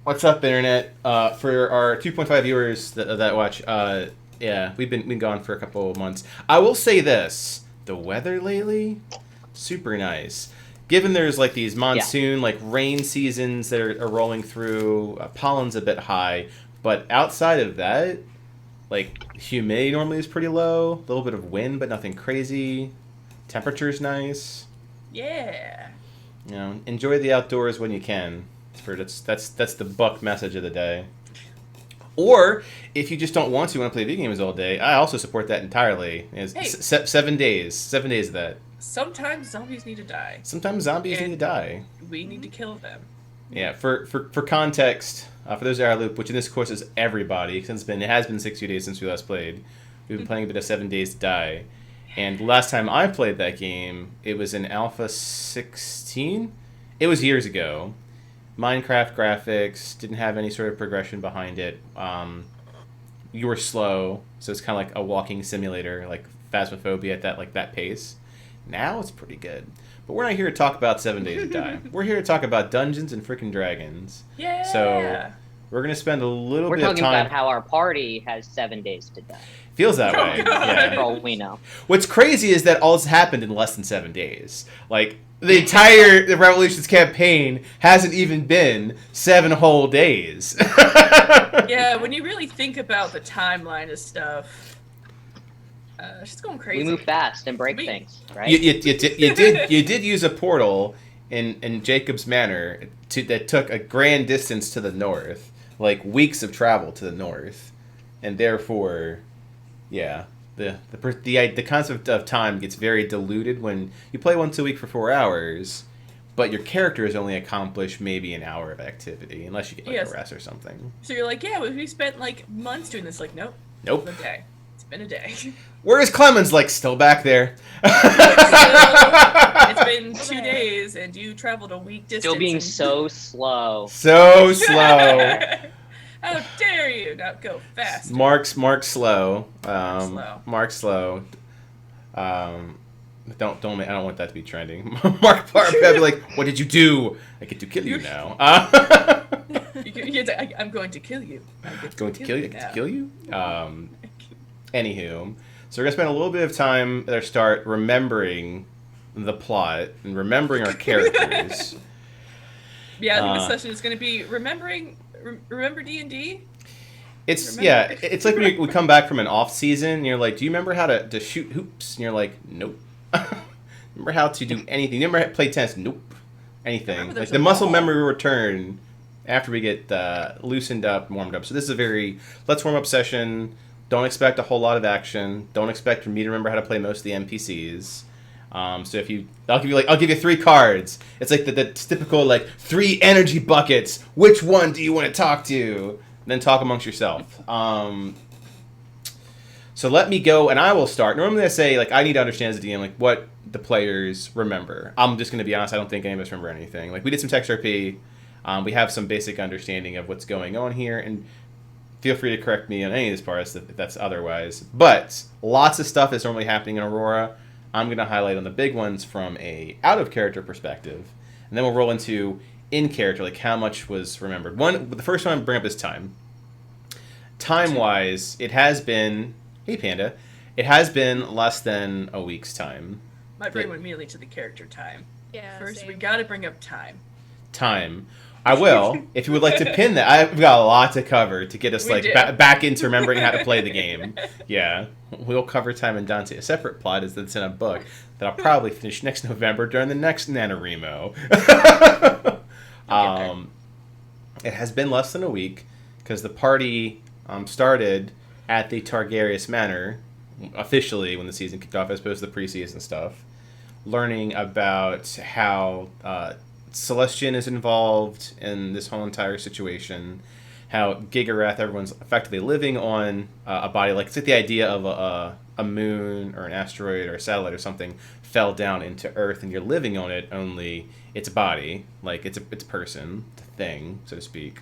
What's up, internet? For our 2.5 viewers that watch, yeah, we've been gone for a couple of months. I will say this: the weather lately, super nice. Given there's like these Yeah. monsoon, like rain seasons that are rolling through, pollen's a bit high, but outside of that, like humidity normally is pretty low. A little bit of wind, but nothing crazy. Temperature's nice. Yeah. You know, enjoy the outdoors when you can. That's the buck message of the day. Or if you just don't want to play video games all day, I also support that entirely. It's Hey. 7 days, 7 days of that. Sometimes zombies need to die. Sometimes zombies need to And die. we need to kill them. Yeah, for context, for those that are loop, which in this course is everybody, since it has been 60 days since we last played. We've been playing a bit of 7 Days to Die, and last time I played that game, it was in Alpha 16. It was years ago. Minecraft graphics didn't have any sort of progression behind it. You were slow, so it's kind of like a walking simulator, like Phasmophobia at that pace. Now it's pretty good. But we're not here to talk about 7 Days to Die. We're here to talk about Dungeons and Frickin' Dragons. Yeah. So we're gonna spend a little We're bit of talking time. about how our party has 7 days to die. Feels that Oh, way. God. For Yeah. all we know. What's crazy is that all this happened in less than 7 days. Like the entire the Revolutions campaign hasn't even been 7 whole days. Yeah, when you really think about the timeline of stuff, she's going crazy. We move fast and break We- things, right? You did use a portal in Jacob's Manor that took a grand distance to the north, like weeks of travel to the north, and therefore, yeah, the concept of time gets very diluted when you play once a week for 4 hours, but your character has only accomplished maybe an hour of activity, unless you get like Yes. a rest or something. So you're like, yeah, we spent like months doing this. Like, nope. Nope. It's been a day. It's been a day. Where is Clemens? Like still back there. It's been 2 days, and you traveled a week distance. Still being and- so slow. So slow. How dare you not go fast? Mark Slow. Slow. Mark Slow. Don't. I don't want that to be trending. Mark Park. I'd be like, "What did you do? I get to kill you now." I'm going to kill you. I get Going to kill you. I get to now. kill you. Anywho, so we're gonna spend a little bit of time at our start remembering the plot and remembering our characters. Yeah, I think this Uh, session is going to be remember D&D? It's Remember? it's like when we come back from an off season. And you're like, "Do you remember how to shoot hoops?" And you're like, "Nope." Remember how to do anything? You remember how to play tennis? Nope. Anything. Remember Like there's the a muscle ball. memory will return after we get loosened up, and warmed up. So this is a very let's warm up session. Don't expect a whole lot of action. Don't expect me to remember how to play most of the NPCs. So I'll give you 3 cards. It's like the typical like 3 energy buckets. Which one do you want to talk to? And then talk amongst yourself. So let me go, and I will start. Normally I say like I need to understand as a DM like what the players remember. I'm just going to be honest. I don't think any of us remember anything. Like we did some text RP. We have some basic understanding of what's going on here, and feel free to correct me on any of these parts if that's otherwise. But lots of stuff is normally happening in Aurora. I'm going to highlight on the big ones from a out of character perspective, and then we'll roll into in character, like how much was remembered. The first one I bring up is time. Time wise, it has been. Hey Panda, it has been less than a week's time. My brain went immediately to the character time. Yeah. First, same. we got to bring up time. Time. I will, if you would like to pin that. I've got a lot to cover to get us We like do. back into remembering how to play the game. Yeah, we'll cover time in Dante. A separate plot is that's in a book that I'll probably finish next November during the next NaNoWriMo. It has been less than a week because the party started at the Targaryen Manor officially when the season kicked off, as opposed to the preseason stuff. Learning about how Celestian is involved in this whole entire situation, how Gigareath, everyone's effectively living on a body, like it's like the idea of a moon or an asteroid or a satellite or something fell down into Earth and you're living on it, only it's a body, like it's a person, it's a thing, so to speak.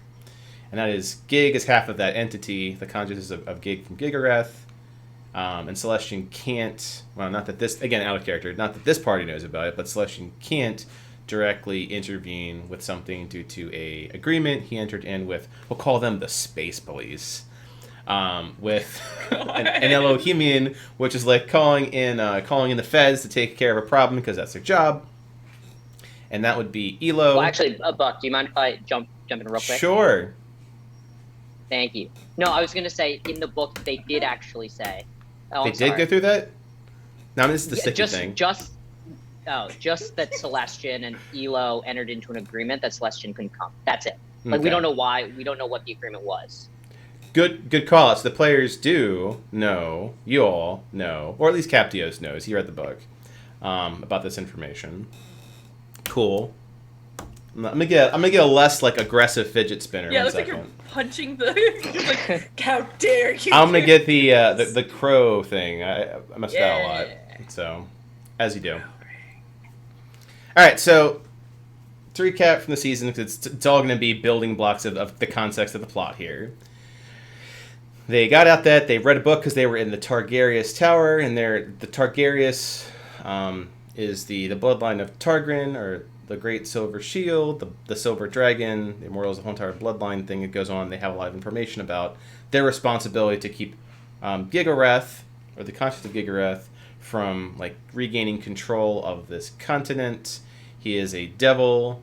And that is Gig is half of that entity, the consciousness of Gig from Gigareath. And Celestian can't, well, not that this, again, out of character, not that this party knows about it, but Celestian can't directly intervene with something due to a agreement he entered in with, we'll call them the Space Police, with an Elohimian, which is like calling in the feds to take care of a problem because that's their job. And that would be Elo. Well, actually, Buck, do you mind if I jump in real quick? Sure. Thank you. No, I was going to say, in the book, they did actually say... Oh, they did go through that? No, this is the sticky thing. Just that Celestian and Elo entered into an agreement that Celestian couldn't come. That's it. Like, Okay. we don't know why. We don't know what the agreement was. Good call. So the players do know, you all know, or at least Captios knows, he read the book, about this information. Cool. I'm gonna get a less like aggressive fidget spinner. Yeah, it one looks like second. you're punching the. Like, how dare you? I'm gonna get the crow thing. I messed with that a lot. Yeah. So, as you do. All right. So, to recap from the season, because it's all gonna be building blocks of the context of the plot here. They got out that they read a book because they were in the Targaryen Tower, and the Targaryen is the bloodline of Targaryen, or the Great Silver Shield, the Silver Dragon, the Immortals, the whole entire bloodline thing that goes on. They have a lot of information about their responsibility to keep Gigareth, or the conscience of Gigareth, from like regaining control of this continent. He is a devil.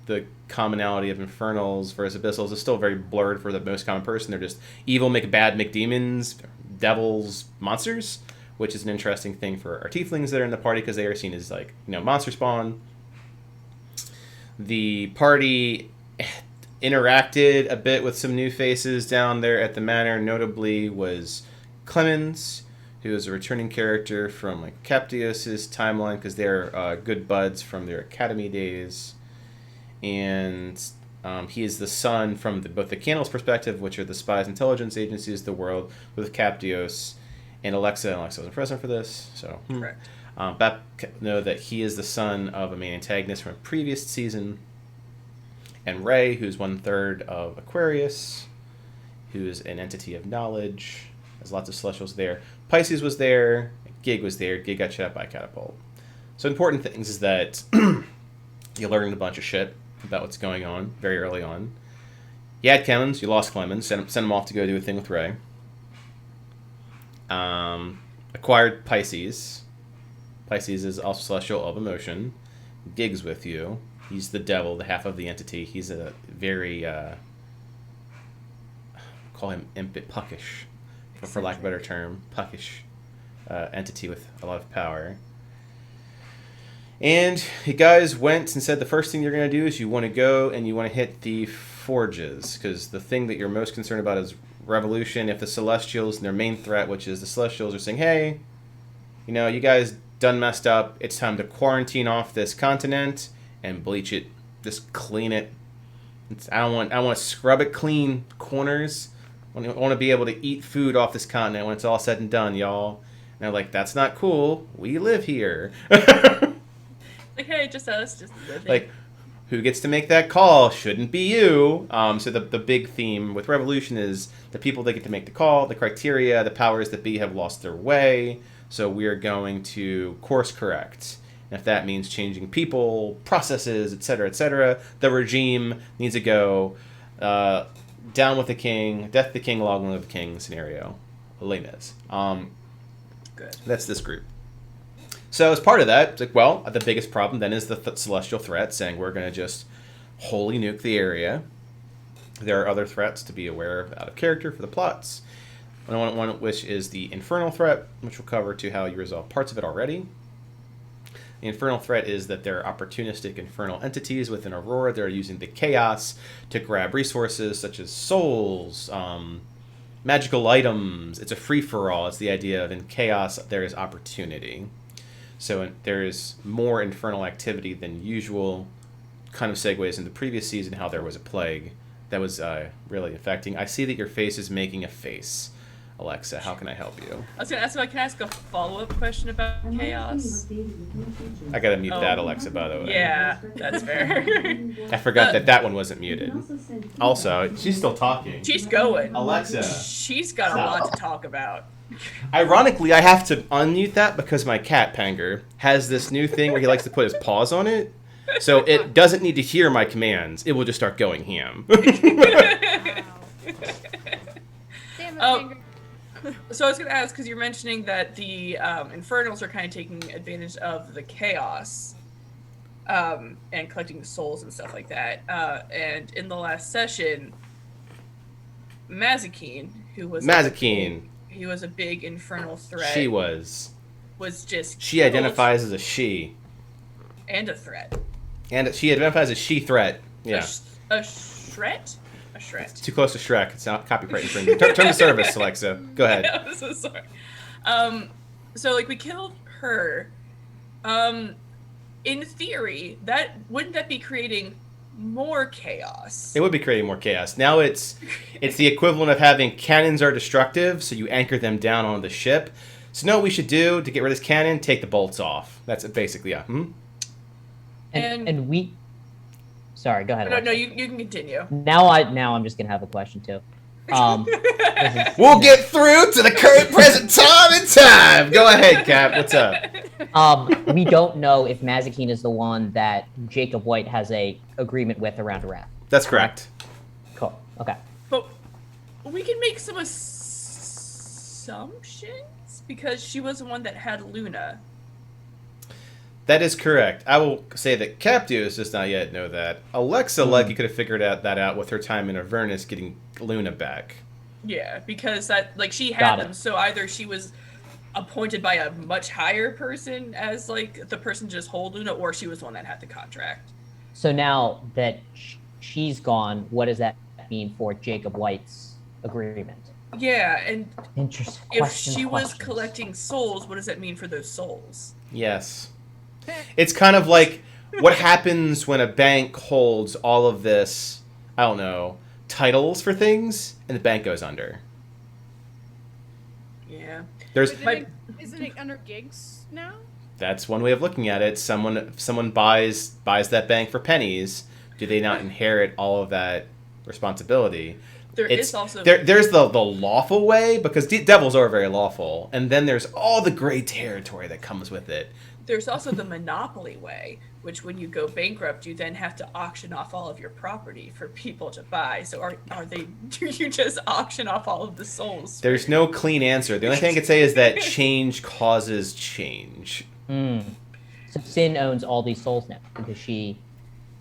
The commonality of Infernals versus Abyssals is still very blurred for the most common person. They're just evil, bad, demons, devils, monsters, which is an interesting thing for our tieflings that are in the party because they are seen as like, monster spawn. The party interacted a bit with some new faces down there at the manor. Notably was Clemens, who is a returning character from like Captios' timeline because they're good buds from their academy days. And he is the son from both the Candles' perspective, which are the spies intelligence agencies of the world, with Captios and Alexa. And Alexa wasn't present for this, so Correct. know that he is the son of a main antagonist from a previous season. And Ray, who's 1/3 of Aquarius, who's an entity of knowledge. There's lots of Celestials there. Pisces was there. Gig was there. Gig got shot by a catapult. So important things is that you learned a bunch of shit about what's going on very early on. You had Clemens. You lost Clemens. Sent him off to go do a thing with Ray. Acquired Pisces. Pisces is also Celestial of Emotion. Gig's with you. He's the devil, the half of the entity. He's a very, call him puckish, for lack of a better term, puckish entity with a lot of power. And you guys went and said the first thing you're going to do is you want to go and you want to hit the forges, because the thing that you're most concerned about is revolution. If the Celestials and their main threat, which is the Celestials, are saying, hey, you guys done messed up, it's time to quarantine off this continent and bleach it, just clean it. I want to scrub it clean, corners. I want to be able to eat food off this continent when it's all said and done, y'all. And they're like, that's not cool. We live here. Like, hey, just us, just living. Like, who gets to make that call? Shouldn't be you. So the big theme with Revolution is the people that get to make the call, the criteria, the powers that be have lost their way. So we are going to course correct. And if that means changing people, processes, etc., the regime needs to go down with the king, death the king, long live the king scenario. Lena's. Good. That's this group. So as part of that, it's like, well, the biggest problem then is the celestial threat, saying we're going to just wholly nuke the area. There are other threats to be aware of out of character for the plots. One which is the infernal threat, which we'll cover to how you resolve parts of it already. The infernal threat is that there are opportunistic infernal entities within Arhor'ha that are using the chaos to grab resources such as souls, magical items. It's a free-for-all. It's the idea of in chaos there is opportunity. So there is more infernal activity than usual. Kind of segues into the previous season how there was a plague that was really affecting. I see that your face is making a face. Alexa, how can I help you? I was gonna ask, can I ask a follow-up question about chaos? I gotta mute that, Alexa, by the way. Yeah, that's fair. I forgot that one wasn't muted. Also, she's still talking. She's going. Alexa. She's got a lot to talk about. Ironically, I have to unmute that because my cat, Panger, has this new thing where he likes to put his paws on it. So it doesn't need to hear my commands. It will just start going ham. Wow. Damn it, Finger. So I was going to ask, because you're mentioning that the Infernals are kind of taking advantage of the chaos and collecting souls and stuff like that. And in the last session, Mazikeen, who was he was a big infernal threat. She was just She killed, identifies as a she. and a threat. And she identifies as she threat. Yeah. A shret? A shret. Too close to Shrek. It's not copyright infringement. Term of service, Alexa. Go ahead. I'm so sorry. So like we killed her. In theory, wouldn't that be creating more chaos? It would be creating more chaos. Now it's the equivalent of having cannons are destructive, so you anchor them down on the ship. So know what we should do to get rid of this cannon? Take the bolts off. That's it basically, yeah. And we... Sorry, go ahead. No, you can continue. Now I'm just gonna have a question too. We'll get through to the current present time and time. Go ahead, Cap. What's up? We don't know if Mazikeen is the one that Jacob White has a agreement with around a raft. That's correct. Cool. Okay. But we can make some assumptions because she was the one that had Luna. That is correct. I will say that Captius does not yet know that. Alexa Lucky could have figured that out with her time in Avernus getting Luna back. Yeah, because she had them, so either she was appointed by a much higher person as like the person just hold Luna, or she was the one that had the contract. So now that she's gone, what does that mean for Jacob White's agreement? Yeah, and Interesting. if she was collecting souls, what does that mean for those souls? Yes. It's kind of like what happens when a bank holds all of this, I don't know, titles for things, and the bank goes under. Yeah. Isn't it under gigs now? That's one way of looking at it. Someone buys that bank for pennies. Do they not inherit all of that responsibility? There's the lawful way, because devils are very lawful, and then there's all the gray territory that comes with it. There's also the monopoly way, which when you go bankrupt, you then have to auction off all of your property for people to buy. So do you just auction off all of the souls? There's no clean answer. The only thing I could say is that change causes change. So Sin owns all these souls now because she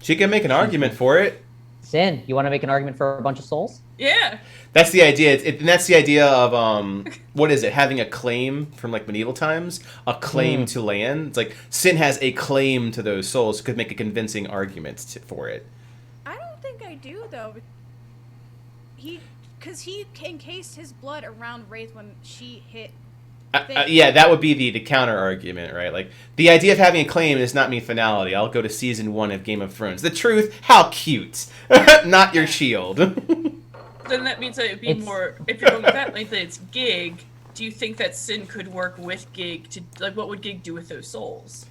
can make an argument for it. Sin, you want to make an argument for a bunch of souls? Yeah. That's the idea. And that's the idea of what is it? Having a claim from like medieval times, a claim to land. It's like Sin has a claim to those souls. Could make a convincing argument for it. I don't think I do though. Because he encased his blood around Wraith when she hit. Yeah, that would be the counter argument, right? Like the idea of having a claim does not mean finality. I'll go to season 1 of Game of Thrones. The truth, how cute, not your shield. Then that means that it'd be more. If you're going with that length, that it's Gig. Do you think that Sin could work with Gig to what would Gig do with those souls?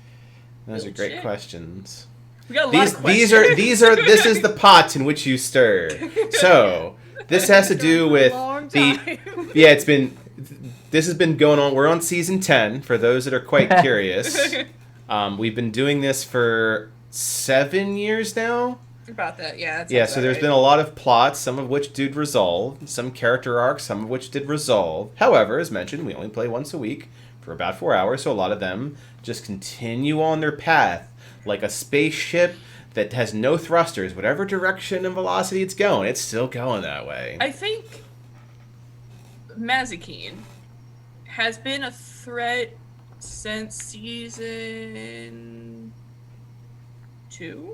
Those are great questions. We got a lot of questions. This is the pot in which you stir. So this has to do with this has been going on. We're on season 10 for those that are quite curious. We've been doing this for 7 years now. About that, yeah. So there's been a lot of plots, some of which did resolve, some character arcs, some of which did resolve. However, as mentioned, we only play once a week for about 4 hours, so a lot of them just continue on their path like a spaceship that has no thrusters. Whatever direction and velocity it's going, it's still going that way. I think Mazikeen has been a threat since season 2.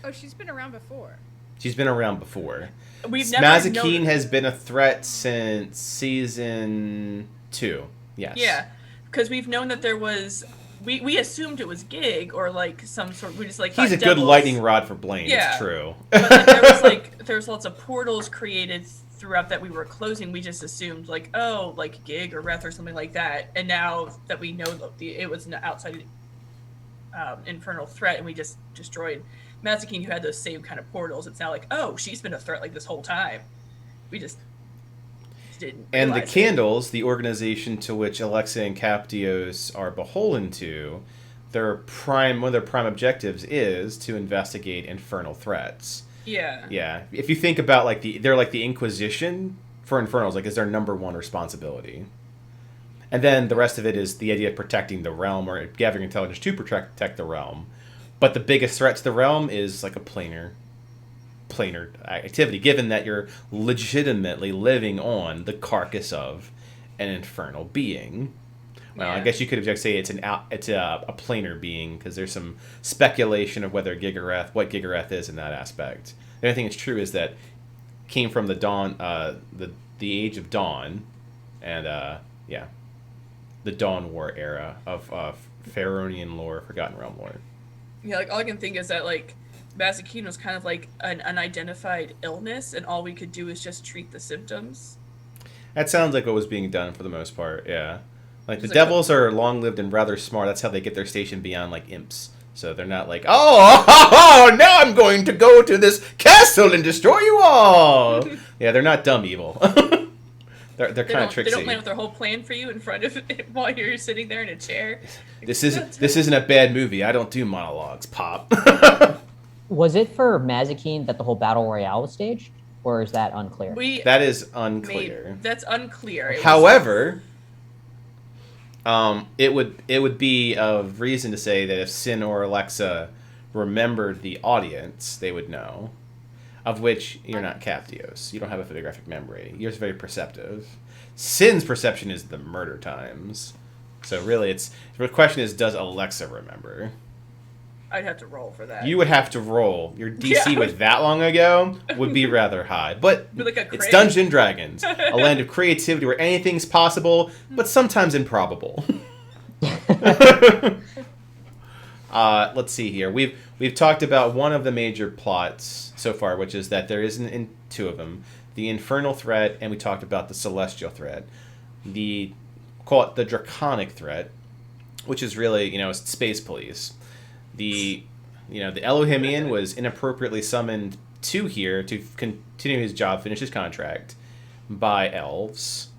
Oh, she's been around before. She's been around before. Mazikeen has been a threat since season 2. Yes. Yeah, because we've known that there was. We assumed it was Gig or like some sort. We just like. He's a good lightning rod for Blaine. Yeah. It's true. But like, there was lots of portals created throughout that we were closing. We just assumed like Gig or Wrath or something like that. And now that we know it was an outside infernal threat, and we just destroyed Mazikeen, who had those same kind of portals. It's now like, oh, she's been a threat like this whole time. We just didn't. And the Candles, the organization to which Alexa and Captios are beholden to, one of their prime objectives is to investigate infernal threats. Yeah. Yeah. If you think about like they're like the Inquisition for Infernals, like is their number one responsibility. And then the rest of it is the idea of protecting the realm or gathering intelligence to protect the realm. But the biggest threat to the realm is like a planar activity, given that you're legitimately living on the carcass of an infernal being. Well, Yeah. I guess you could say it's a planar being because there's some speculation of whether what Gigareath is in that aspect. The only thing that's true is that came from the dawn, the Age of Dawn, and the Dawn War era of Pharaonian lore, Forgotten Realm lore. Yeah, like all I can think is that like Mazikeen was kind of like an unidentified illness, and all we could do is just treat the symptoms. That sounds like what was being done for the most part. Yeah, like the Just like devils are long-lived and rather smart. That's how they get their station beyond like imps. So they're not like, oh, now I'm going to go to this castle and destroy you all. Yeah, they're not dumb evil. They're kind of tricksy. They don't lay out their whole plan for you in front of it while you're sitting there in a chair. This isn't a bad movie. I don't do monologues, Pop. Was it for Mazikeen that the whole battle royale was staged, or is that unclear? That is unclear. That's unclear. However, it would be a reason to say that if Sin or Alexa remembered the audience, they would know. Of which you're not Captios. You don't have a photographic memory. You're very perceptive. Sin's perception is the murder times. So really, the question is, does Alexa remember? I'd have to roll for that. You would have to roll. Your DC was that long ago would be rather high. But Like a it's crit. Dungeons & Dragons, a land of creativity where anything's possible, but sometimes improbable. Let's see here. We've talked about one of the major plots so far, which is that there isn't in two of them, the infernal threat, and we talked about the celestial threat. Call it the draconic threat, which is really, space police. The Elohimian was inappropriately summoned to here to continue his job, finish his contract, by elves.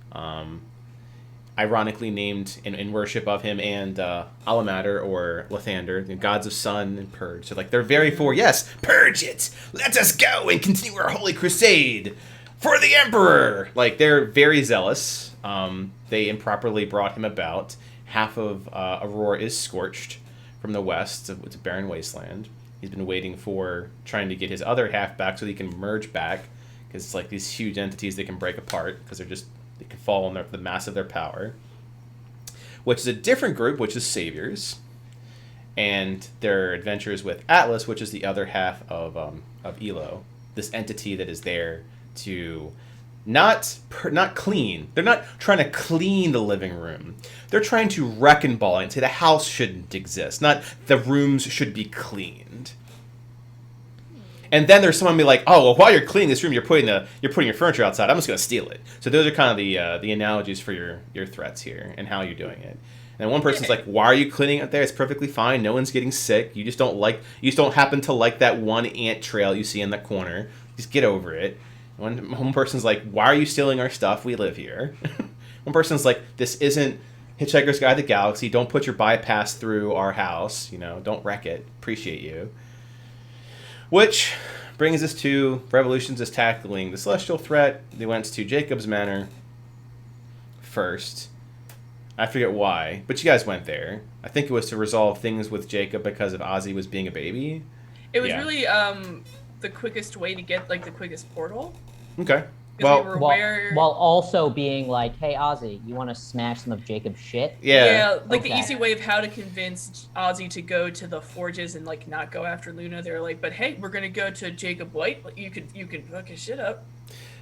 Ironically named in worship of him and Alamater or Lathander, the gods of sun and purge. So they're very for, yes, purge it! Let us go and continue our holy crusade for the Emperor! They're very zealous. They improperly brought him about. Half of Arhor'ha is scorched from the west. It's a barren wasteland. He's been waiting trying to get his other half back so he can merge back. Because it's these huge entities they can break apart because they can fall on the mass of their power. Which is a different group, which is Saviors. And their adventures with Atlas, which is the other half of Elo. This entity that is there to not clean. They're not trying to clean the living room. They're trying to wreck and ball and say the house shouldn't exist. Not the rooms should be cleaned. And then there's someone be like, oh, well, while you're cleaning this room, you're putting your furniture outside. I'm just going to steal it. So those are kind of the analogies for your threats here and how you're doing it. And one person's like, why are you cleaning out there? It's perfectly fine. No one's getting sick. You just don't happen to like that one ant trail you see in the corner. Just get over it. One person's like, why are you stealing our stuff? We live here. One person's like, this isn't Hitchhiker's Guide to the Galaxy. Don't put your bypass through our house. Don't wreck it. Appreciate you. Which brings us to Revolutions is tackling the celestial threat. They went to Jacob's Manor first. I forget why, but you guys went there. I think it was to resolve things with Jacob because of Ozzy was being a baby. It was really the quickest way to get the quickest portal. Okay. While also being like, hey, Ozzy, you want to smash some of Jacob's shit? Yeah. The easy way of how to convince Ozzy to go to the forges and not go after Luna. They're like, but hey, we're gonna go to Jacob White. You can fuck his shit up.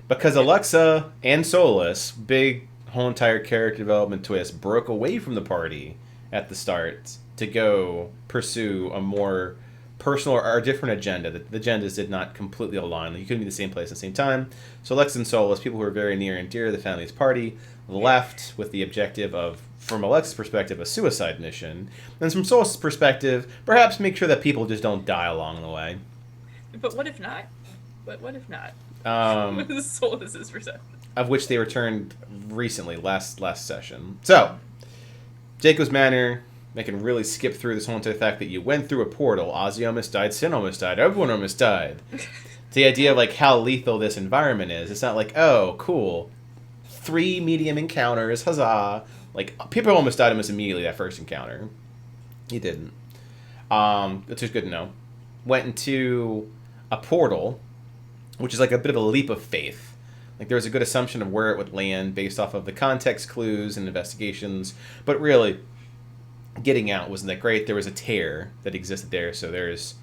Because Alexa and Solus, big whole entire character development twist, broke away from the party at the start to go pursue a more personal or a different agenda. The agendas did not completely align. You couldn't be in the same place at the same time. So Alexa and Solus, people who are very near and dear to the family's party, left with the objective of, from Alexa's perspective, a suicide mission. And from Solus' perspective, perhaps make sure that people just don't die along the way. But what if not? What if not? What is Solus' perception? Of which they returned recently, last session. So, Jacob's Manor, They can really skip through this whole entire fact that you went through a portal. Ozzy almost died. Sin almost died. Everyone almost died. The idea of like how lethal this environment is. It's not like, oh, cool, 3 medium encounters, huzzah! Like people almost died almost immediately that first encounter. He didn't. Which is good to know. Went into a portal, which is like a bit of a leap of faith. Like there was a good assumption of where it would land based off of the context clues and investigations, but really, getting out wasn't that great. There was a tear that existed there, so there's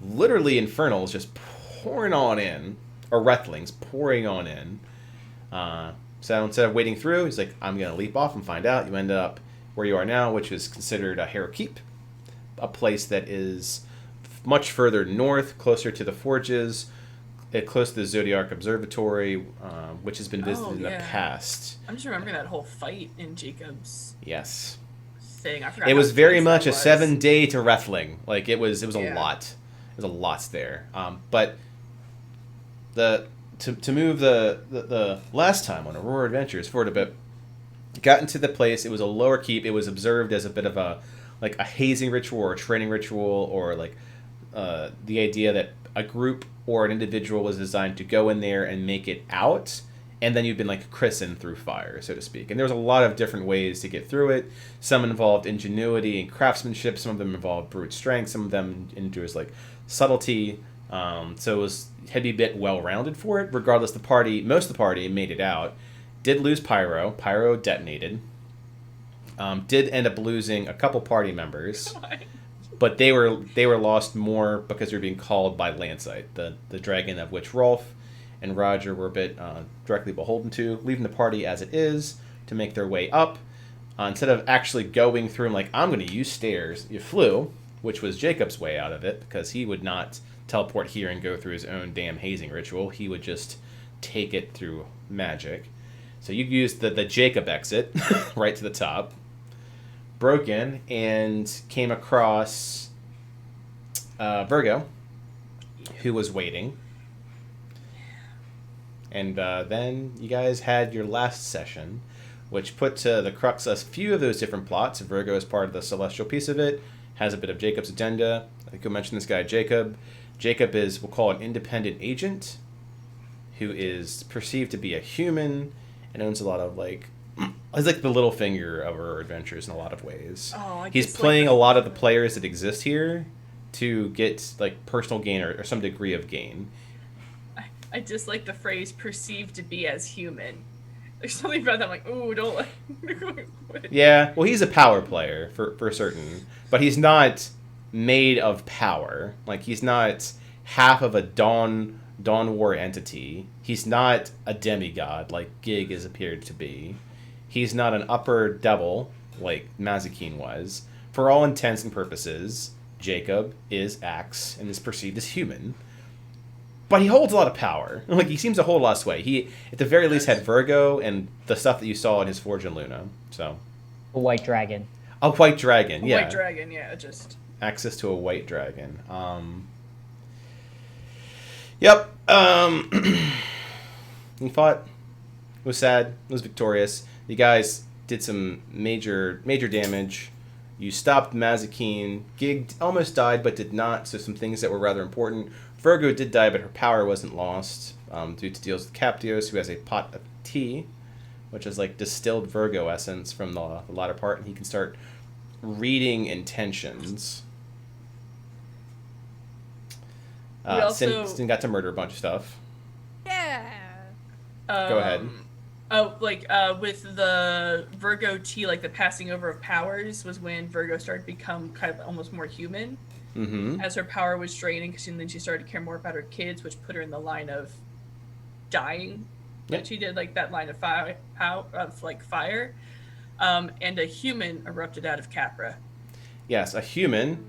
literally infernals just pouring on in, or Rethlings pouring on in. So instead of waiting through, he's like, I'm going to leap off and find out. You end up where you are now, which is considered a Harrow Keep, a place that is much further north, closer to the Forges, close to the Zodiac Observatory, which has been visited in the past. I'm just remembering that whole fight in Jacob's Yes. thing. I forgot. It was very much a was. 7-day to Rethling. Like it was a Yeah. lot. It was a lot there. But to move the last time on Aurora Adventures forward a bit, got into the place. It was a lower keep. It was observed as a bit of a hazing ritual or a training ritual, or like the idea that a group or an individual was designed to go in there and make it out, and then you've been like christened through fire, so to speak. And there was a lot of different ways to get through it. Some involved ingenuity and craftsmanship. Some of them involved brute strength. Some of them into like subtlety. So it was had to be a bit well-rounded for it. Regardless, most of the party made it out. Did lose Pyro. Pyro detonated. Did end up losing a couple party members. But they were lost more because they were being called by Lancite, the dragon of which Rolf and Roger were a bit directly beholden to, leaving the party as it is to make their way up. Instead of actually going through and like, I'm going to use stairs, you flew, which was Jacob's way out of it, because he would not teleport here and go through his own damn hazing ritual. He would just take it through magic. So you used the Jacob exit right to the top. Broke in and came across Virgo, who was waiting. And then you guys had your last session, which put to the crux a few of those different plots. Virgo is part of the celestial piece of it, has a bit of Jacob's agenda. I think I mentioned this guy, Jacob. Jacob is, we'll call an independent agent, who is perceived to be a human and owns a lot of like... He's like the little finger of our adventures in a lot of ways. He's playing a lot of the players that exist here to get like personal gain or some degree of gain. I just like the phrase "perceived to be as human." There's something about that. I'm like, ooh, don't let. Yeah, well, he's a power player for certain, but he's not made of power. Like he's not half of a Dawn War entity. He's not a demigod like Gig has appeared to be. He's not an upper devil like Mazikeen was. For all intents and purposes, Jacob is Axe and is perceived as human. But he holds a lot of power. Like he seems to hold a lot of sway. He, at the very least, had Virgo and the stuff that you saw in his Forge and Luna. So A white dragon. a white dragon, yeah. White dragon, yeah, just Access to a white dragon. Yep. He fought. Was sad. Was victorious. You guys did some major damage. You stopped Mazikeen. Gig almost died, but did not. So some things that were rather important. Virgo did die, but her power wasn't lost due to deals with Captios, who has a pot of tea, which is like distilled Virgo essence from the latter part, and he can start reading intentions. Sin got to murder a bunch of stuff. Yeah. Go ahead. With the Virgo tea, like the passing over of powers was when Virgo started to become kind of almost more human. Mm-hmm. As her power was draining, because then she started to care more about her kids, which put her in the line of dying. Yep. But she did like that line of fire, and a human erupted out of Capra. Yes, a human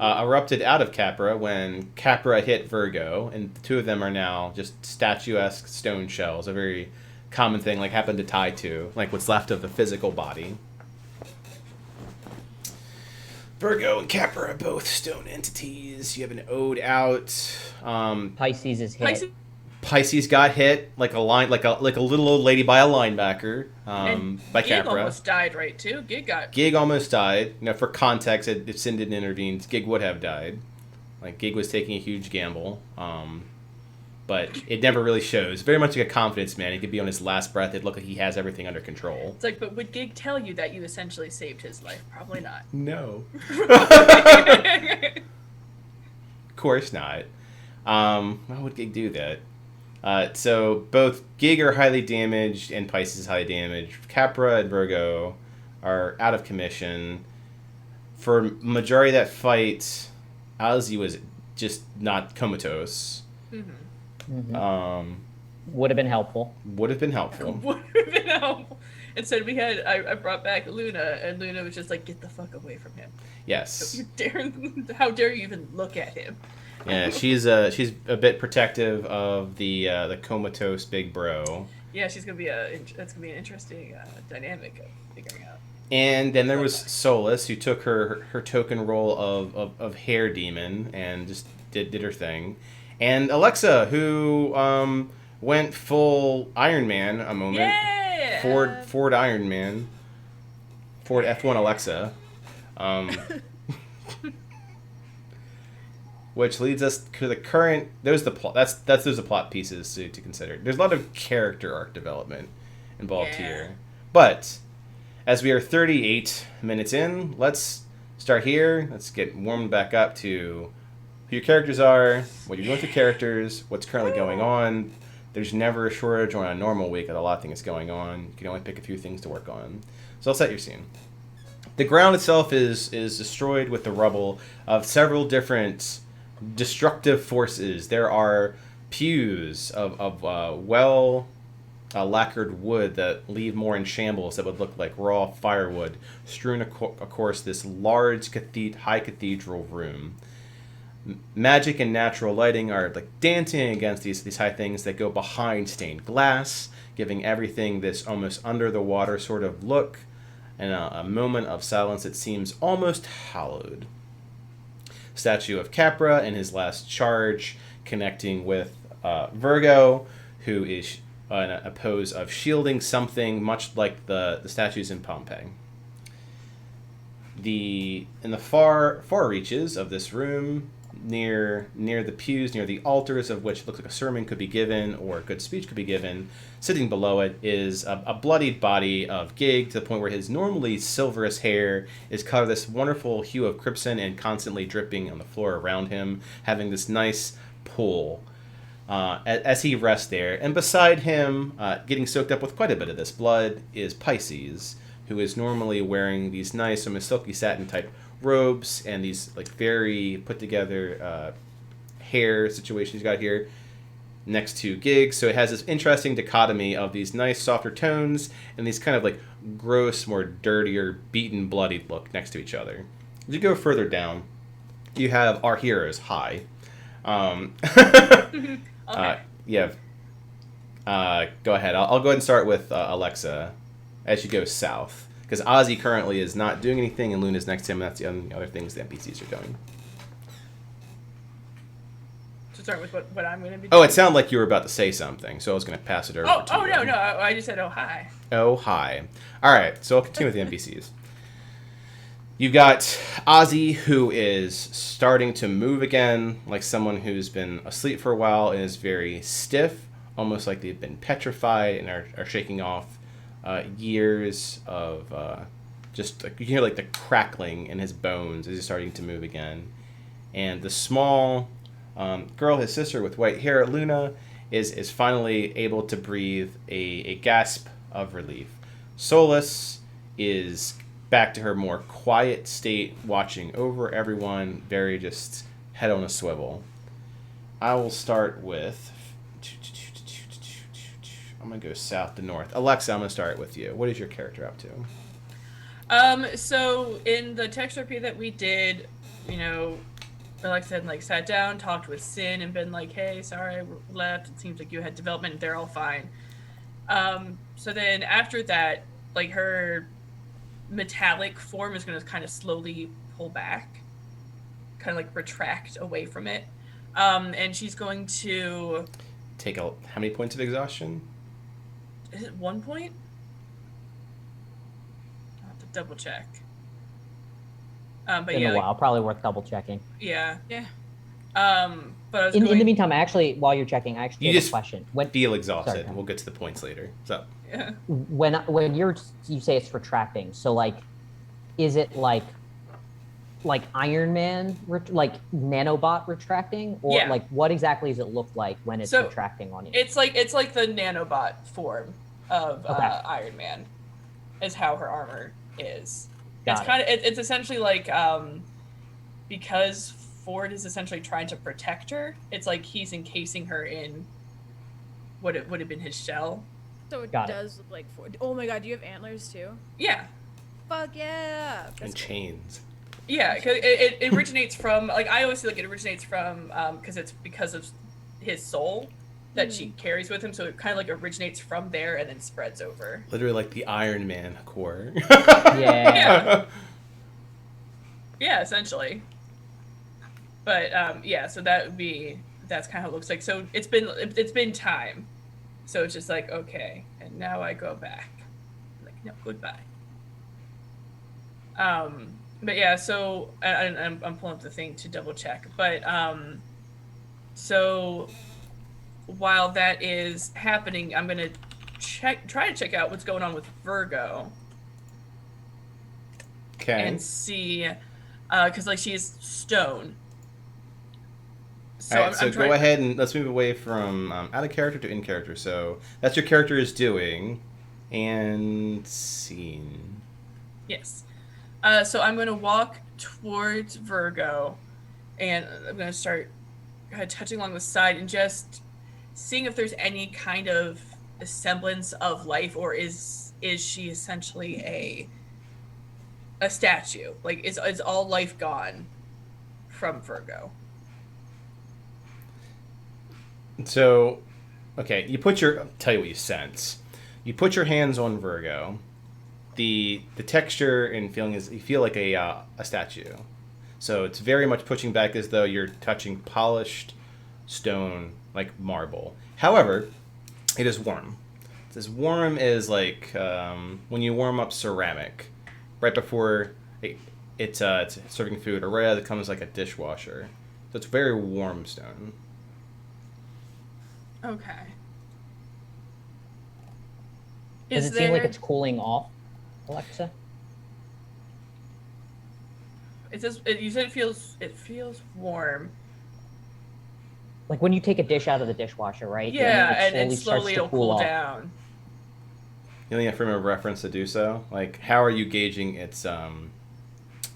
erupted out of Capra when Capra hit Virgo, and the two of them are now just statuesque stone shells, a very common thing, like happened to tie to, like what's left of the physical body. Virgo and Capra are both stone entities. You have an ode out. Pisces is hit. Pisces Pisces got hit like a little old lady by a linebacker And by Gig Capra. almost died, right, too? Gig almost died. For context, if Sin didn't intervene, Gig would have died. Like, Gig was taking a huge gamble. But it never really shows. Very much like a confidence man. He could be on his last breath. It'd look like he has everything under control. It's like, but would Gig tell you that you essentially saved his life? Probably not. No. Of course not. Why would Gig do that? So both Gig are highly damaged and Pisces is highly damaged. Capra and Virgo are out of commission. For majority of that fight, Ozzy was just not comatose. Mm-hmm. Would have been helpful. Would have been helpful. Would have been helpful. Instead, I brought back Luna, and Luna was just like, "Get the fuck away from him." Yes. How dare you even look at him? Yeah, she's a bit protective of the comatose big bro. Yeah, that's gonna be an interesting dynamic of figuring out. And then there was Solus, who took her token role of hair demon and just did her thing. And Alexa, who went full Iron Man a moment. Yeah. Ford Iron Man. Ford F1 Alexa. Which leads us to the current. Those the plot. Those are the plot pieces to consider. There's a lot of character arc development involved here, but as we are 38 minutes in, let's start here. Let's get warmed back up to who your characters are, what you're doing with your characters, what's currently going on. There's never a shortage on a normal week of a lot of things going on. You can only pick a few things to work on. So I'll set your scene. The ground itself is destroyed with the rubble of several different destructive forces. There are pews of lacquered wood that leave more in shambles that would look like raw firewood strewn across this large high cathedral room. Magic and natural lighting are like dancing against these high things that go behind stained glass, giving everything this almost under the water sort of look, and a moment of silence that seems almost hallowed. Statue of Capra in his last charge, connecting with Virgo, who is in a pose of shielding something, much like the statues in Pompeii. In the far reaches of this room, near the pews, near the altars of which looks like a sermon could be given or a good speech could be given, sitting below it is a bloodied body of Gig, to the point where his normally silverous hair is colored this wonderful hue of crimson and constantly dripping on the floor around him, having this nice pool as he rests there. And beside him, getting soaked up with quite a bit of this blood, is Pisces, who is normally wearing these nice, almost silky satin type robes and these like very put together hair situation he's got here next to Gig. So it has this interesting dichotomy of these nice softer tones and these kind of like gross, more dirtier, beaten, bloodied look next to each other. As you go further down, you have our heroes high. Okay. Go ahead. I'll go ahead and start with Alexa as you go south. Because Ozzy currently is not doing anything, and Luna's next to him, and that's the only other things the NPCs are doing. To start with what I'm going to be doing. Oh, it sounded like you were about to say something, so I was going to pass it over to you. No, I just said, oh, hi. Oh, hi. All right, so I'll continue with the NPCs. You've got Ozzy, who is starting to move again, like someone who's been asleep for a while and is very stiff, almost like they've been petrified and are shaking off years of just you can hear like the crackling in his bones as he's starting to move again. And the small girl, his sister with white hair, Luna, is finally able to breathe a gasp of relief. Solus is back to her more quiet state, watching over everyone, very just head on a swivel. I will start with I'm going to go south to north. Alexa, I'm going to start with you. What is your character up to? So in the text review that we did, Alexa had sat down, talked with Sin, and been like, "Hey, sorry I left. It seems like you had development. They're all fine." So then after that, her metallic form is going to kind of slowly pull back, kind of retract away from it, and she's going to take how many points of exhaustion? Is it 1 point? I'll have to double check. But Been yeah, a while. Probably worth double checking. yeah. Yeah. But I was In going, the meantime, while you're checking, I actually You have just a question. When Feel exhausted. Sorry, Tom. We'll get to the points later. So yeah. when you say it's retracting, so like, is it like Iron Man, like nanobot retracting, or Yeah. like what exactly does it look like when it's So, retracting on you? It's like the nanobot form of Okay. Iron Man, is how her armor is. Got It's essentially like because Ford is essentially trying to protect her. It's like he's encasing her in what it would have been his shell. So it Got it. does look like. Oh my god, do you have antlers too? Yeah, Fuck yeah! and That's cool. chains. yeah. Cause it originates from like I always feel like it originates from because it's because of his soul that she carries with him. So it kind of like originates from there and then spreads over. Literally like the Iron Man core. Yeah. Yeah, essentially. But yeah, so that's kind of how it looks like. So it's been time. So it's just like, okay, and now I go back. Like, no, goodbye. But yeah, so I'm pulling up the thing to double check. But so while that is happening, I'm gonna try to check out what's going on with Virgo Okay. and see, because like she's stone. So All right, so I'm trying, go ahead and let's move away from out of character to in character. So that's your character is doing, and scene. Yes. So I'm going to walk towards Virgo, and I'm going to start touching along the side and just seeing if there's any kind of semblance of life, or is she essentially a statue? Like, is all life gone from Virgo? So, okay, I'll tell you what you sense. You put your hands on Virgo. The texture and feeling is you feel like a statue. So it's very much pushing back as though you're touching polished stone like marble. However, it is warm. It's as warm as like when you warm up ceramic right before it's serving food, or right as it comes like a dishwasher. So it's very warm stone. Okay. Does it seem like it's cooling off, Alexa? You said it feels warm. Like when you take a dish out of the dishwasher, right? Yeah, and and it slowly slowly starts to it'll cool off. down. You only have frame of reference to do so. Like, how are you gauging its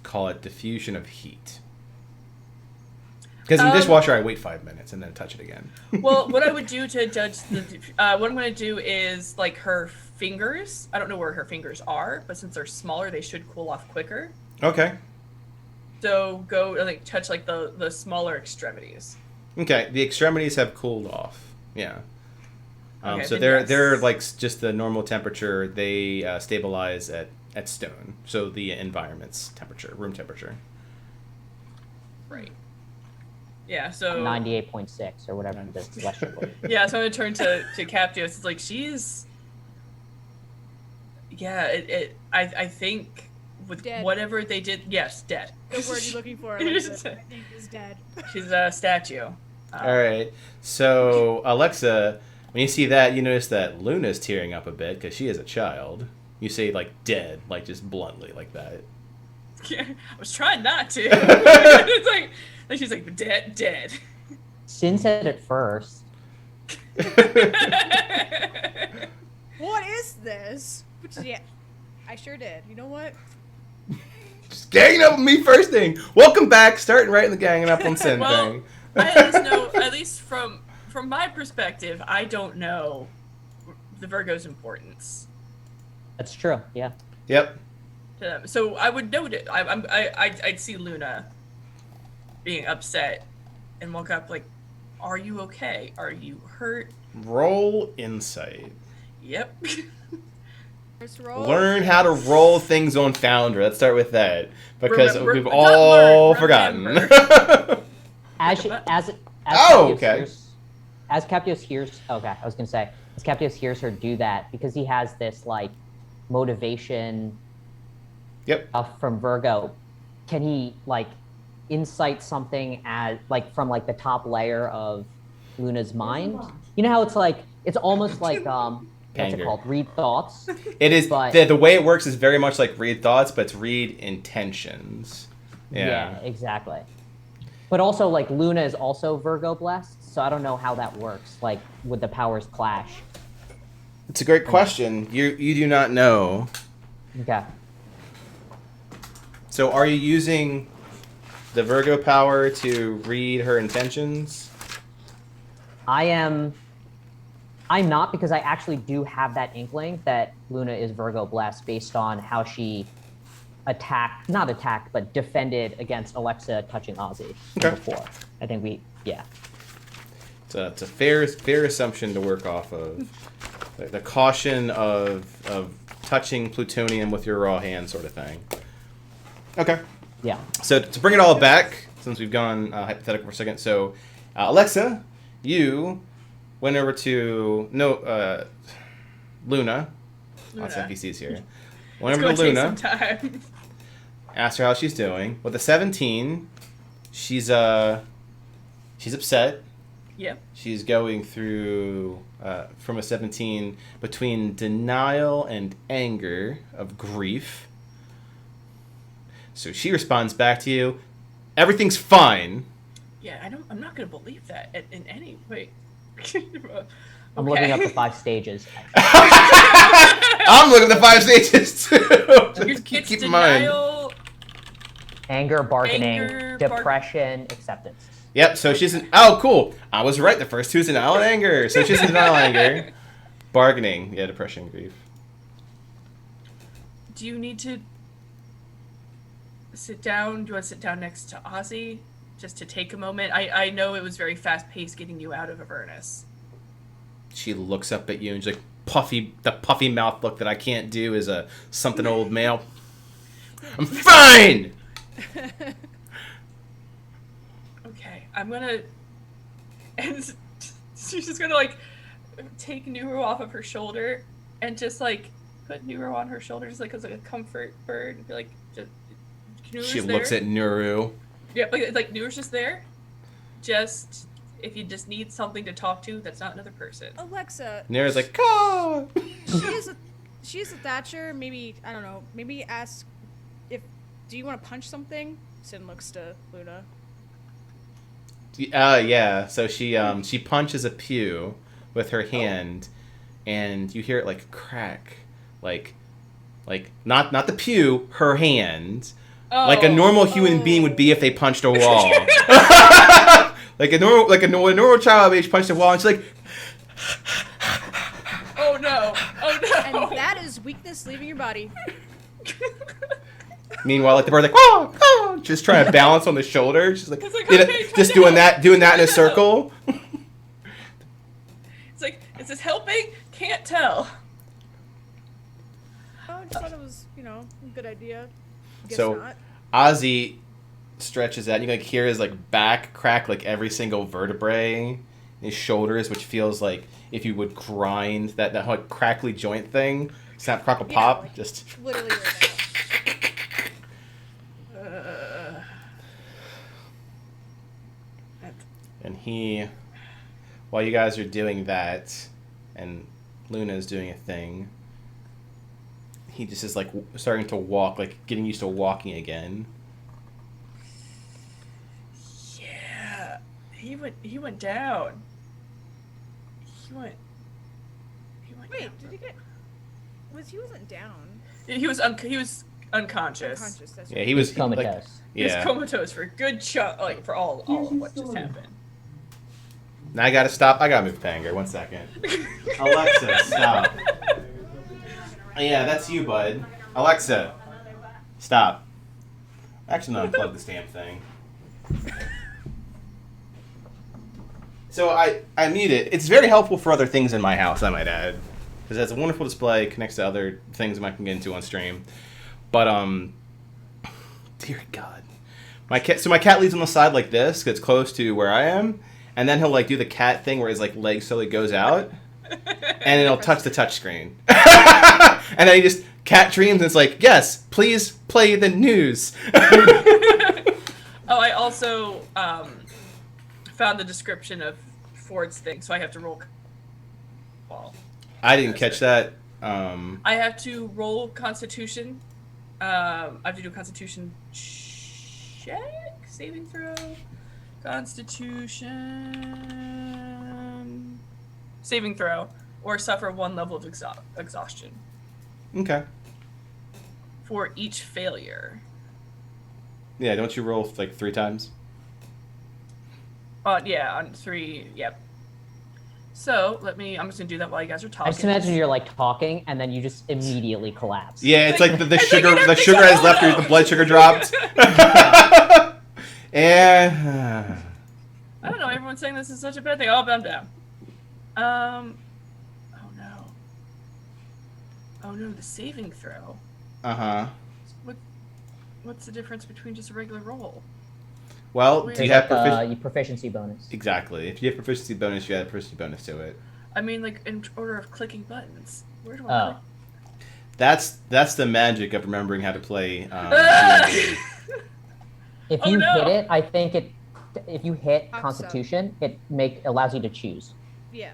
call it diffusion of heat? Because in the dishwasher, I wait 5 minutes and then touch it again. Well, what I would do to judge what I'm going to do is like her fingers. I don't know where her fingers are, but since they're smaller, they should cool off quicker. Okay. So go and like touch like the smaller extremities. Okay. The extremities have cooled off. Yeah. Okay, So then they're yes. like just the normal temperature. They stabilize at stone. So the environment's temperature, room temperature. Right. Yeah. So 98.6 or whatever the celestial was. yeah. So I'm gonna turn to Captios. It's like she's. Yeah. I think with Dead. whatever they did. Yes, dead. The word you're looking for, Alexa, I think, is dead. She's a statue. All right. So Alexa, when you see that, you notice that Luna's tearing up a bit because she is a child. You say like dead, like just bluntly like that. Yeah, I was trying not to. It's like she's like dead. Sin said it first. What is this? Which, yeah, I sure did. You know what? Just ganging up on me first thing. Welcome back. Starting right in the ganging up on Sin Well, thing. I at least know, at least from my perspective, I don't know the Virgo's importance That's true. Yeah. Yep. to them. So I would note it. I'd see Luna being upset and walk up like, "Are you okay? Are you hurt?" Roll insight. Yep. First roll. Learn how to roll things on Founder. Let's start with that because Remember- we've not all learn, forgotten. remember. As Oh, she gives okay. her, as Captios hears, okay, I was gonna say, as Captios hears her do that, because he has this like motivation Yep. from Virgo, can he like insight something as like from like the top layer of Luna's mind? You know how it's almost like what's Anger. it called? Read thoughts. It is But- the way it works is very much like read thoughts, but it's read intentions. Yeah. Exactly. But also like Luna is also Virgo blessed, so I don't know how that works. Like would the powers clash? It's a great question. You do not know. Okay. So are you using the Virgo power to read her intentions? I'm not, because I actually do have that inkling that Luna is Virgo blessed based on how she not attacked, but defended against Alexa touching Ozzy Okay. before. I think It's a fair assumption to work off of. The caution of touching plutonium with your raw hand sort of thing. Okay. Yeah. So to bring it all back, since we've gone hypothetical for a second, so Alexa, you went over to Luna. Lots of NPCs here. Went over It's to gonna Luna, take some time. asked her how she's doing. With a 17, she's upset. Yep. She's going through from a 17 between denial and anger of grief. So she responds back to you, everything's fine. Yeah, I'm not gonna believe that in any way. I'm looking up the 5 stages. I'm looking at the 5 stages too. Keep in mind. denial. Anger, bargaining, Anger, depression, acceptance. Yep, so she's in, oh cool. I was right, the first two is denial and anger. So she's in denial and anger. Bargaining, yeah, depression, grief. Do you need to sit down? Do you want to sit down next to Ozzy just to take a moment? I know it was very fast paced getting you out of Avernus. She looks up at you and she's like, the puffy mouth look that I can't do is a something old male. I'm fine! Okay, I'm gonna, and she's just gonna like take Nero off of her shoulder and just like put Nero on her shoulder just like as a comfort bird and be like, just Nero's She there. looks at Nuru. Yeah, like Nero's just there. Just if you just need something to talk to, that's not another person. Alexa, Nuru's like, "Caw!" she is a Thatcher. Maybe, I don't know. Maybe ask do you want to punch something? Sin looks to Luna. Yeah. So she punches a pew with her hand, and you hear it like crack, like not the pew, her hand, like a normal human being would be if they punched a wall. like a normal child age punched a wall, and she's like, Oh no! Oh no! And that is weakness leaving your body. meanwhile, like the bird's like, oh, oh, just trying to balance on the shoulder. She's like, It's like, you know, okay, just calm doing that in a down. circle. It's like, is this helping? Can't tell. Oh, I just thought it was, a good idea. Guess So- not. Ozzy stretches out. You can like hear his like back crack like every single vertebrae in his shoulders, which feels like if you would grind that like crackly joint thing, snap, crackle, Yeah, pop, like- just. Literally right And he, while you guys are doing that, and Luna's doing a thing, he just is like starting to walk, like getting used to walking again. Yeah, he went down. He went Wait, down. did he get? He wasn't down. He was unconscious. Unconscious. That's Yeah, right. he was Comatose. like, He was yeah. comatose for a good chunk, like for all of what just happened. Now I gotta stop. I gotta move Panger. 1 second. Alexa, stop. Yeah, that's you, bud. Alexa, stop. Actually, no, unplug this damn thing. So I mute it. It's very helpful for other things in my house, I might add. Because it has a wonderful display, connects to other things I can get into on stream. But, dear God. My cat leads on the side like this, gets close to where I am, and then he'll like do the cat thing where his like leg slowly goes out, and it'll touch the touch screen, and then he just cat dreams and it's like, yes, please play the news. Oh, I also found the description of Ford's thing, so I have to roll. I didn't catch that. I have to roll Constitution. I have to do a Constitution check, saving throw, Constitution saving throw, or suffer 1 level of exhaustion Okay. for each failure. Yeah, don't you roll like 3 times? Yeah, on 3. Yep. So I'm just gonna do that while you guys are talking. I just imagine you're like talking and then you just immediately collapse. Yeah, it's like the It's sugar. like, The sugar has left you. The blood sugar dropped. And I don't know. Everyone's saying this is such a bad thing. Oh, but I'm down. Oh no. Oh no, the saving throw. What's the difference between just a regular roll? well, do There's you have your proficiency bonus. Exactly. If you have proficiency bonus, you add a proficiency bonus to it. I mean, like in order of clicking buttons. Where do I Oh. click? That's the magic of remembering how to play. D&D. If Oh, you no. hit it, I think if you hit Pops up. Constitution, it allows you to choose. Yeah.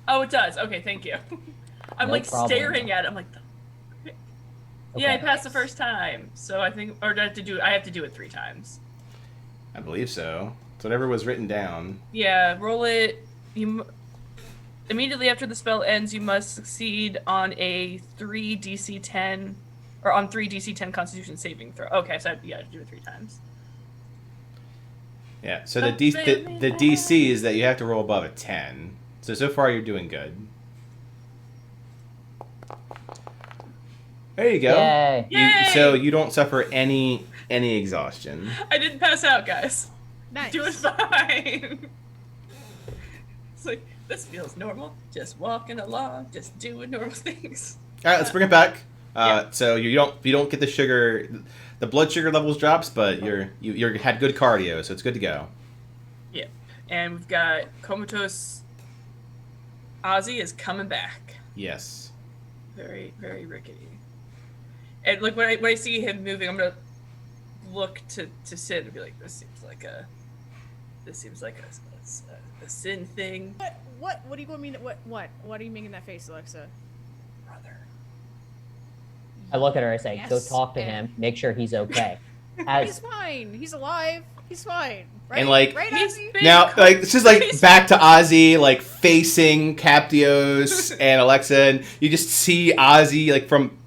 Oh, it does. Okay, thank you. I'm No like problem. staring at it. I'm like, yeah, I Okay. passed the first time. So I think, or do I have to do? I have to do it 3 times. I believe so. It's whatever was written down. Yeah, roll it. Immediately after the spell ends, you must succeed on a 3 DC 10, or on 3 DC 10 Constitution saving throw. Okay, so I have to do it 3 times. Yeah. So the DC is that you have to roll above a 10. So far you're doing good. There you go. Yay! Yay! So you don't suffer any exhaustion. I didn't pass out, guys. Nice. Doing fine. It's like, this feels normal. Just walking along, just doing normal things. All right, let's bring it back. Yeah. So you don't get the sugar, the blood sugar levels drops, but you had good cardio, so it's good to go. Yeah. And we've got Comatose Ozzy is coming back. Yes. Very, very rickety. And like when I see him moving, I'm gonna look to Sin and be like, this seems like a Sin thing. What do you mean? What are you making that face, Alexa? Brother. I look at her. I say, "Go Yes, talk to and- him. Make sure he's okay." He's As fine. He's alive. He's fine. Right? And, like, right, He's Ozzy? been- Now, like, it's just like He's- back to Ozzy, like facing Captios and Alexa, and you just see Ozzy like from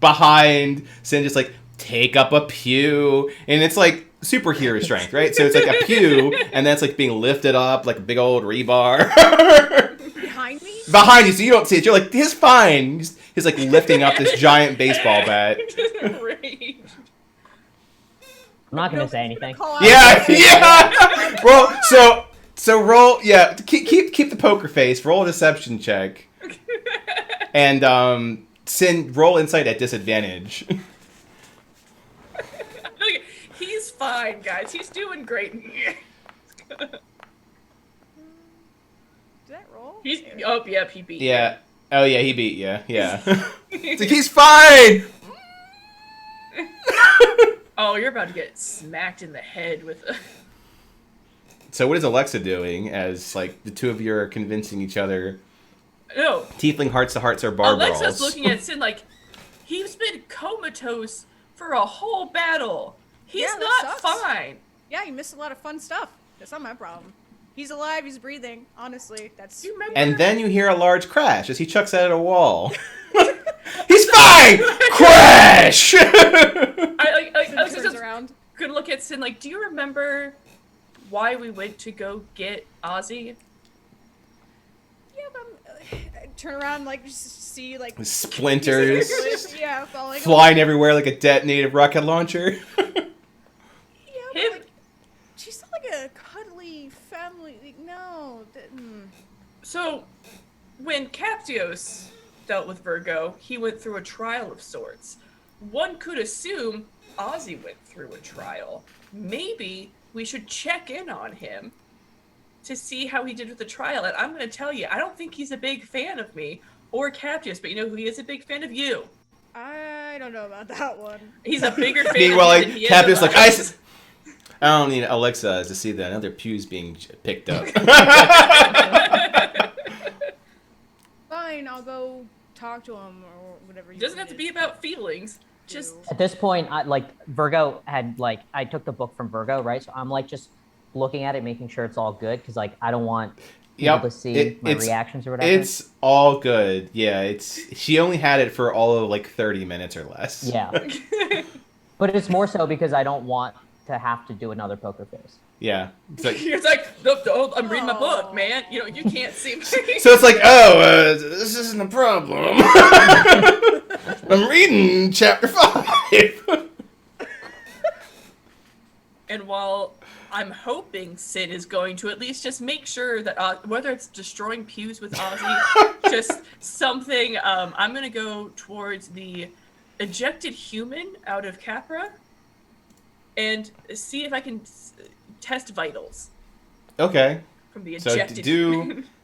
behind, Sin just like take up a pew, and it's like superhero strength, right? So it's like a pew, and that's like being lifted up like a big old rebar Behind me? behind you, so you don't see it. You're like, he's fine. He's like lifting up this giant baseball bat. Rage. I'm not gonna Nope. say anything. Call out. Yeah, yeah. Roll. So roll. Yeah, keep the poker face. Roll a deception check, and Sin roll insight at disadvantage. Look, he's fine, guys. He's doing great. Did that roll? He's yep, he beat. Yeah. Oh yeah, he beat you. Yeah. It's like, he's fine. Oh, you're about to get smacked in the head with a... So what is Alexa doing as like the two of you are convincing each other? No, Tiefling hearts to hearts are barbarous. Alexa's looking at Sin like, he's been comatose for a whole battle. He's Yeah, that not sucks. fine. Yeah, you missed a lot of fun stuff. That's not my problem. He's alive. He's breathing. Honestly, that's. Do you remember? And then you hear a large crash as he chucks it at a wall. He's fine. Crash. I was turns just around. gonna look at Sin like, do you remember why we went to go get Ozzy? Yeah, but turn around, like just see like Splinters yeah, falling. flying everywhere like a detonated rocket launcher. Yeah, but, Him- like, she's not like a cuddly family. Like, no. So, when Captios dealt with Virgo, he went through a trial of sorts. One could assume Ozzy went through a trial. Maybe we should check in on him to see how he did with the trial. And I'm going to tell you, I don't think he's a big fan of me or Captius, but you know who he is a big fan of? You. I don't know about that one. He's a bigger fan Meanwhile, of like, you than he is Captain's of like, us. I don't need Alexa to see that another pew's being picked up. Fine, I'll go talk to him or whatever. It doesn't have to be about feelings. Just At this point, Virgo had I took the book from Virgo, right? So I'm just looking at it, making sure it's all good, because I don't want people to see my reactions or whatever. It's all good. Yeah, she only had it for all of 30 minutes or less. Yeah. But it's more so because I don't want to have to do another poker face. Yeah. It's like, it's like, no, I'm reading my book, man. You can't see me. so it's like, this isn't a problem. I'm reading chapter 5. And while I'm hoping Sid is going to at least just make sure that whether it's destroying pews with Ozzy, just something, I'm going to go towards the ejected human out of Capra and see if I can test vitals. Okay. From the ejected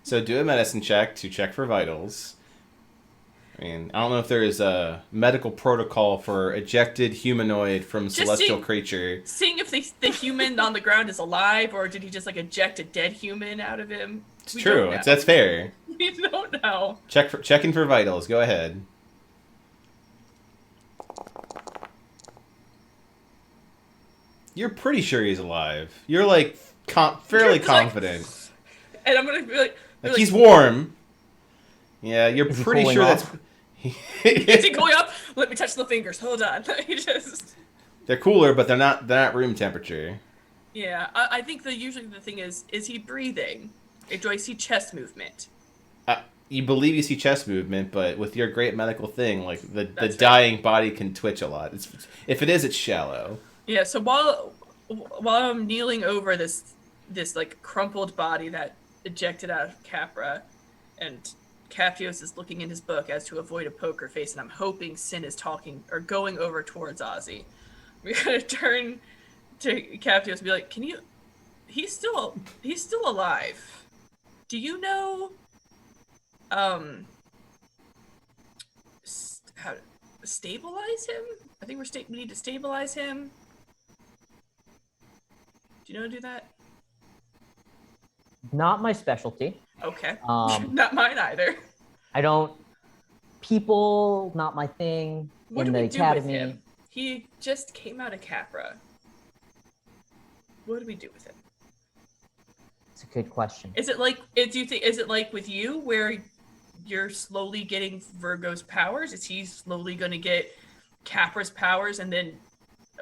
So do a medicine check to check for vitals. I mean, I don't know if there is a medical protocol for ejected humanoid from celestial creature. Seeing if the human on the ground is alive, or did he just eject a dead human out of him? It's true. That's fair. We don't know. Checking for vitals. Go ahead. You're pretty sure he's alive. You're fairly confident. And I'm gonna be like he's warm. Yeah, you're pretty sure that's. Is he going up? Let me touch the fingers. Hold on. They're cooler, but they're not room temperature. Yeah, I think usually the thing is he breathing? Do I see chest movement? You believe you see chest movement, but with your great medical thing, the dying body can twitch a lot. If it is, it's shallow. Yeah. So while I'm kneeling over this crumpled body that ejected out of Capra, and Captios is looking in his book as to avoid a poker face, and I'm hoping Sin is talking or going over towards Ozzy. We gotta turn to Captios and be like, he's still alive. Do you know how to stabilize him? I think we need to stabilize him. Do you know how to do that? Not my specialty. Okay. Not mine either. People, not my thing. What in do the we do academy. with him? He just came out of Capra. What do we do with him? It's a good question. Is it like with you where you're slowly getting Virgo's powers? Is he slowly going to get Capra's powers and then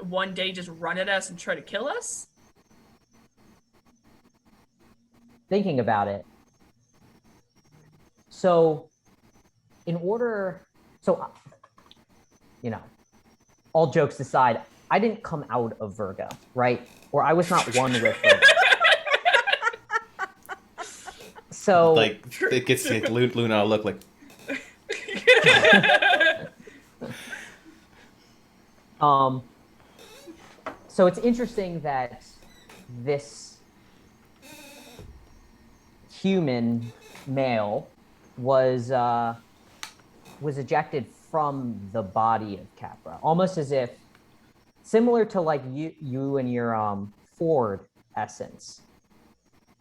one day just run at us and try to kill us? Thinking about it. So, all jokes aside, I didn't come out of Virgo, right? Or I was not one with Virgo. So, it gets Luna look like. So it's interesting that this human male was ejected from the body of Capra, almost as if similar to you and your Ford essence,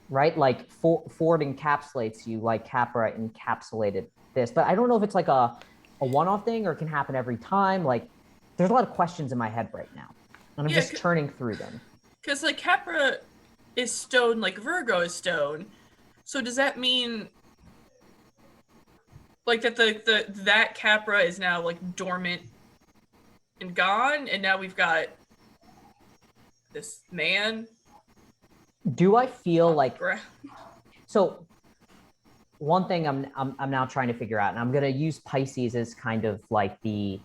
right? Ford encapsulates you like Capra encapsulated this, but I don't know if it's a one-off thing or it can happen every time. There's a lot of questions in my head right now, and I'm just turning through them. Because Capra is stone, like Virgo is stone. So does that mean that Capra is now dormant and gone, and now we've got this man? Do I feel so? One thing I'm now trying to figure out, and I'm gonna use Pisces as kind of the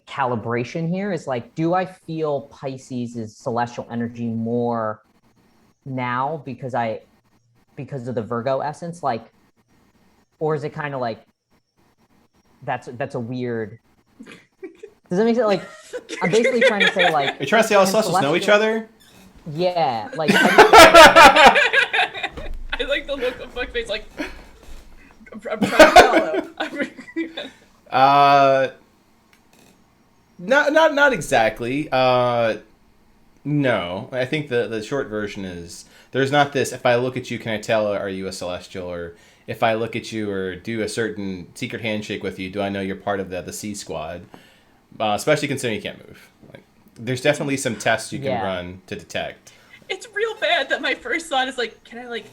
calibration here is do I feel Pisces' celestial energy more now because of the Virgo essence, or is it kind of that's a weird. Does that make sense? I'm basically trying to say Are you trying to say all celestials know each other? Yeah, I like the look of my face, like I'm trying to follow. Not exactly. No, I think the short version is there's not this. If I look at you, can I tell are you a celestial? Or if I look at you or do a certain secret handshake with you, do I know you're part of the C squad? Especially considering you can't move. Like, there's definitely some tests you can run to detect. It's real bad that my first thought is like, can I like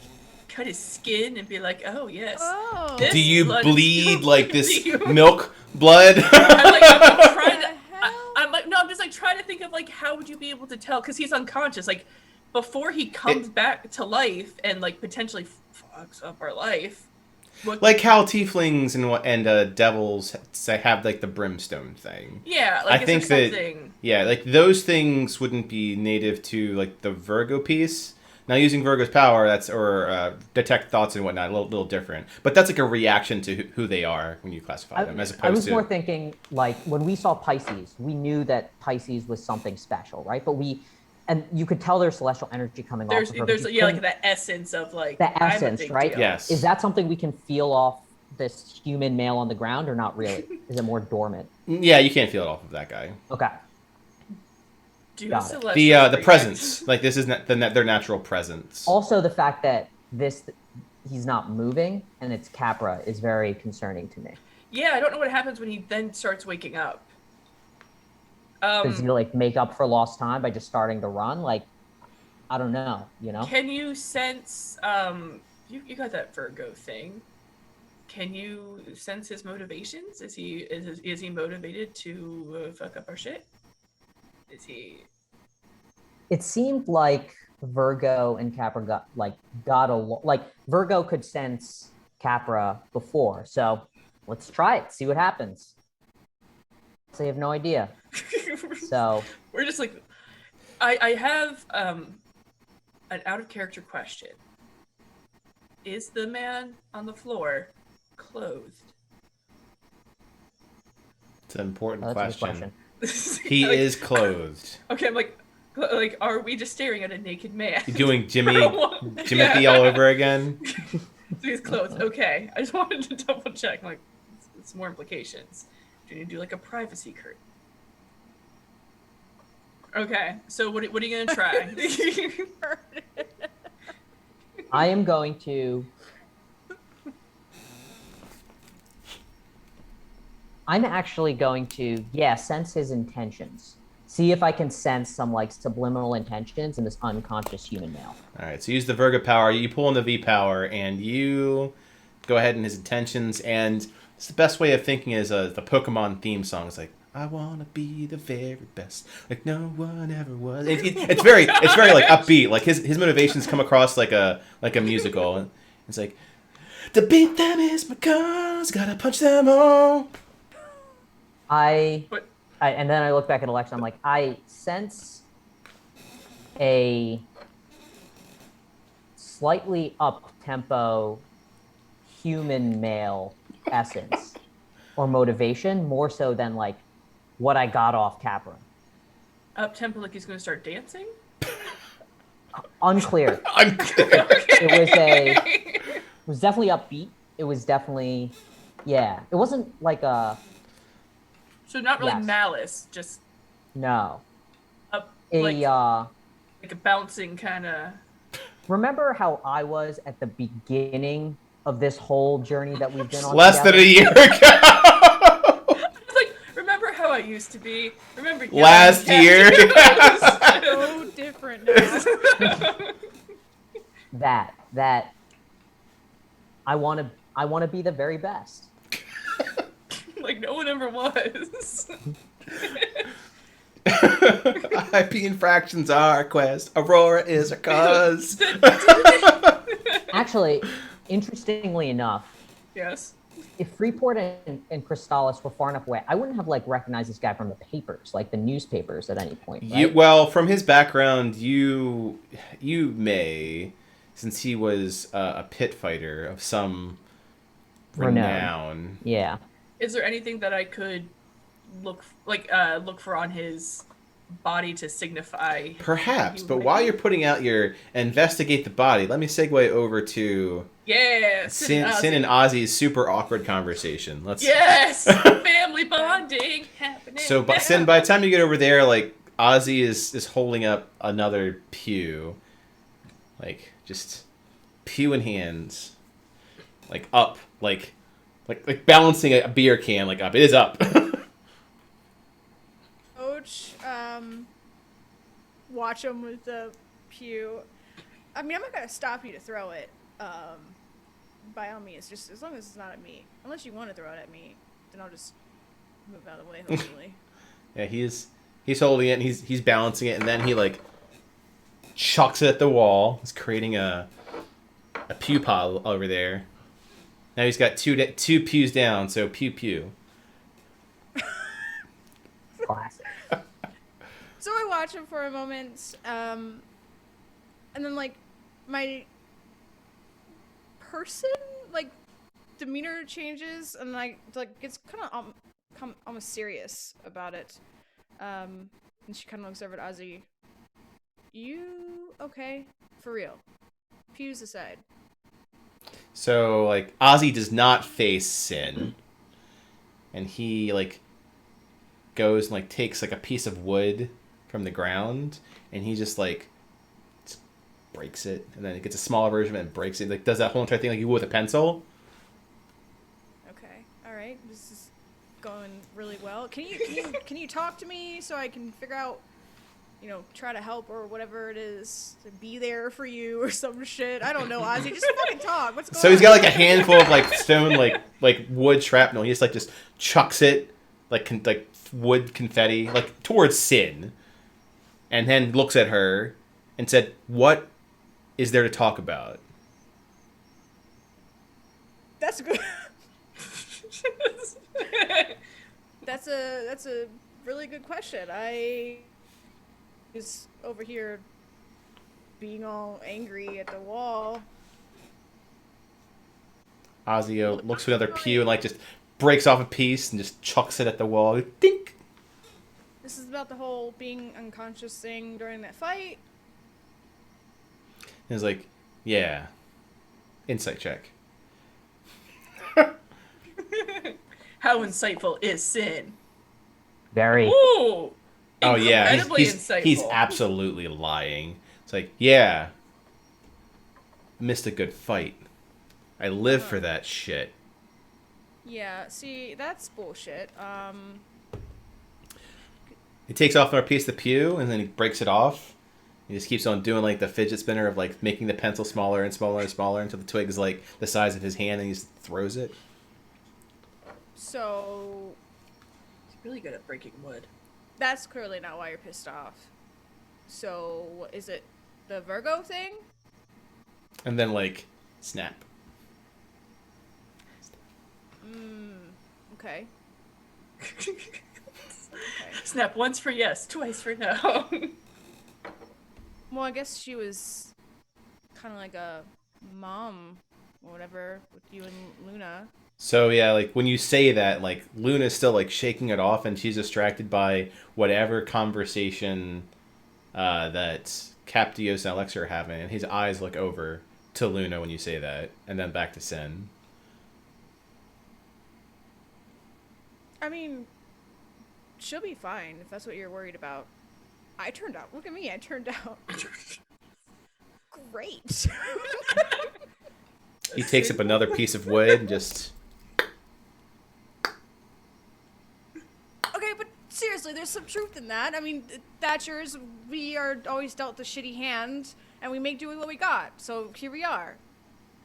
cut his skin and be like, oh yes. Oh. This Do you blood bleed is like this you. milk blood? I'm trying to. hell? I'm like, no, I'm just like trying to think of like how would you be able to tell because he's unconscious. Like before he comes back to life and like potentially fucks up our life. Like how tieflings and devils have like the brimstone thing. Yeah, like I think that something... like those things wouldn't be native to like the Virgo piece. Now using Virgo's power, detect thoughts and whatnot, a little different. But that's like a reaction to who they are when you classify them, as opposed to. I was more thinking like when we saw Pisces, we knew that Pisces was something special, right? But and you could tell there's celestial energy coming off of her. There's like that essence of like the essence, right? Deal. Yes. Is that something we can feel off this human male on the ground, or not really? Is it more dormant? Yeah, you can't feel it off of that guy. Okay. Got it. The presence, like this is their natural presence. Also, the fact that he's not moving and it's Capra is very concerning to me. Yeah, I don't know what happens when he then starts waking up. Does he like make up for lost time by just starting to run? Like, I don't know. You know? Can you sense? You got that Virgo thing. Can you sense his motivations? Is he motivated to fuck up our shit? Is he? It seemed like Virgo and Capra like Virgo could sense Capra before, so let's try it. See what happens. So you have no idea. So we're just like, I have an out of character question. Is the man on the floor clothed? It's an important that's question. a good question. He like, is clothed. Okay, I'm like, are we just staring at a naked man? You're doing Jimothy all over again. So he's clothed. Okay, I just wanted to double check. Like, it's more implications. Do you need to do like a privacy curtain? Okay, so what are you gonna try? I am going to. I'm actually going to, sense his intentions. See if I can sense some like subliminal intentions in this unconscious human male. All right, so use the Virgo power. You pull in the V power, and you go ahead in his intentions. And it's the best way of thinking is the Pokemon theme song. It's like, I wanna be the very best, like no one ever was. It's very like upbeat. Like his motivations come across like a musical. It's like, to beat them is my cause. Gotta punch them all. And then I look back at Alexa. I'm like, I sense a slightly up-tempo human male essence or motivation, more so than like what I got off Capra. Up tempo, like he's gonna start dancing? Unclear. It was definitely upbeat. It was definitely, it wasn't like a. So not really malice, just no. Like a bouncing kind of. Remember how I was at the beginning of this whole journey that we've been on? Less than a year ago. Like, remember how I used to be? Remember last year? So different now. that I want to be the very best. Like no one ever was. IP infractions are our quest. Arhor'ha is our cause. Actually, interestingly enough, yes. If Freeport and Crystallis were far enough away, I wouldn't have like recognized this guy from the papers, like the newspapers, at any point. Right? Well, from his background, you may, since he was a pit fighter of some renown. Yeah. Is there anything that I could look for on his body to signify. Perhaps, you but might while be- you're putting out your investigate the body, let me segue over to Yes, Sin and Ozzy's super awkward conversation. Let's. Yes, family bonding happening. So, now. Sin, by the time you get over there, like Ozzy is holding up another pew, like just pew in hands, like up, like balancing a beer can, like up. It is up. Coach, watch him with the pew. I mean, I'm not gonna stop you to throw it. By all means, just as long as it's not at me. Unless you want to throw it at me, then I'll just move out of the way. Hopefully. Yeah, he's holding it, and he's balancing it, and then he like chucks it at the wall. He's creating a pew pile over there. Now he's got two pews down, so pew pew. Classic. So I watch him for a moment, and then like my person like demeanor changes, and like gets kind of almost serious about it. And she kind of looks over at Ozzy. You okay? For real? Pews aside. So like Ozzy does not face Sin, and he like goes and like takes like a piece of wood from the ground, and he just like breaks it, and then it gets a smaller version of it and breaks it. Like does that whole entire thing like you would with a pencil. Okay. All right. This is going really well. Can you talk to me so I can figure out, you know, try to help or whatever it is, to be there for you or some shit. I don't know, Ozzy. Just fucking talk. What's going on? So he's got like a handful of like stone like wood shrapnel. He just chucks it like wood confetti like towards Sin, and then looks at her and said, "What is there to talk about?" That's good. That's a really good question. I is over here being all angry at the wall. Ozzy looks at another pew and like just breaks off a piece and just chucks it at the wall. Dink. This is about the whole being unconscious thing during that fight. And he's like, "Yeah, insight check." How insightful is Sin? Very. Ooh. Oh yeah, Incredibly he's insightful. absolutely lying. It's like, yeah, missed a good fight. I live for that shit. Yeah, see, that's bullshit. He takes off another piece of the pew and then he breaks it off. He just keeps on doing like the fidget spinner of like making the pencil smaller and smaller and smaller until the twig is like the size of his hand, and he just throws it. So He's really good at breaking wood. that's clearly not why you're pissed off. So is it the Virgo thing? And then like snap. Okay. Snap once for yes, twice for no. Well, I guess she was kind of like a mom or whatever with you and Luna. So yeah, like when you say that, like Luna's still like shaking it off, and she's distracted by whatever conversation that Captios and Alexa are having, and his eyes look over to Luna when you say that, and then back to Sin. I mean, she'll be fine if that's what you're worried about. I turned out. Look at me. I turned out great. He takes up another piece of wood and just. Okay, but seriously, there's some truth in that. I mean, Thatchers, we are always dealt the shitty hand, and we make do with what we got. So here we are.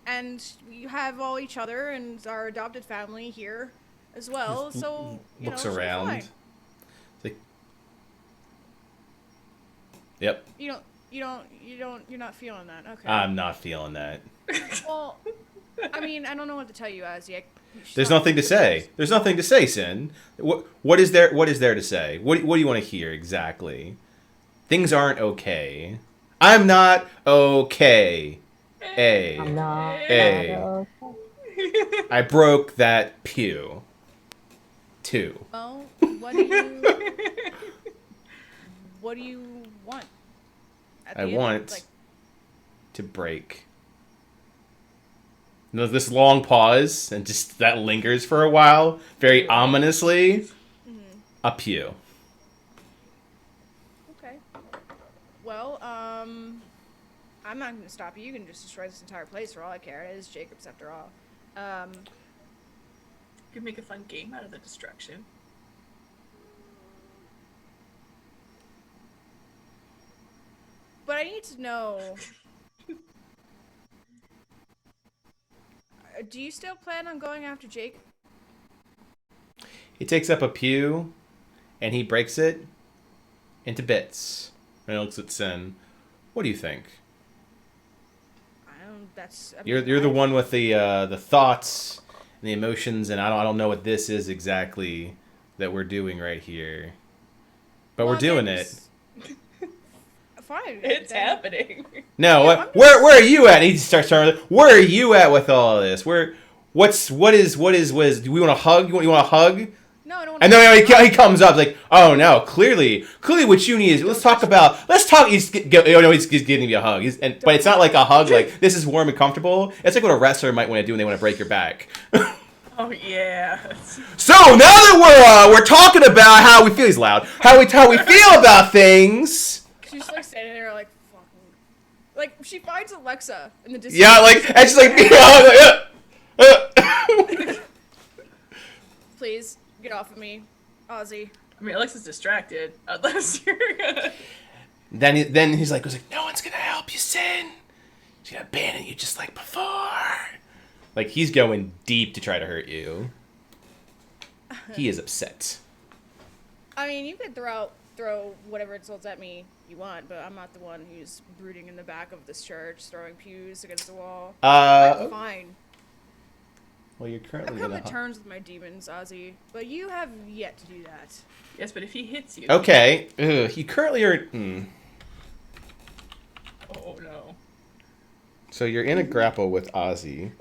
And we have all each other and our adopted family here as well. So, you Looks know, she'll be around. fine. It's like. Yep, You're not feeling that. Okay. I'm not feeling that. Well, I mean, I don't know what to tell you, Ozzy. There's nothing to say. There's nothing to say, Sin. What is there? What is there to say? What do you want to hear exactly? Things aren't okay. I'm not okay. I'm not. Hey. I broke that pew. 2. Well, what do you... what do you want? At the I end, want like, to break. You know, this long pause, and just that lingers for a while, very ominously. A pew. okay. Well, I'm not gonna stop you. You can just destroy this entire place for all I care. It is Jacob's after all. You could make a fun game out of the destruction. But I need to know. Do you still plan on going after Jake? He takes up a pew, and he breaks it into bits. And he looks at Sin. What do you think? I don't. That's. I You're mean, the one with the thoughts and the emotions, and I don't know what this is exactly that we're doing right here, but we're doing it. Fine. It's then. happening. No, Yeah, what, where are you at? And he starts talking. Where are you at with all of this? What is? Do we want to hug? You want a hug? No, I don't want And then he comes up like, oh no, clearly what you need is let's talk. He's giving me a hug. But it's not like a hug like this is warm and comfortable. It's like what a wrestler might want to do when they want to break your back. Oh yeah. So now that we're talking about how we feel, he's loud. How we feel about things. She's like standing there like fucking. Like she finds Alexa in the distance. Yeah, like and she's like, Please get off of me, Ozzy. I mean, Alexa's distracted. Unless you're gonna... Then he's like, no one's gonna help you, Sin. She's gonna abandon you just like before. Like he's going deep to try to hurt you. He is upset. I mean, you could throw whatever insults at me you want, but I'm not the one who's brooding in the back of this church, throwing pews against the wall. I'm fine. Well, you're currently I've come gonna to terms with my demons, Ozzy, but you have yet to do that. Yes, but if he hits you... Okay. You currently are... Oh, no. So you're in a grapple with Ozzy.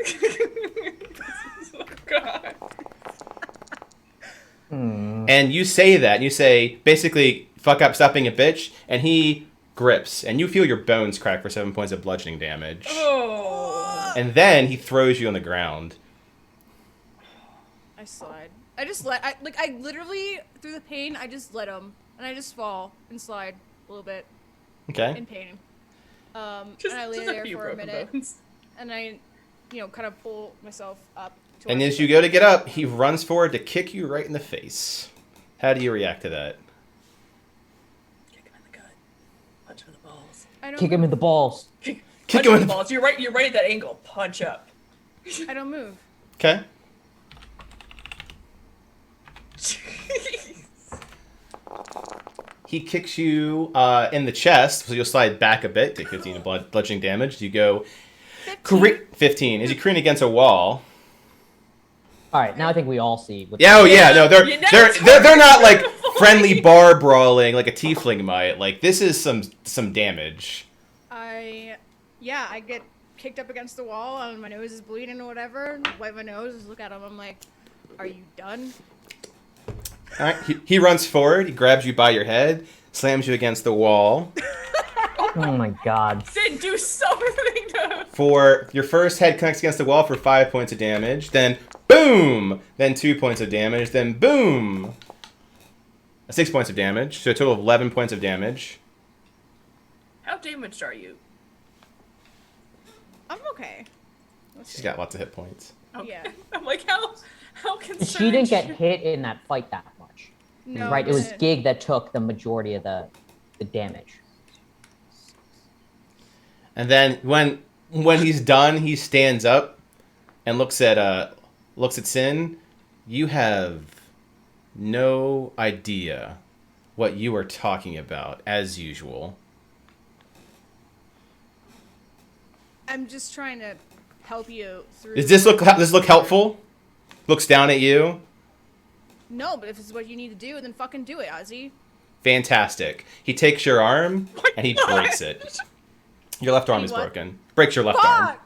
Oh, God. And you say that. And you say, basically, fuck up, stop being a bitch. And he grips. And you feel your bones crack for 7 points of bludgeoning damage. Oh. And then he throws you on the ground. I slide. I literally, through the pain, I just let him. And I just fall and slide a little bit Okay. in pain. Just, and I lay just there a few for a broken minute. bones. And I, kind of pull myself up. And as you go to get up, he runs forward to kick you right in the face. How do you react to that? Kick him in the gut. Punch him in the balls. I don't Kick him in the balls. Punch him in the balls. You're right at that angle. Punch up. I don't move. Okay. He kicks you in the chest, so you'll slide back a bit, take 15 of bludgeoning damage. You go 15. As you careen against a wall. All right, now I think we all see. What Yeah, oh yeah, no, they're not like Avoid. friendly bar brawling like a tiefling might. Like this is some damage. I get kicked up against the wall and my nose is bleeding or whatever. Wipe my nose, look at him. I'm like, are you done? All right, he runs forward. He grabs you by your head, slams you against the wall. Oh my God. Sin, do something to... For your first head connects against the wall for 5 points of damage. Then boom. Then 2 points of damage. Then boom. 6 points of damage. So a total of 11 points of damage. How damaged are you? I'm okay. She's got lots of hit points. Okay. Yeah. I'm like, how concerned... She didn't get hit in that fight that much. No, Right? It was but- Gig that took the majority of the damage. And then when he's done, he stands up and looks at Sin. You have no idea what you are talking about, as usual. I'm just trying to help you through. Does this look helpful? Looks down at you. No, but if it's what you need to do, then fucking do it, Ozzy. Fantastic. He takes your arm and he breaks it. Your left arm is what? broken. Breaks your left arm.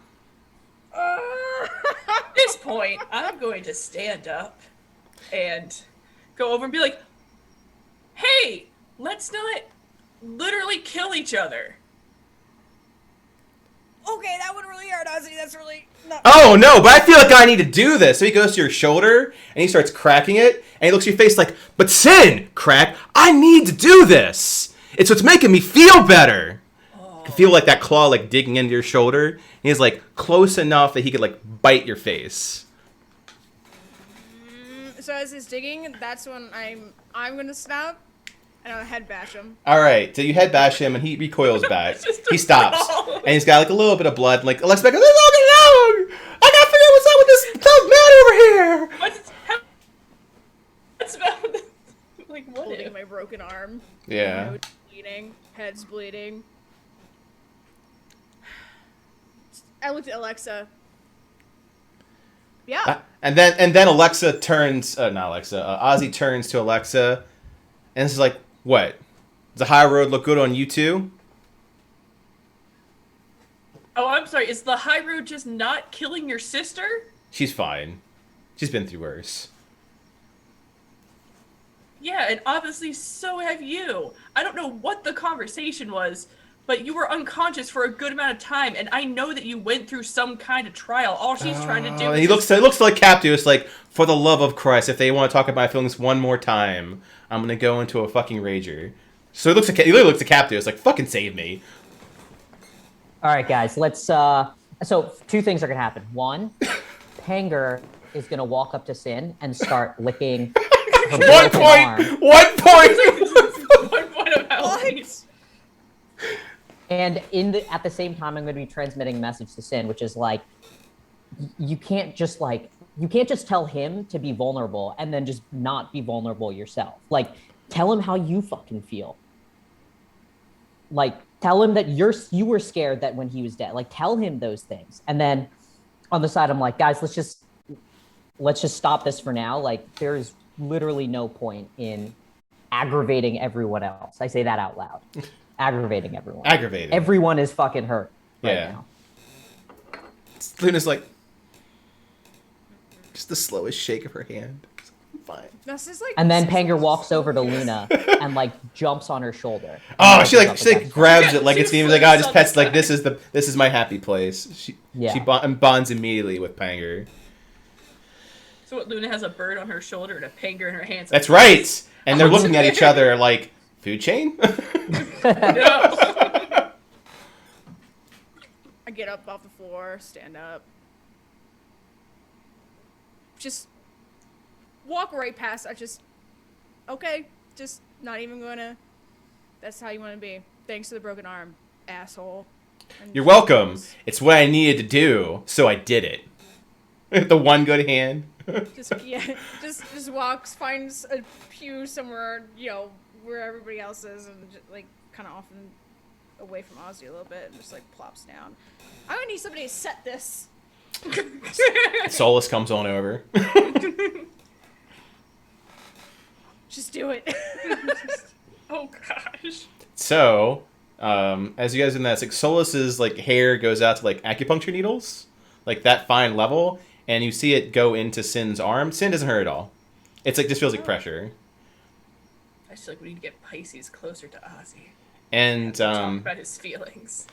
Fuck! At this point, I'm going to stand up and go over and be like, hey, let's not literally kill each other. Okay, that would really hurt, Ozzy. That's really not. Oh no, but I feel like I need to do this. So he goes to your shoulder and he starts cracking it, and he looks at your face like, "But Sin, crack, I need to do this. It's what's making me feel better." You can feel like that claw like digging into your shoulder, and he's like close enough that he could like bite your face. So as he's digging, that's when I'm gonna snap, and I'll head bash him. All right, so you head bash him, and he recoils back. Just He stops, brawl. and he's got like a little bit of blood. And, like Alexa, back, leave Logan alone! I gotta figure out what's up with this tough man over here. What's about like what Holding if? my broken arm. Yeah. Nose bleeding. Head's bleeding. I looked at Alexa. Yeah. And then Alexa turns, not Alexa, Ozzy turns to Alexa, and this is like, what? Does the high road look good on you too? Oh, I'm sorry. Is the high road just not killing your sister? She's fine. She's been through worse. Yeah, and obviously so have you. I don't know what the conversation was, but you were unconscious for a good amount of time, and I know that you went through some kind of trial. All she's trying to do He is looks like Captius, like, for the love of Christ, if they want to talk about my feelings one more time, I'm gonna go into a fucking rager. So he literally looks at Captius, like, fucking save me. All right, guys, let's. So two things are gonna happen. One, Panger is gonna walk up to Sin and start licking her broken arm. 1 point! 1 point of health. And at the same time, I'm going to be transmitting a message to Sin, which is like, you can't just tell him to be vulnerable and then just not be vulnerable yourself. Like, tell him how you fucking feel. Like, tell him that you were scared that when he was dead. Like, tell him those things. And then on the side, I'm like, guys, let's just stop this for now. Like, there is literally no point in aggravating everyone else. I say that out loud. Aggravating everyone. Aggravated. Everyone is fucking hurt right now. Luna's like, just the slowest shake of her hand. I'm fine. This is like. And then Panger walks over to Luna and like jumps on her shoulder. Oh, she grabs it like She it's me. Like, oh, just flips pets. on Like, this is my happy place. She bonds immediately with Panger. So what, Luna has a bird on her shoulder and a panger in her hands. That's right. And they're looking at each other like, food chain. No. I get up off the floor, stand up. Just walk right past. Okay, just not even gonna. That's how you want to be. Thanks to the broken arm, asshole. And You're welcome. It's what I needed to do, so I did it. The one good hand. Just walks, finds a pew somewhere, where everybody else is, and just, like kind of often away from Ozzy a little bit, and just like plops down. I'm gonna need somebody to set this. Solus comes on over. Just do it. Oh gosh. So, as you guys in that, it's like Solus's like hair goes out to like acupuncture needles, like that fine level, and you see it go into Sin's arm. Sin doesn't hurt at all. It's like just feels like pressure. I just feel like we need to get Pisces closer to Ozzy. And Talk about his feelings.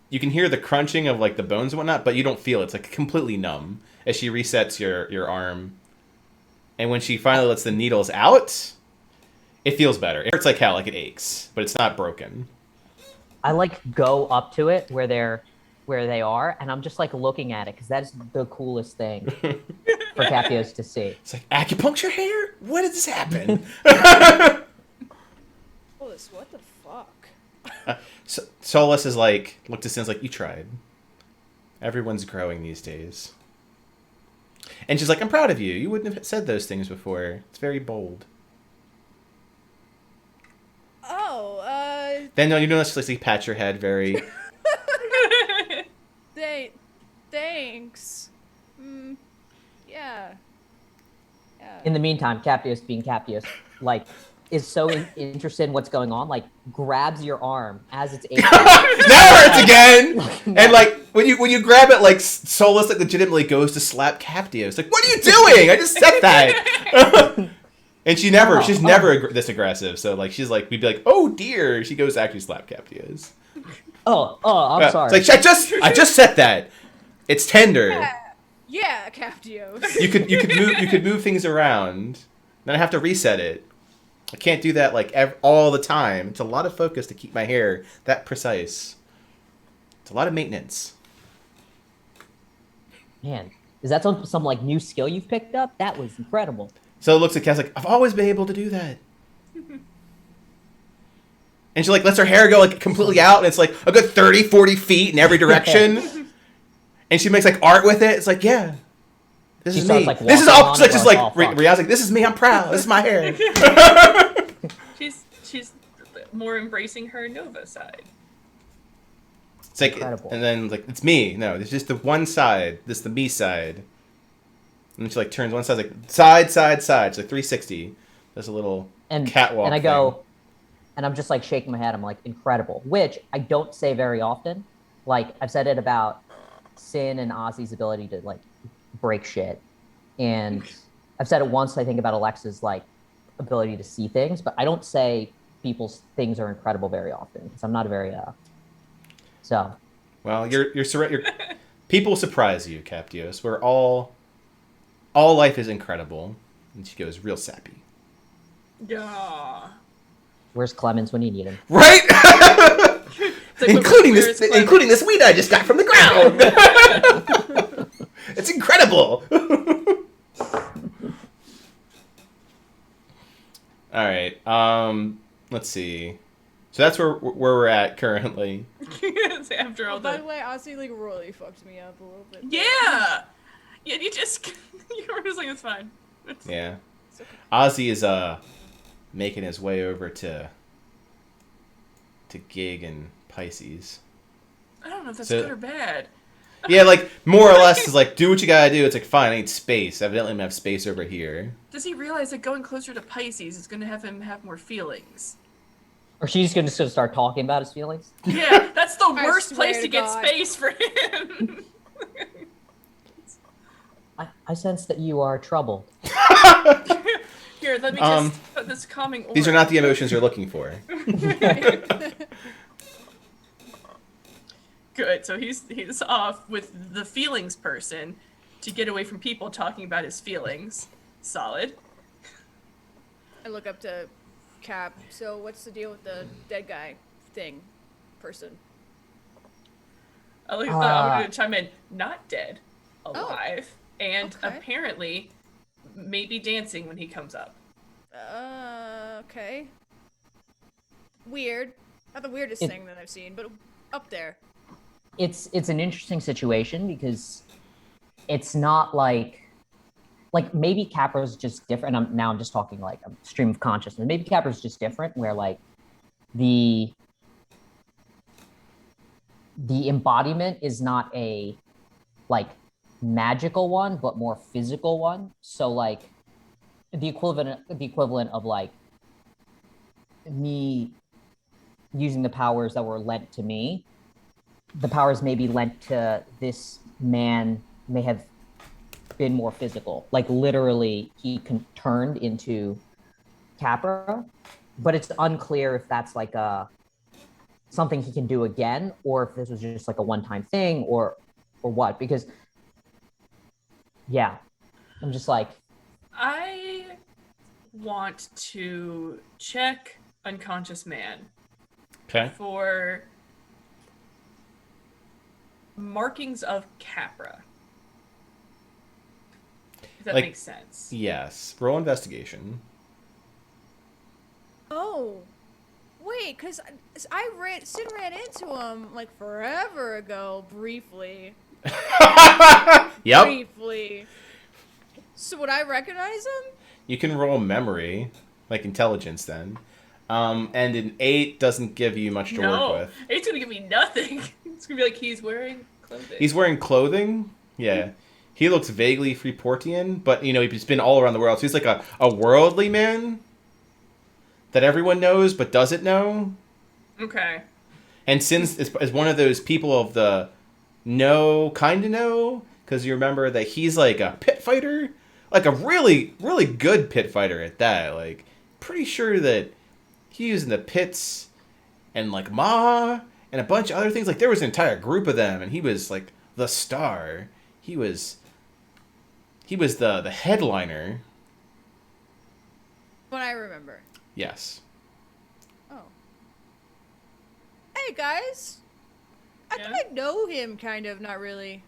you can hear the crunching of like the bones and whatnot, but you don't feel it. It's like completely numb as she resets your arm. And when she finally lets the needles out, it feels better. It hurts like hell, like it aches, but it's not broken. I like go up to it where they are, and I'm just like looking at it because that's the coolest thing for Capios to see. It's like, acupuncture hair? When did this happen? What the fuck? Solus is like, look to Sin's like, you tried. Everyone's growing these days. And she's like, I'm proud of you. You wouldn't have said those things before. It's very bold. Then you notice Lizzie pat your head very... Thanks. Yeah. In the meantime, Capios being Capios, like, is so interested in what's going on, like, grabs your arm as it's aching. Now it hurts again! And, like, when you grab it, like, Solus, like, legitimately goes to slap Captios. Like, what are you doing? I just said that! And she's never this aggressive. So like she's like we'd be like, oh dear. She goes to actually slap Captius. I'm sorry. It's like I just said that. It's tender. Yeah, Captios. You could move things around. Then I have to reset it. I can't do that like all the time. It's a lot of focus to keep my hair that precise. It's a lot of maintenance. Man, is that some like new skill you've picked up? That was incredible. So it looks at Cass like, I've always been able to do that. And she like lets her hair go like completely out, and it's like a good 30, 40 feet in every direction. And she makes like art with it. It's like, yeah, this is me. Like, this is all like, just like Rihanna's like, this is me. I'm proud. This is my hair. She's more embracing her Nova side. It's like, incredible. And then like it's me. No, it's just the one side. This is the me side. And then she like turns one side like side. It's like 360. There's a little catwalk. And I go, and I'm just like shaking my head. I'm like, incredible, which I don't say very often. Like I've said it about Sin and Ozzy's ability to like break shit, and I've said it once I think about Alexa's like ability to see things, but I don't say people's things are incredible very often because I'm not a very so. Well, you're people surprise you, Captios. We're all life is incredible, and she goes real sappy. Yeah. Where's Clemens when you need him? Right. Like, including this weed I just got from the ground. It's incredible. All right. Let's see. So that's where we're at currently. After all By the way, Ozzy like really fucked me up a little bit. Yeah. Yeah. You were just like, it's fine. Yeah. It's okay. Ozzy is making his way over to Gig and Pisces. I don't know if that's So- good or bad. Yeah, like more or less is like do what you gotta do. It's like fine, I need space. Evidently, I'm gonna have space over here. Does he realize that going closer to Pisces is going to have him have more feelings? Or she's gonna start talking about his feelings? Yeah, that's the I worst swear place to to get God. space for him. I sense that you are troubled. Here, let me just put this calming aura. These are not the emotions you're looking for. Good. So he's off with the feelings person to get away from people talking about his feelings. Solid. I look up to Cap. So what's the deal with the dead guy thing, person? I'm going to chime in. Not dead, alive, and okay. apparently maybe dancing when he comes up. Okay. Weird. Not the weirdest thing that I've seen, but up there. It's an interesting situation because it's not like maybe Capra's just different. I'm just talking like a stream of consciousness. Maybe Capra's just different where like the embodiment is not a like magical one, but more physical one. So like the equivalent of like me using the powers that were lent to me, the powers may be lent to this man may have been more physical. Like literally he turned into Capra, but it's unclear if that's like something he can do again, or if this was just like a one-time thing or what, because yeah, I'm just like, I want to check unconscious man Okay. for markings of Capra. If that Like- makes sense. Yes. Roll investigation. Oh, wait, cause Sid ran into him like forever ago, briefly. Yep. Briefly. So would I recognize him? You can roll memory, like intelligence then. And an 8 doesn't give you much to No, work with. it's gonna give me nothing. It's gonna be like he's wearing clothing. He's wearing clothing. Yeah. He looks vaguely Freeportian, but you know, he's been all around the world. So he's like a worldly man that everyone knows but doesn't know. Okay. And Sin is one of those people of the know, kind of know, because you remember that he's like a pit fighter, like a really, really good pit fighter at that. Like, pretty sure that he was in the pits and like Ma and a bunch of other things. Like, there was an entire group of them, and he was like the star. He was the headliner. But I remember. Yes. Oh. Hey guys. I Yeah? think I know him, kind of, not really.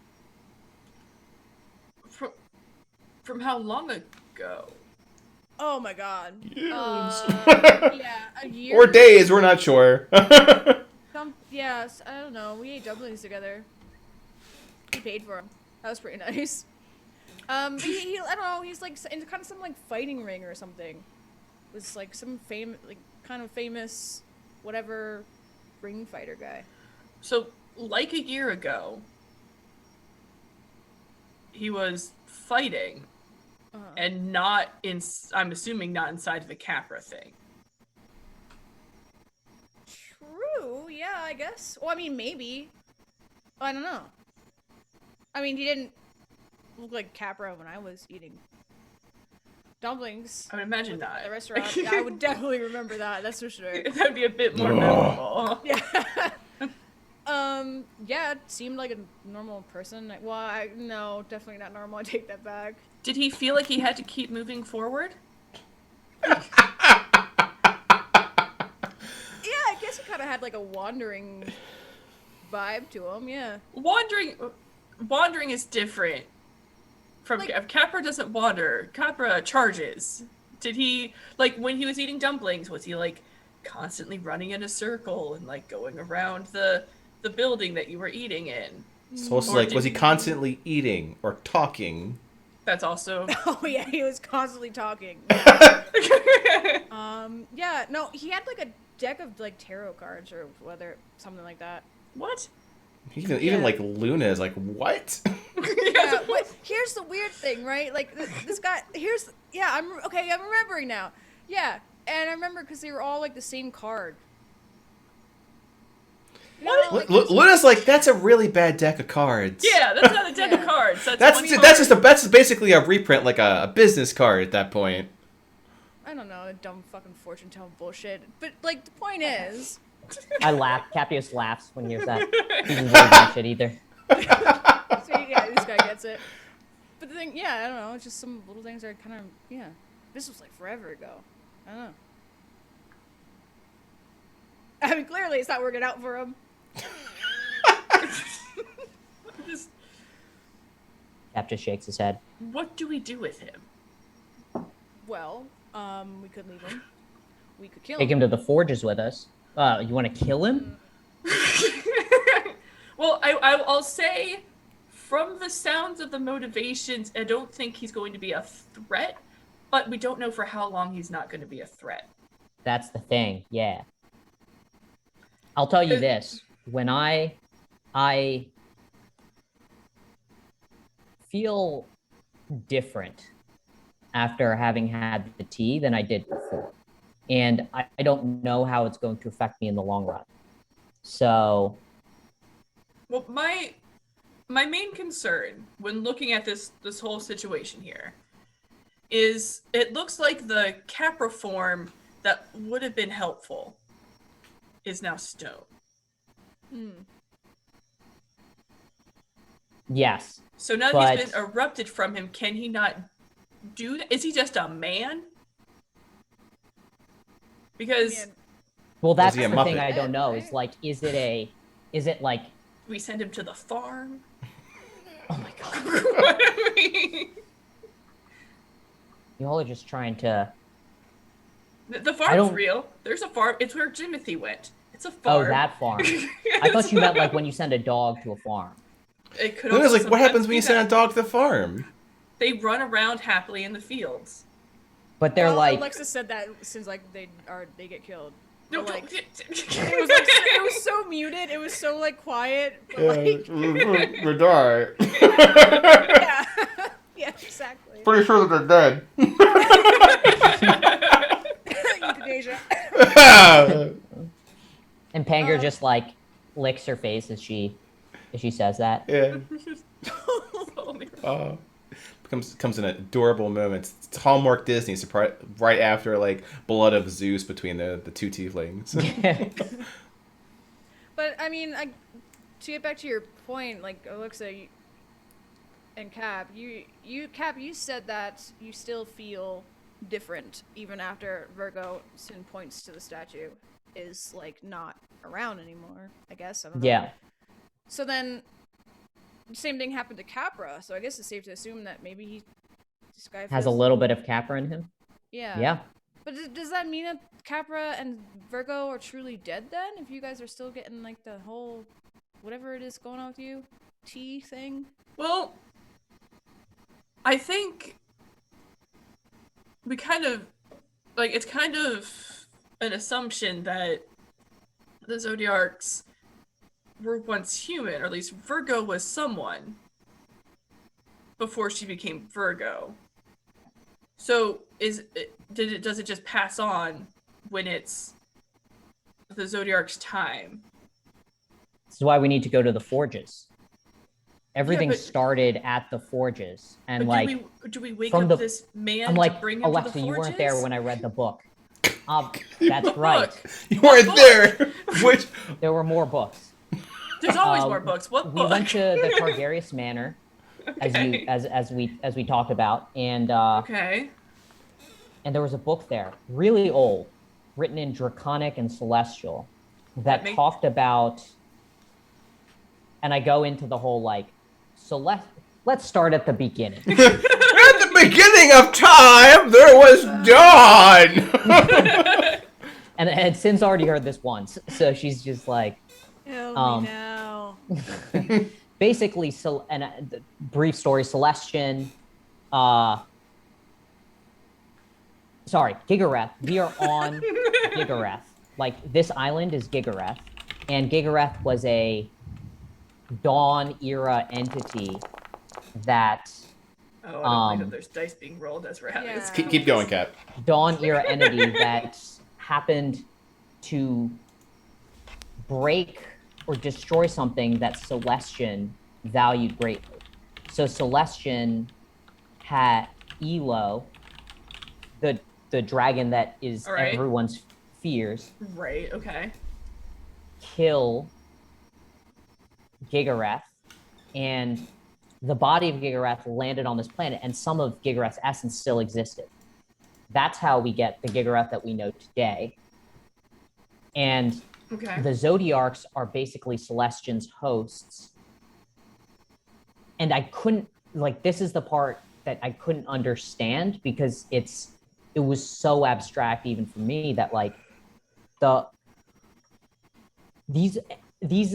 From how long ago? Oh my god. Years. Yeah, a year. Or days, we're not sure. Yes, I don't know. We ate dumplings together. He paid for them. That was pretty nice. But he I don't know. He's like in kind of some like fighting ring or something. It was like some kind of famous, whatever, ring fighter guy. So, like a year ago, he was fighting, and not in. I'm assuming not inside of the Capra thing. True. Yeah, I guess. Well, I mean, maybe. I don't know. I mean, he didn't look like Capra when I was eating dumplings I would imagine not. at the restaurant. Yeah, I would definitely remember that. That's for sure. That'd be a bit more memorable. Yeah. Yeah, it seemed like a normal person. Well, no, definitely not normal. I take that back. Did he feel like he had to keep moving forward? Yeah, I guess he kind of had like a wandering vibe to him. Yeah. Wandering is different. From Capra doesn't wander. Capra charges. Did he like when he was eating dumplings? Was he like constantly running in a circle and like going around the building that you were eating in? So it's like, was he constantly eating or talking? That's also. Oh yeah, he was constantly talking. Yeah, no, he had like a deck of like tarot cards or whether something like that. What? Even like Luna is like, what? Yeah, but here's the weird thing, right? Like this guy. I'm remembering now. Yeah, and I remember because they were all like the same card. What? Luna's like, that's a really bad deck of cards. Yeah, that's not a deck of cards. That's basically a reprint, like a business card at that point. I don't know, dumb fucking fortune telling bullshit. But like the point is, I laugh. Captius laughs when he hears that. He doesn't believe that shit either. so yeah, this guy gets it. But the thing, yeah, I don't know. It's just some little things that kind of, yeah. This was like forever ago. I don't know. I mean, clearly it's not working out for him. Cap just shakes his head. What do we do with him? Well, we could leave him. We could kill Take him to the forges with us. You want to kill him? Well, I'll say, from the sounds of the motivations, I don't think he's going to be a threat, but we don't know for how long he's not going to be a threat. That's the thing, yeah. I'll tell you this. When I feel different after having had the tea than I did before. And I don't know how it's going to affect me in the long run. So... Well, my main concern when looking at this whole situation here is it looks like the Capra form that would have been helpful is now stone. Yes. So now that he's been erupted from him, can he not do that? Is he just a man? Because well, that's he a the Muppet? thing I don't know. Is like, is it like we send him to the farm? Oh my god. What do we- You all are just trying to... The farm's real. There's a farm. It's where Jimothy went. It's a farm. Oh, that farm. I thought you meant like when you send a dog to a farm. It could Luna's also like, what happens sometimes when you be send a that. dog to the farm? They run around happily in the fields. But they're Well, like... Alexis said that since like they get killed. No, But, like, don't- it was like it was so muted. It was so like quiet. But, like, we die. yeah, yeah, exactly. Pretty sure that they're Euthanasia. dead. And Panger just like licks her face as she says that. Yeah. Only- comes in adorable moment. It's Hallmark Disney, right after like Blood of Zeus between the two tieflings. But I mean, to get back to your point, like Alexa and Cap, you said that you still feel different even after Virgo Sin points to the statue is like not around anymore. I guess. I don't know. Yeah. So then, same thing happened to Capra. So I guess it's safe to assume that maybe this guy Has a little bit of Capra in him. Yeah. Yeah. But does that mean that Capra and Virgo are truly dead then? If you guys are still getting like the whole whatever it is going on with you, tea thing? Well, I think we kind of like it's kind of an assumption that the Zodiacs were once human, or at least Virgo was someone before she became Virgo. So does it just pass on when it's the Zodiac's time? This is why we need to go to the forges. Everything started at the forges, and but like do we wake from up this man I'm like, to bring him Alexa, to the you forges? weren't there when I read the book. That's What right. book? You weren't there. Which There were more books. There's always more books. What We book? went to the Targaryen Manor, Okay. as we talked about, and Okay. and there was a book there, really old, written in Draconic and Celestial, that talked about. And I go into the whole like, so let's start at the beginning. at the beginning of time, there was dawn. And Sin's already heard this once, so she's just like, Tell me now. basically, the brief story, Celestian, Gigareth. We are on Gigareth. Like, this island is Gigareth, and Gigareth was a Dawn era entity that Oh, I don't like that there's dice being rolled as we're having this. Keep going, Cap. Dawn era entity that happened to break or destroy something that Celestian valued greatly. So Celestian had Elo, the dragon that is All right. everyone's fears, Right, okay. kill Gigareth, and the body of Gigareth landed on this planet, and some of Gigareth's essence still existed. That's how we get the Gigareth that we know today. And Okay. the Zodiacs are basically Celestian's hosts. And I couldn't, like, this is the part that I couldn't understand because it was so abstract even for me that like these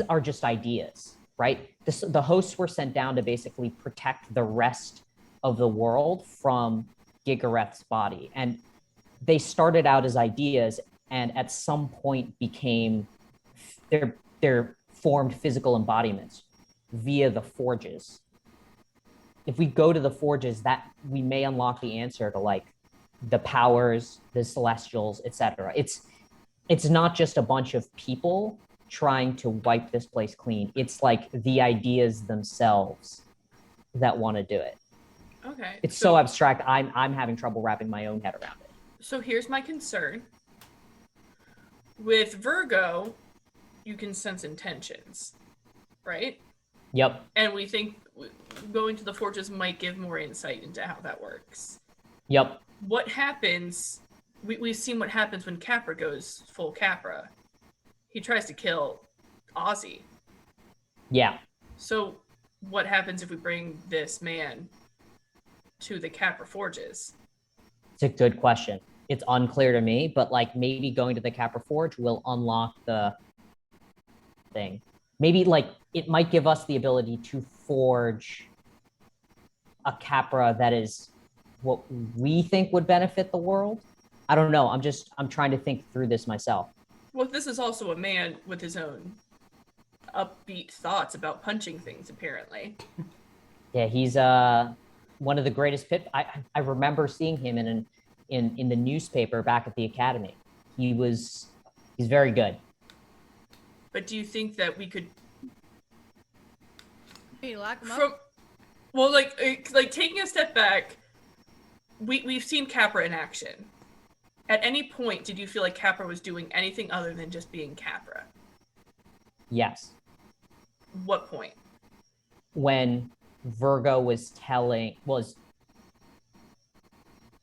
are just ideas, right? The hosts were sent down to basically protect the rest of the world from Gigareth's body. And they started out as ideas and at some point became their formed physical embodiments via the forges. If we go to the forges, that we may unlock the answer to like the powers, the celestials, etc. It's not just a bunch of people trying to wipe this place clean. It's like the ideas themselves that want to do it. Okay. It's so abstract. I'm having trouble wrapping my own head around it. So here's my concern. With Virgo, you can sense intentions, right? Yep. And we think going to the forges might give more insight into how that works. Yep. What happens? We've seen what happens when Capra goes full Capra. He tries to kill Ozzy. Yeah. So what happens if we bring this man to the Capra forges? It's a good question. It's unclear to me, but like maybe going to the Capra Forge will unlock the thing. Maybe like it might give us the ability to forge a Capra that is what we think would benefit the world. I don't know. I'm trying to think through this myself. Well, this is also a man with his own upbeat thoughts about punching things, apparently. Yeah, he's one of the greatest pit. I remember seeing him in the newspaper back at the academy. He's very good. But do you think that we could Hey, lock him from up. Well, like taking a step back, we've seen Capra in action. At any point, did you feel like Capra was doing anything other than just being Capra? Yes. What point? When Virgo was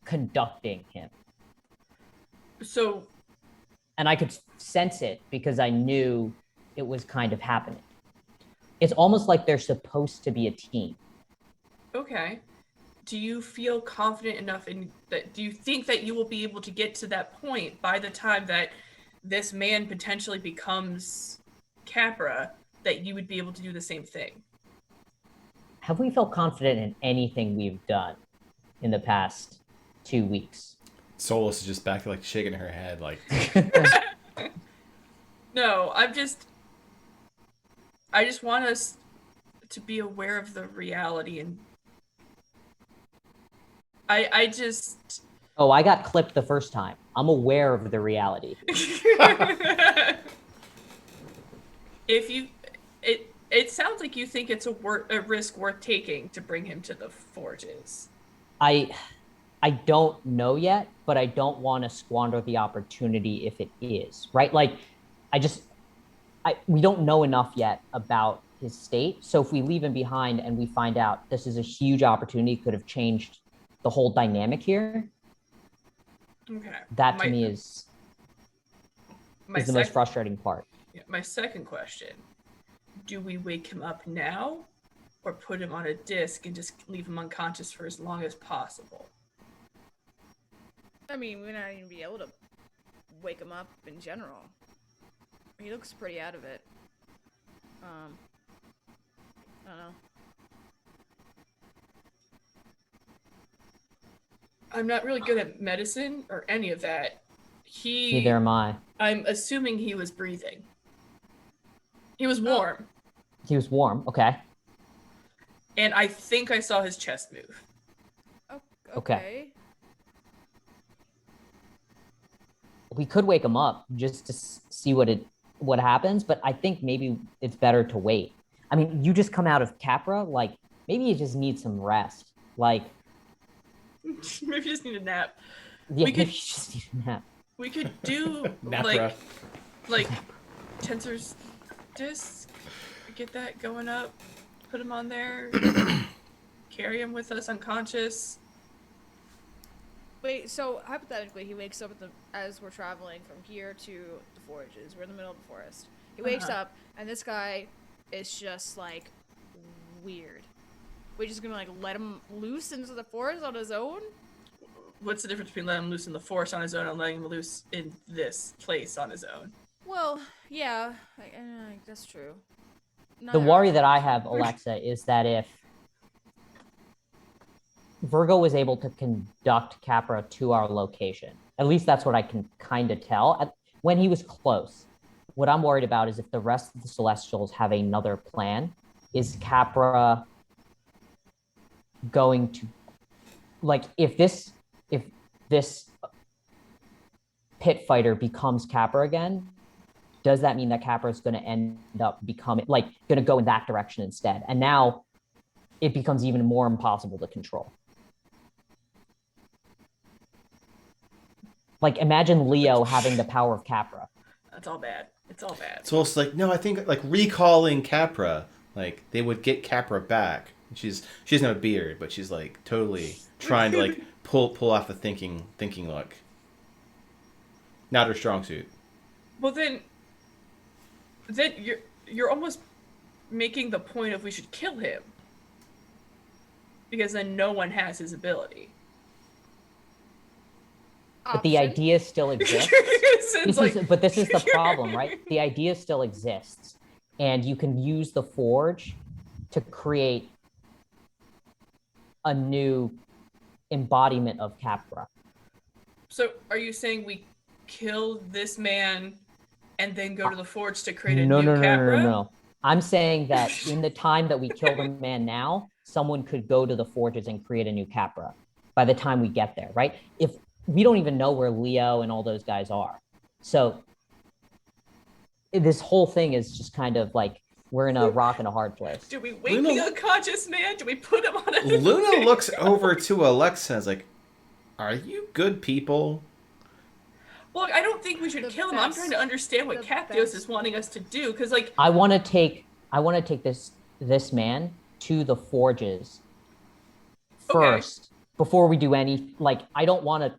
conducting him. So, and I could sense it because I knew it was kind of happening. It's almost like they're supposed to be a team. okay. Do you feel confident enough in that? Do you think that you will be able to get to that point by the time that this man potentially becomes Capra, that you would be able to do the same thing? Have we felt confident in anything we've done in the past 2 weeks? Solus is just back like shaking her head like No, I just want us to be aware of the reality, and I just Oh, I got clipped the first time. I'm aware of the reality. if you it sounds like you think it's a risk worth taking to bring him to the forges. I don't know yet, but I don't want to squander the opportunity if it is, right? Like, we don't know enough yet about his state. So if we leave him behind and we find out this is a huge opportunity, could have changed the whole dynamic here. Okay. That to me is the most frustrating part. Yeah, my second question, do we wake him up now or put him on a disc and just leave him unconscious for as long as possible? I mean, we're not even be able to wake him up in general. He looks pretty out of it. I don't know. I'm not really good at medicine or any of that. Neither am I. I'm assuming he was breathing. He was warm. He was warm. Okay. And I think I saw his chest move. Okay. We could wake him up just to see what happens, but I think maybe it's better to wait. I mean, you just come out of Capra, like maybe you just need some rest. Like maybe you just need a nap. Yeah, maybe you just need a nap. We could do like Tensor's disc, get that going up, put him on there, carry him with us unconscious. Wait, so hypothetically, he wakes up as we're traveling from here to the forages. We're in the middle of the forest. He wakes up, and this guy is just like weird. We're just gonna like let him loose into the forest on his own? What's the difference between letting him loose in the forest on his own and letting him loose in this place on his own? Well, yeah, that's true. The worry that I have, Alexa, is that if Virgo was able to conduct Capra to our location, at least that's what I can kind of tell, when he was close. What I'm worried about is if the rest of the Celestials have another plan, is Capra going to, like, if this pit fighter becomes Capra again, does that mean that Capra is going to end up becoming, like, going to go in that direction instead? And now it becomes even more impossible to control. Like, imagine Leo having the power of Capra. That's all bad. It's all bad. So it's like, no, I think like recalling Capra, like they would get Capra back. She doesn't have a beard, but she's like totally trying to like pull off the thinking look. Not her strong suit. Well, then you're almost making the point of we should kill him, because then no one has his ability. But the idea still exists. But this is the problem, right? The idea still exists, and you can use the forge to create a new embodiment of Capra. So are you saying we kill this man and then go to the forge to create a new Capra? No. I'm saying that in the time that we kill the man now, someone could go to the forges and create a new Capra by the time we get there, right? If we don't even know where Leo and all those guys are. So this whole thing is just kind of like We're in a rock and a hard place. Do we wake the unconscious man? Do we put him on a... Luna looks over to Alexa and is like, are you good people? Well, I don't think we should kill him. I'm trying to understand what Captheos is wanting us to do, because, like... I want to take this man to the forges first, before we do any... Like, I don't want to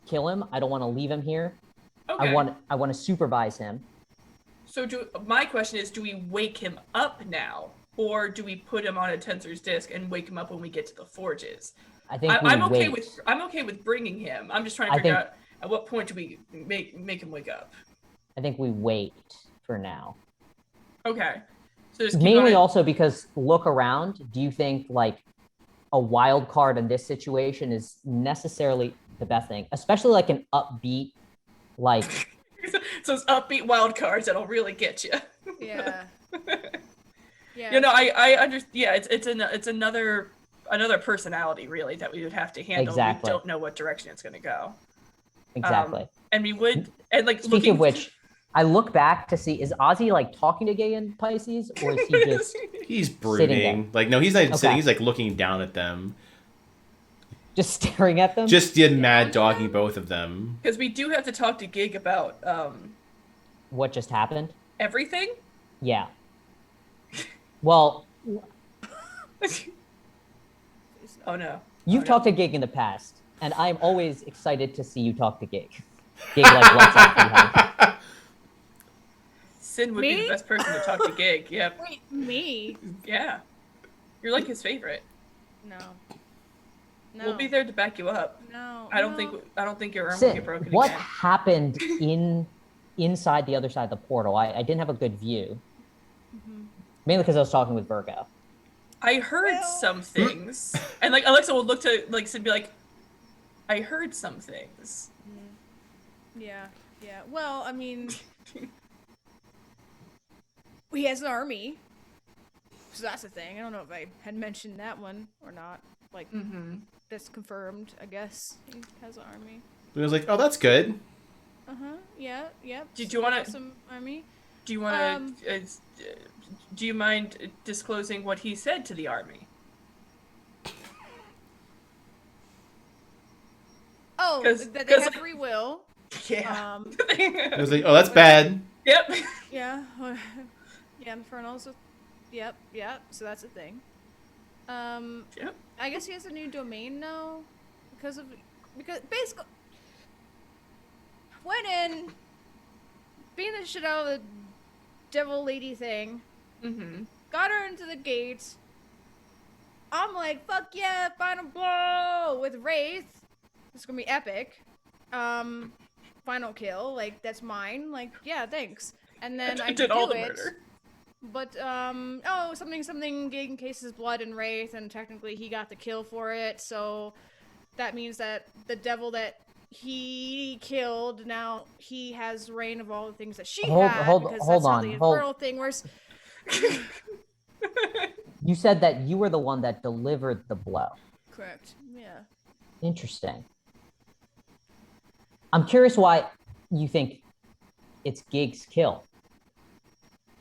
kill him. I don't want to leave him here. Okay. I want to supervise him. So my question is, do we wake him up now? Or do we put him on a tensor's disc and wake him up when we get to the forges? I think I'm okay with bringing him. I'm just trying to figure out at what point do we make him wake up. I think we wait for now. Okay. So just mainly also because look around. Do you think like a wild card in this situation is necessarily the best thing, especially like an upbeat, like so it's upbeat wild cards that'll really get you. Yeah. Yeah. You know, I understand. Yeah, it's another personality really that we would have to handle. Exactly. We don't know what direction it's going to go. Exactly. And we would, and like speaking of which, I look back to see, is Ozzy like talking to Gay and Pisces, or is he just he's brooding? Like, no, he's not even sitting. He's like looking down at them, just staring at them. Just mad dogging both of them. Because we do have to talk to Gig about what just happened. Everything. Yeah. Well. Oh no. You've talked to Gig in the past, and I'm always excited to see you talk to Gig. Gig like what's up behind. Sin would be the best person to talk to Gig. Yep. Wait, me? Yeah. You're like his favorite. No. We'll be there to back you up. No. I don't think your arm Sin, will get broken what again. happened inside the other side of the portal? I didn't have a good view. Mm-hmm. Mainly because I was talking with Virgo. I heard some things. And like Alexa will look to like Sid and be like, I heard some things. Yeah. Yeah. Well, I mean, he has an army. So that's a thing. I don't know if I had mentioned that one or not. Like, that's confirmed, I guess. He has an army. I was like, oh, that's good. Yeah. Yep. Do you want to... Some army. Do you want to... do you mind disclosing what he said to the army? Oh, that they have free will. Yeah. I was like, oh, that's bad. Yep. Yeah. Yeah, Infernals. Yep. So that's a thing. Yep. I guess he has a new domain now because basically went in, being the shit out of the devil lady thing. Got her into the gates. I'm like, fuck yeah, final blow with Wraith. It's gonna be epic. Final kill, like that's mine. Like, yeah, thanks. And then I did all do the it. murder. But something Gig encases blood in Wraith, and technically he got the kill for it. So that means that the devil that he killed, now he has reign of all the things that she had. Hold that's on. how the infernal thing works. You said that you were the one that delivered the blow. Correct. Yeah. Interesting. I'm curious why you think it's Gig's kill.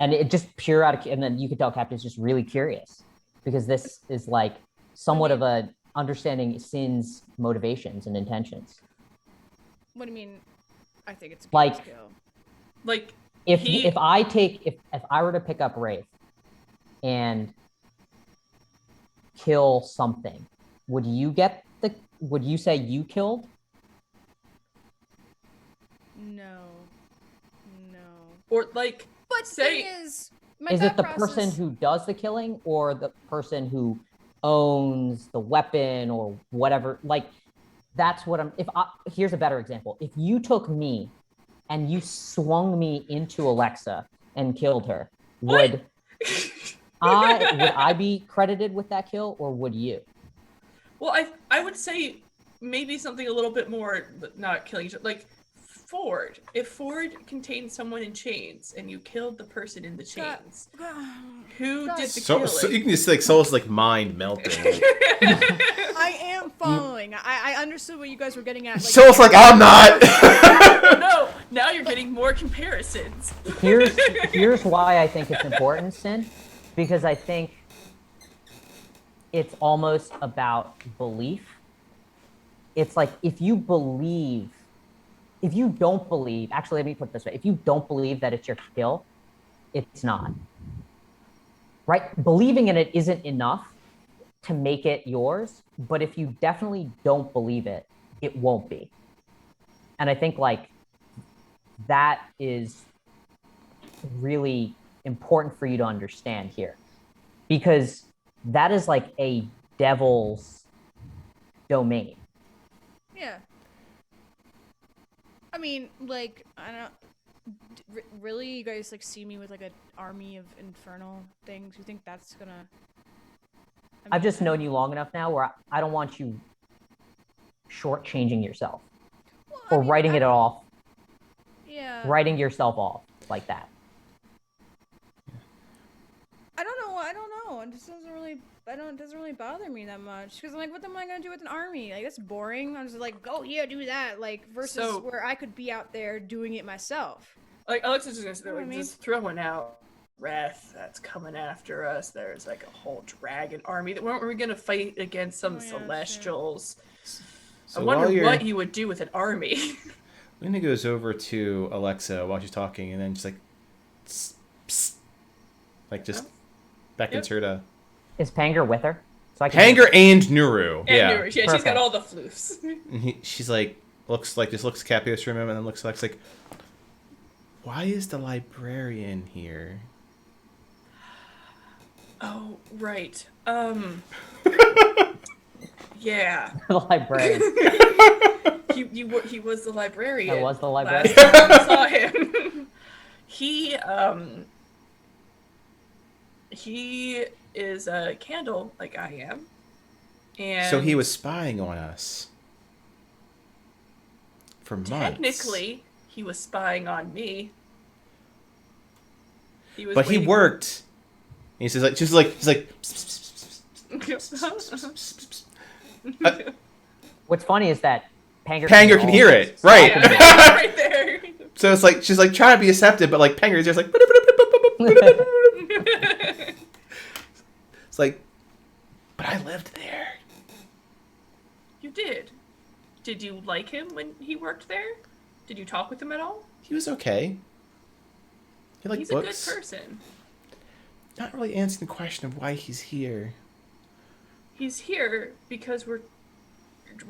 And it just pure out of, and then you could tell Captain's just really curious because this is like somewhat of a understanding Sin's motivations and intentions. What do you mean? I think it's like Gig's kill. Like if I were to pick up Wraith and kill something, would you say you killed? No. Or like, but say, thing is it the person who does the killing or the person who owns the weapon or whatever? Like, that's what here's a better example. If you took me and you swung me into Alexa and killed her, would I be credited with that kill or would you? Well, I would say maybe something a little bit more, not killing each other, like Ford. If Ford contained someone in chains and you killed the person in the chains, who did the killing? So you can just like Soul's like mind melting. I am following. I understood what you guys were getting at. Like, Soul's like, I'm not. Now you're getting more comparisons. Here's why I think it's important, Sin, because I think it's almost about belief. It's like if you don't believe, actually, let me put it this way: if you don't believe that it's your kill, it's not. Right? Believing in it isn't enough to make it yours, but if you definitely don't believe it, it won't be. And I think like that is really important for you to understand here, because that is like a devil's domain. Yeah. I mean, like, I don't. Really, you guys like see me with like an army of infernal things? You think that's gonna? I've just known you long enough now where I don't want you shortchanging yourself or writing it off. Yeah. Writing yourself off like that. I don't know. It just doesn't really. It doesn't really bother me that much because I'm like, what am I gonna do with an army? Like that's boring. I'm just like, go here, do that. Like versus where I could be out there doing it myself. Like Alexis is gonna say, You know what like, I mean? just throw one out. Wrath that's coming after us. There's like a whole dragon army. That weren't we gonna fight against some celestials? So I wonder what you would do with an army. Luna goes over to Alexa while she's talking, and then just like, psst, psst, like just beckons her to. Is Panger with her? So I can Panger and Nuru. Yeah, Yeah. she's got all the floofs. And she's like, looks Capios for a moment, and then looks like, why is the librarian here? Oh, right. Yeah. The librarian. He was the librarian. I was the librarian. Last time I saw him. He is a candle like I am. And So he was spying on us. For months. technically he was spying on me. He was But he worked. And he says like he's like What's funny is that Panger can hear it. Right. Yeah, right there. So it's like she's like trying to be accepted, but like Panger's just like it's like, but I lived there. You did. Did you like him when he worked there? Did you talk with him at all? He was okay. He liked He's books. a good person. Not really answering the question of why he's here. He's here because we're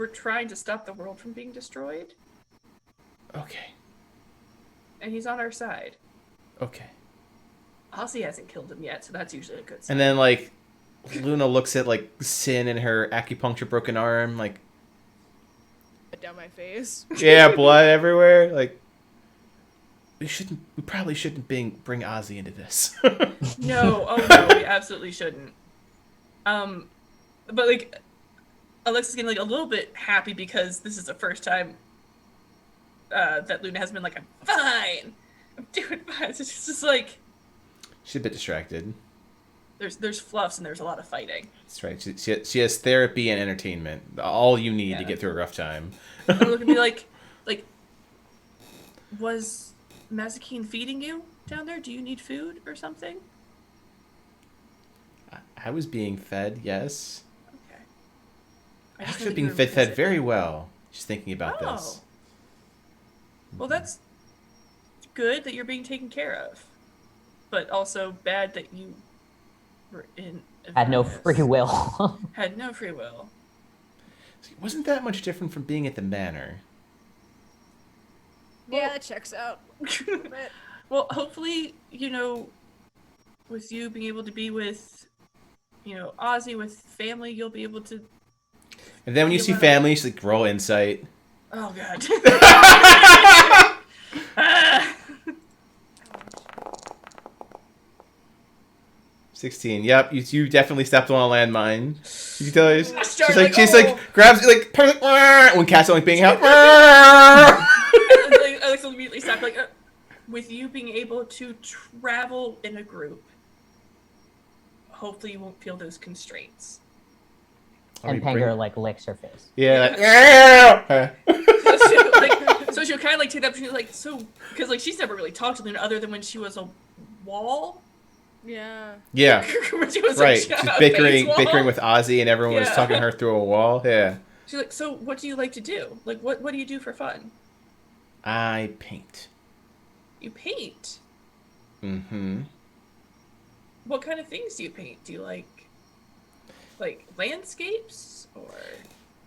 trying to stop the world from being destroyed, Okay. and he's on our side. Okay. Ozzy hasn't killed him yet, so that's usually a good sign. And then like Luna looks at like Sin and her acupuncture broken arm, like Down my face. yeah, blood everywhere. Like we probably shouldn't bring Ozzy into this. No, oh no, we absolutely shouldn't. But like, Alexa's getting like a little bit happy because this is the first time that Luna has been like, I'm fine, I'm doing fine. So it's just like She's a bit distracted. there's fluffs and there's a lot of fighting. That's right. She has therapy and entertainment. All you need to get through a rough time. And look at me like, was Mazikeen feeding you down there? Do you need food or something? I was being fed, yes. Okay. I just know Actually that being you were fed visiting. very well. She's thinking about this. Well, that's good that you're being taken care of, but also bad that you were in. Had no Avernus. free will. Had no free will. See, wasn't that much different from being at the manor? Yeah, that checks out. Well, hopefully, with you being able to be with, Ozzy, with family, you'll be able to. And then when you see family, she's like, roll insight. Oh God. 16. Yep, you definitely stepped on a landmine. You can tell she's like, like grabs like perfect when Cat's only being out. Alex will immediately stop. Like, with you being able to travel in a group, hopefully you won't feel those constraints. And Panger like licks her face. Yeah. So she'll kind of like take that. she's like, so, because like she's never really talked to Luna other than when she was a wall. Yeah. Yeah. When she was Right. a She's face bickering wall. bickering with Ozzy, and everyone was Yeah. talking her through a wall. Yeah. She's like, so what do you like to do? Like, what do you do for fun? I paint. You paint. Mm-hmm. What kind of things do you paint? Do you like landscapes or?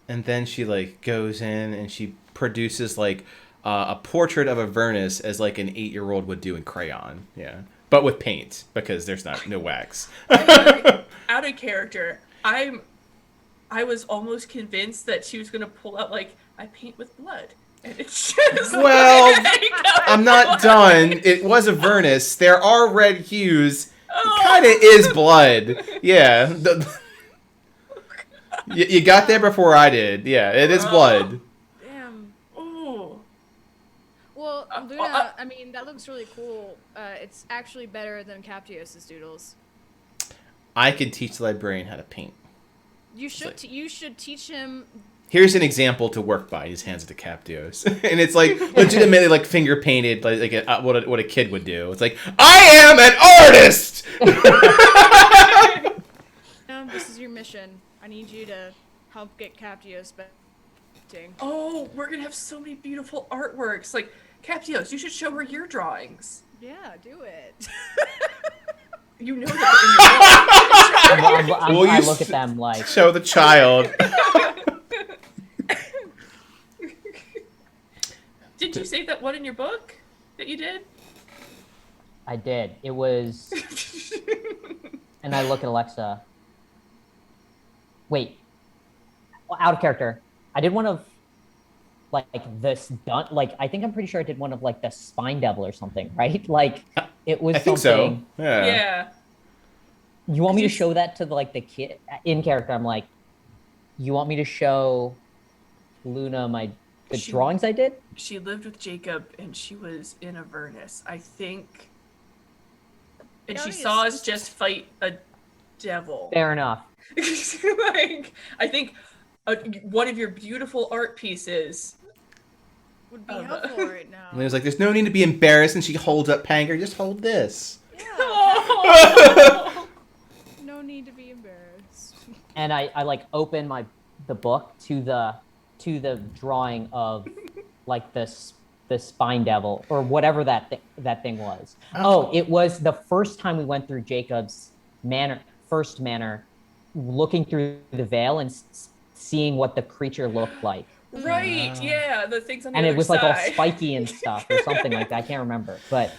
And then she like goes in and she produces like a portrait of Avernus as like an 8-year-old would do in crayon. Yeah. But with paint, because there's no wax. Out of character. I was almost convinced that she was gonna pull out like, I paint with blood. And it's just Well, like, I'm not done. It was Avernus. There are red hues. Oh. Kind of is blood. Yeah. You got there before I did. Yeah, it is blood. Damn. Ooh. Well, Luna, I mean, that looks really cool. It's actually better than Captios's doodles. I could teach the librarian how to paint. You should you should teach him. Here's an example to work by. He just hands it to Captios, and it's like legitimately like finger painted, like what a kid would do. It's like, I am an artist. This is your mission. I need you to help get Captios painting. Oh, we're gonna have so many beautiful artworks. Like, Captios, you should show her your drawings. Yeah, do it. You know that in your book. Will I you look at them like, Show the child. Did you save that one in your book that you did? I did. It was, and I look at Alexa. Wait, out of character. I did one of, like this done. Like I think I'm pretty sure I did one of like the Spine Devil or something, right? Like it was I think something. so. Yeah. Yeah. You want me to show that to like the kid in character? I'm like, you want me to show Luna the drawings I did? She lived with Jacob and she was in Avernus, I think. And Yeah, she I think saw it's us just fight a devil. Fair enough. Like, I think one of your beautiful art pieces Would be helpful right now. And he was like, "There's no need to be embarrassed." And she holds up Panger. Just hold this. Yeah. Oh. No need to be embarrassed. And I like open the book to the drawing of like the Spine Devil or whatever that thing was. Oh, it was the first time we went through Jacob's first manor, looking through the veil and seeing what the creature looked like. Right, yeah, the things on the And other it was like all side. spiky and stuff or something like that. I can't remember, but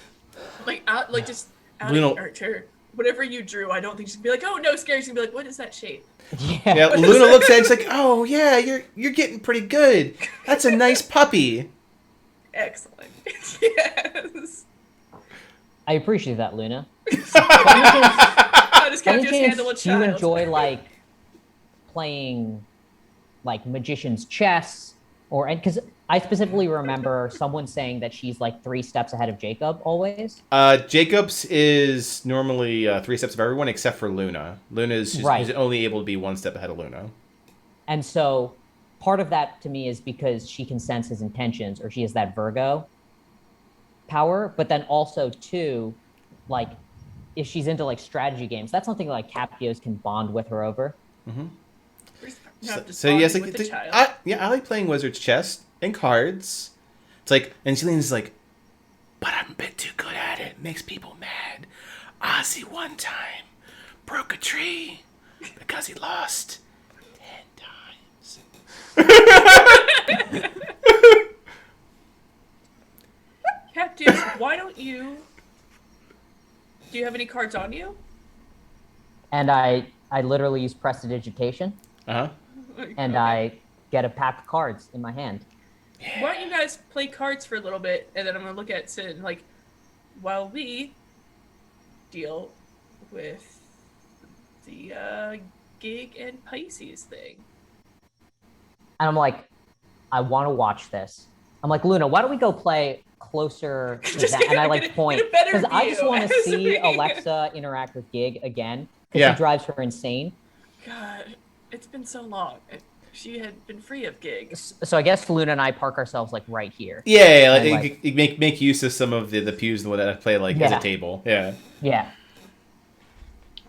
just out Luna- of character. Whatever you drew, I don't think she'd be like, oh no, scary. She's gonna be like, what is that shape? Yeah. Luna looks at it. She's like, "Oh yeah, you're getting pretty good. That's a nice puppy." Excellent. Yes. I appreciate that, Luna. How does Any Captios chance handle a do you child? enjoy like playing like magician's chess or because I specifically remember someone saying that she's like 3 steps ahead of Jacob always. Jacob's is normally 3 steps of everyone except for Luna. Luna's Right. He's only able to be 1 step ahead of Luna. And so part of that to me is because she can sense his intentions or she has that Virgo power, but then also too, like if she's into like strategy games, that's something like Captios can bond with her over. So yes, like with the child. I like playing wizard's chess and cards. It's like, and Celine's like, but I'm a bit too good at it. Makes people mad. Ozzy one time broke a tree because he lost 10 times. Captios, why don't you? Do you have any cards on you? And I literally use prestidigitation Uh huh. and I get a pack of cards in my hand. Why don't you guys play cards for a little bit, and then I'm gonna look at Sid and like, while we deal with the gig and Pisces thing. And I'm like, I want to watch this. I'm like, Luna, why don't we go play closer to Just that? And I get like a point better because I just view want to as see we- Alexa interact with Gig again because Yeah. he drives her insane. God, it's been so long. she had been free of Gig. So I guess Luna and I park ourselves like right here. Yeah, And, like, you make use of some of the pews that I play like as Yeah. a table. Yeah. Yeah.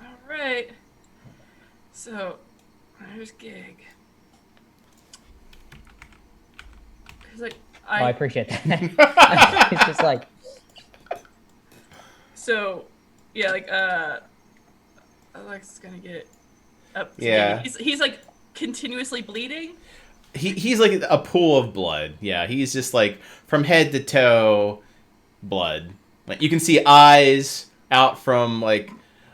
All right. So, there's Gig. He's like, I appreciate that. It's just like, So, yeah, like, Alexa's gonna get up. To Yeah. Gig. He's like continuously bleeding. He's like a pool of blood. Yeah, he's just like from head to toe blood. Like you can see eyes out from like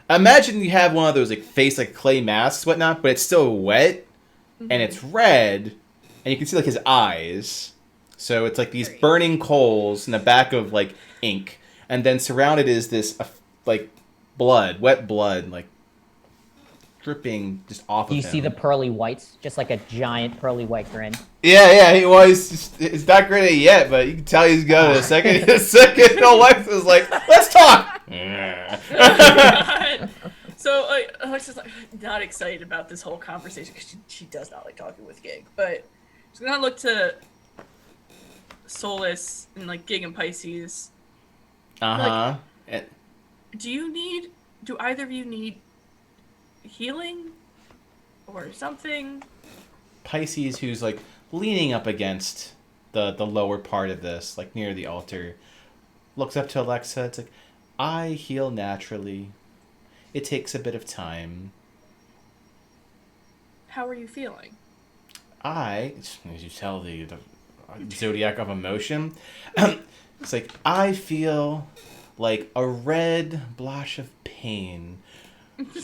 imagine you have one of those like face like clay masks, whatnot, but it's still wet and it's red, and you can see like his eyes. So it's like these burning coals in the back of like ink, and then surrounded is this like blood, wet blood, like dripping just off of him. you see the pearly whites, just like a giant pearly white grin. Yeah, he's not great yet, but you can tell he's got a second. Alexa's like, let's talk. So Alexa's like not excited about this whole conversation because she does not like talking with Gig, but she's gonna look to Solus and like Gig and Pisces. Do either of you need healing or something? Pisces, who's like leaning up against the lower part of this, like near the altar, looks up to Alexa. It's like, I heal naturally. It takes a bit of time. How are you feeling? As you tell the zodiac of emotion, it's like I feel like a red blush of pain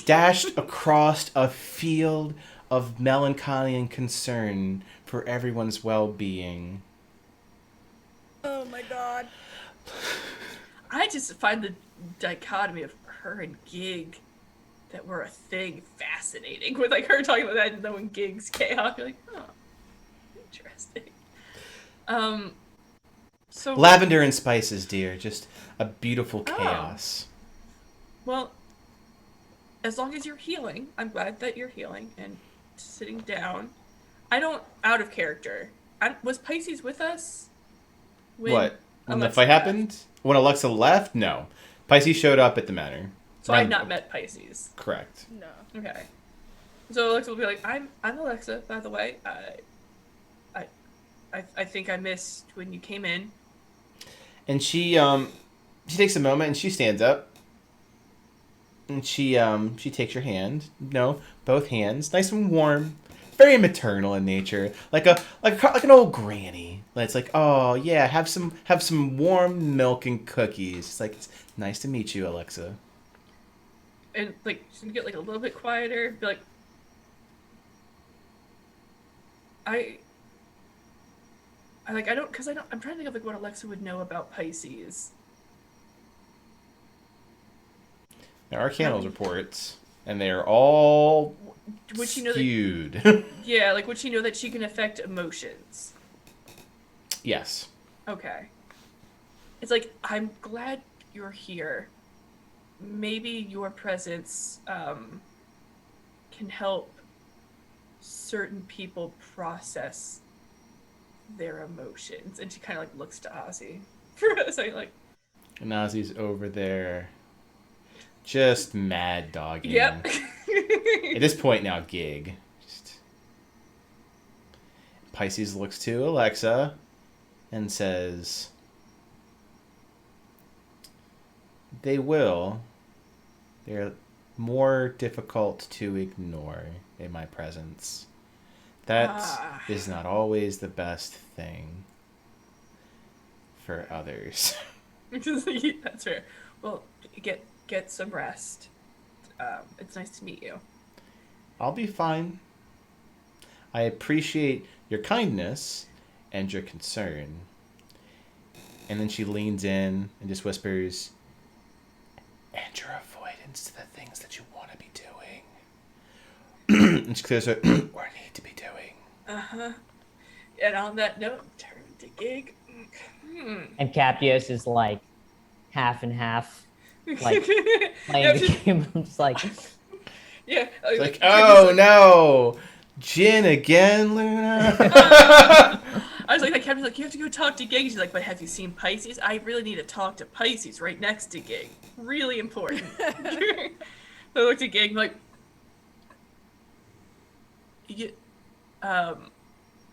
dashed across a field of melancholy and concern for everyone's well-being. Oh my god. I just find the dichotomy of her and Gig that were a thing fascinating. With like her talking about that and knowing Gig's chaos. You're like, oh, interesting. So Lavender and spices, dear. Just a beautiful chaos. Well, as long as you're healing, I'm glad that you're healing and sitting down. Out of character. Was Pisces with us? When the Alexa fight left? happened? When Alexa left? No. Pisces showed up at the manor. So I've not met Pisces. Correct. No. Okay. So Alexa will be like, I'm Alexa, by the way. I think I missed when you came in. And she takes a moment and she stands up. And she takes your hand. No, both hands, nice and warm, very maternal in nature, like an old granny. It's like, oh yeah, have some warm milk and cookies. It's like, it's nice to meet you, Alexa. And like she's gonna get like a little bit quieter, be like, I'm trying to think of like what Alexa would know about Pisces. There are candles reports, and they are all Would she know that? skewed. Yeah, like would she know that she can affect emotions? Yes. Okay. It's like, I'm glad you're here. Maybe your presence can help certain people process their emotions. And she kind of like looks to Ozzy for a second, like, And Ozzy's over there, just mad dogging. yep. At this point now, Gig. Pisces looks to Alexa and says, they will. They're more difficult to ignore in my presence. That is not always the best thing for others. That's fair. Well, get some rest. It's nice to meet you. I'll be fine. I appreciate your kindness and your concern. And then she leans in and just whispers, and your avoidance to the things that you want to be doing. And she clears her, or need to be doing. Uh-huh. And on that note, turn to Gig. And Capios is like half and half, like playing Yeah, the game. I'm just like, yeah. It's like, oh no, Gin again, Luna? I was like, the captain's like, you have to go talk to Gig. She's like, but have you seen Pisces? I really need to talk to Pisces right next to Gig. Really important. I looked at Gig like,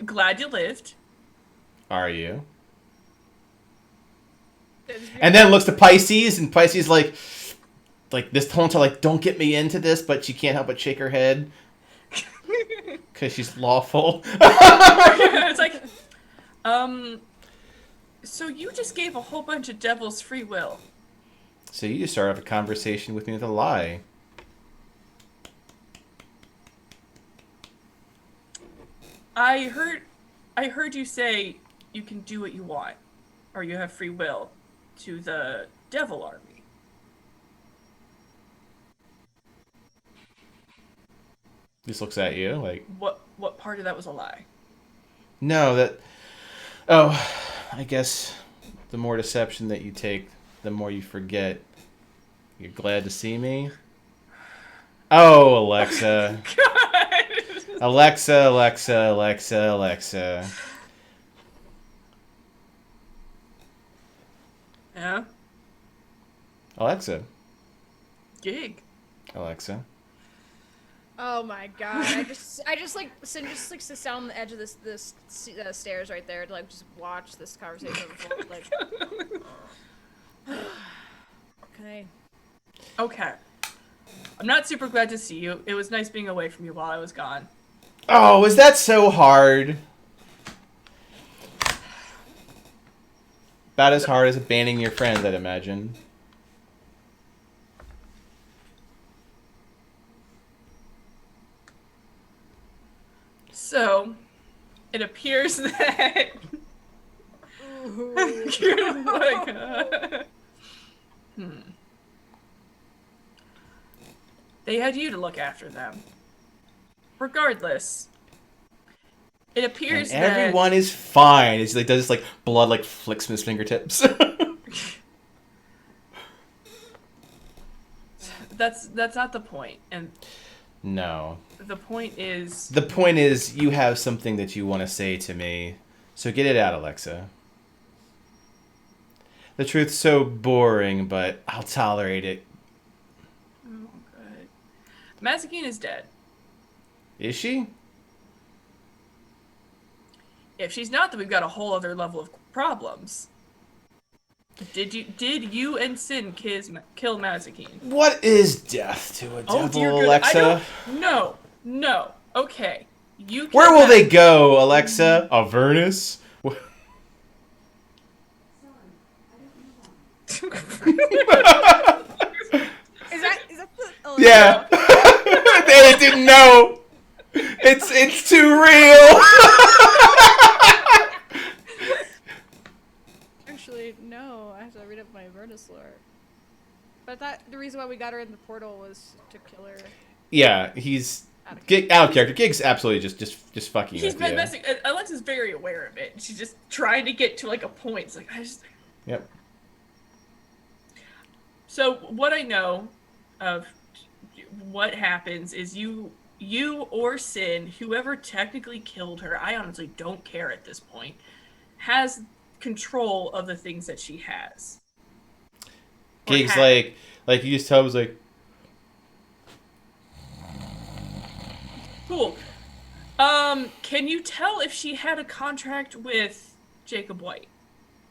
glad you lived. Are you? And then looks to Pisces, and Pisces like this whole time, like, don't get me into this, but she can't help but shake her head because she's lawful. It's like, so you just gave a whole bunch of devils free will. So you just started off a conversation with me with a lie. I heard you say you can do what you want, or you have free will, to the devil army. Just looks at you like, What part of that was a lie? no, that. Oh, I guess the more deception that you take, the more you forget. You're glad to see me? Oh, Alexa. God. Alexa. Yeah. Alexa. Gig. Alexa. Oh my god! I just like sits down on the edge of this stairs right there to like just watch this conversation unfold. Like, okay. Okay. I'm not super glad to see you. It was nice being away from you while I was gone. Oh, was that so hard? About as hard as abandoning your friends, I'd imagine. So, it appears that... They had you to look after them. Regardless, it appears And that... everyone is fine. It's like does this like blood like flicks from his fingertips. That's not the point. And No. the point is... The point is you have something that you want to say to me. So get it out, Alexa. The truth's so boring, but I'll tolerate it. Oh, good. Mazikeen is dead. Is she? If she's not, then we've got a whole other level of problems. Did you and Sin kill Mazikeen? What is death to a Oh, devil, dear good. Alexa? No. Okay. You. Where will they go, Alexa? Avernus? Is that the? Oh, Yeah. They didn't know. It's too real. Actually, no. I have to read up my Avernus lore. But the reason why we got her in the portal was to kill her. Yeah, he's out of character. Gig's absolutely just fucking. He's been messing. Alexa's very aware of it. She's just trying to get to like a point. It's like Yep. So what I know of what happens is you or Sin, whoever technically killed her, I honestly don't care at this point, has control of the things that she has. Gig's like you just tell him, was like, Cool. Can you tell if she had a contract with Jacob White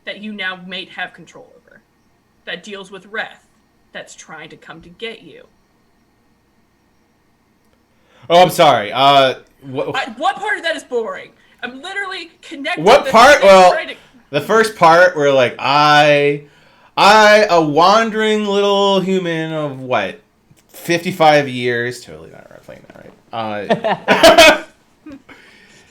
that you now may have control over? That deals with Wrath, that's trying to come to get you. oh, I'm sorry. What part of that is boring? I'm literally connected. What part? Well, the first part where like I, a wandering little human of what, 55 years, totally not playing that right.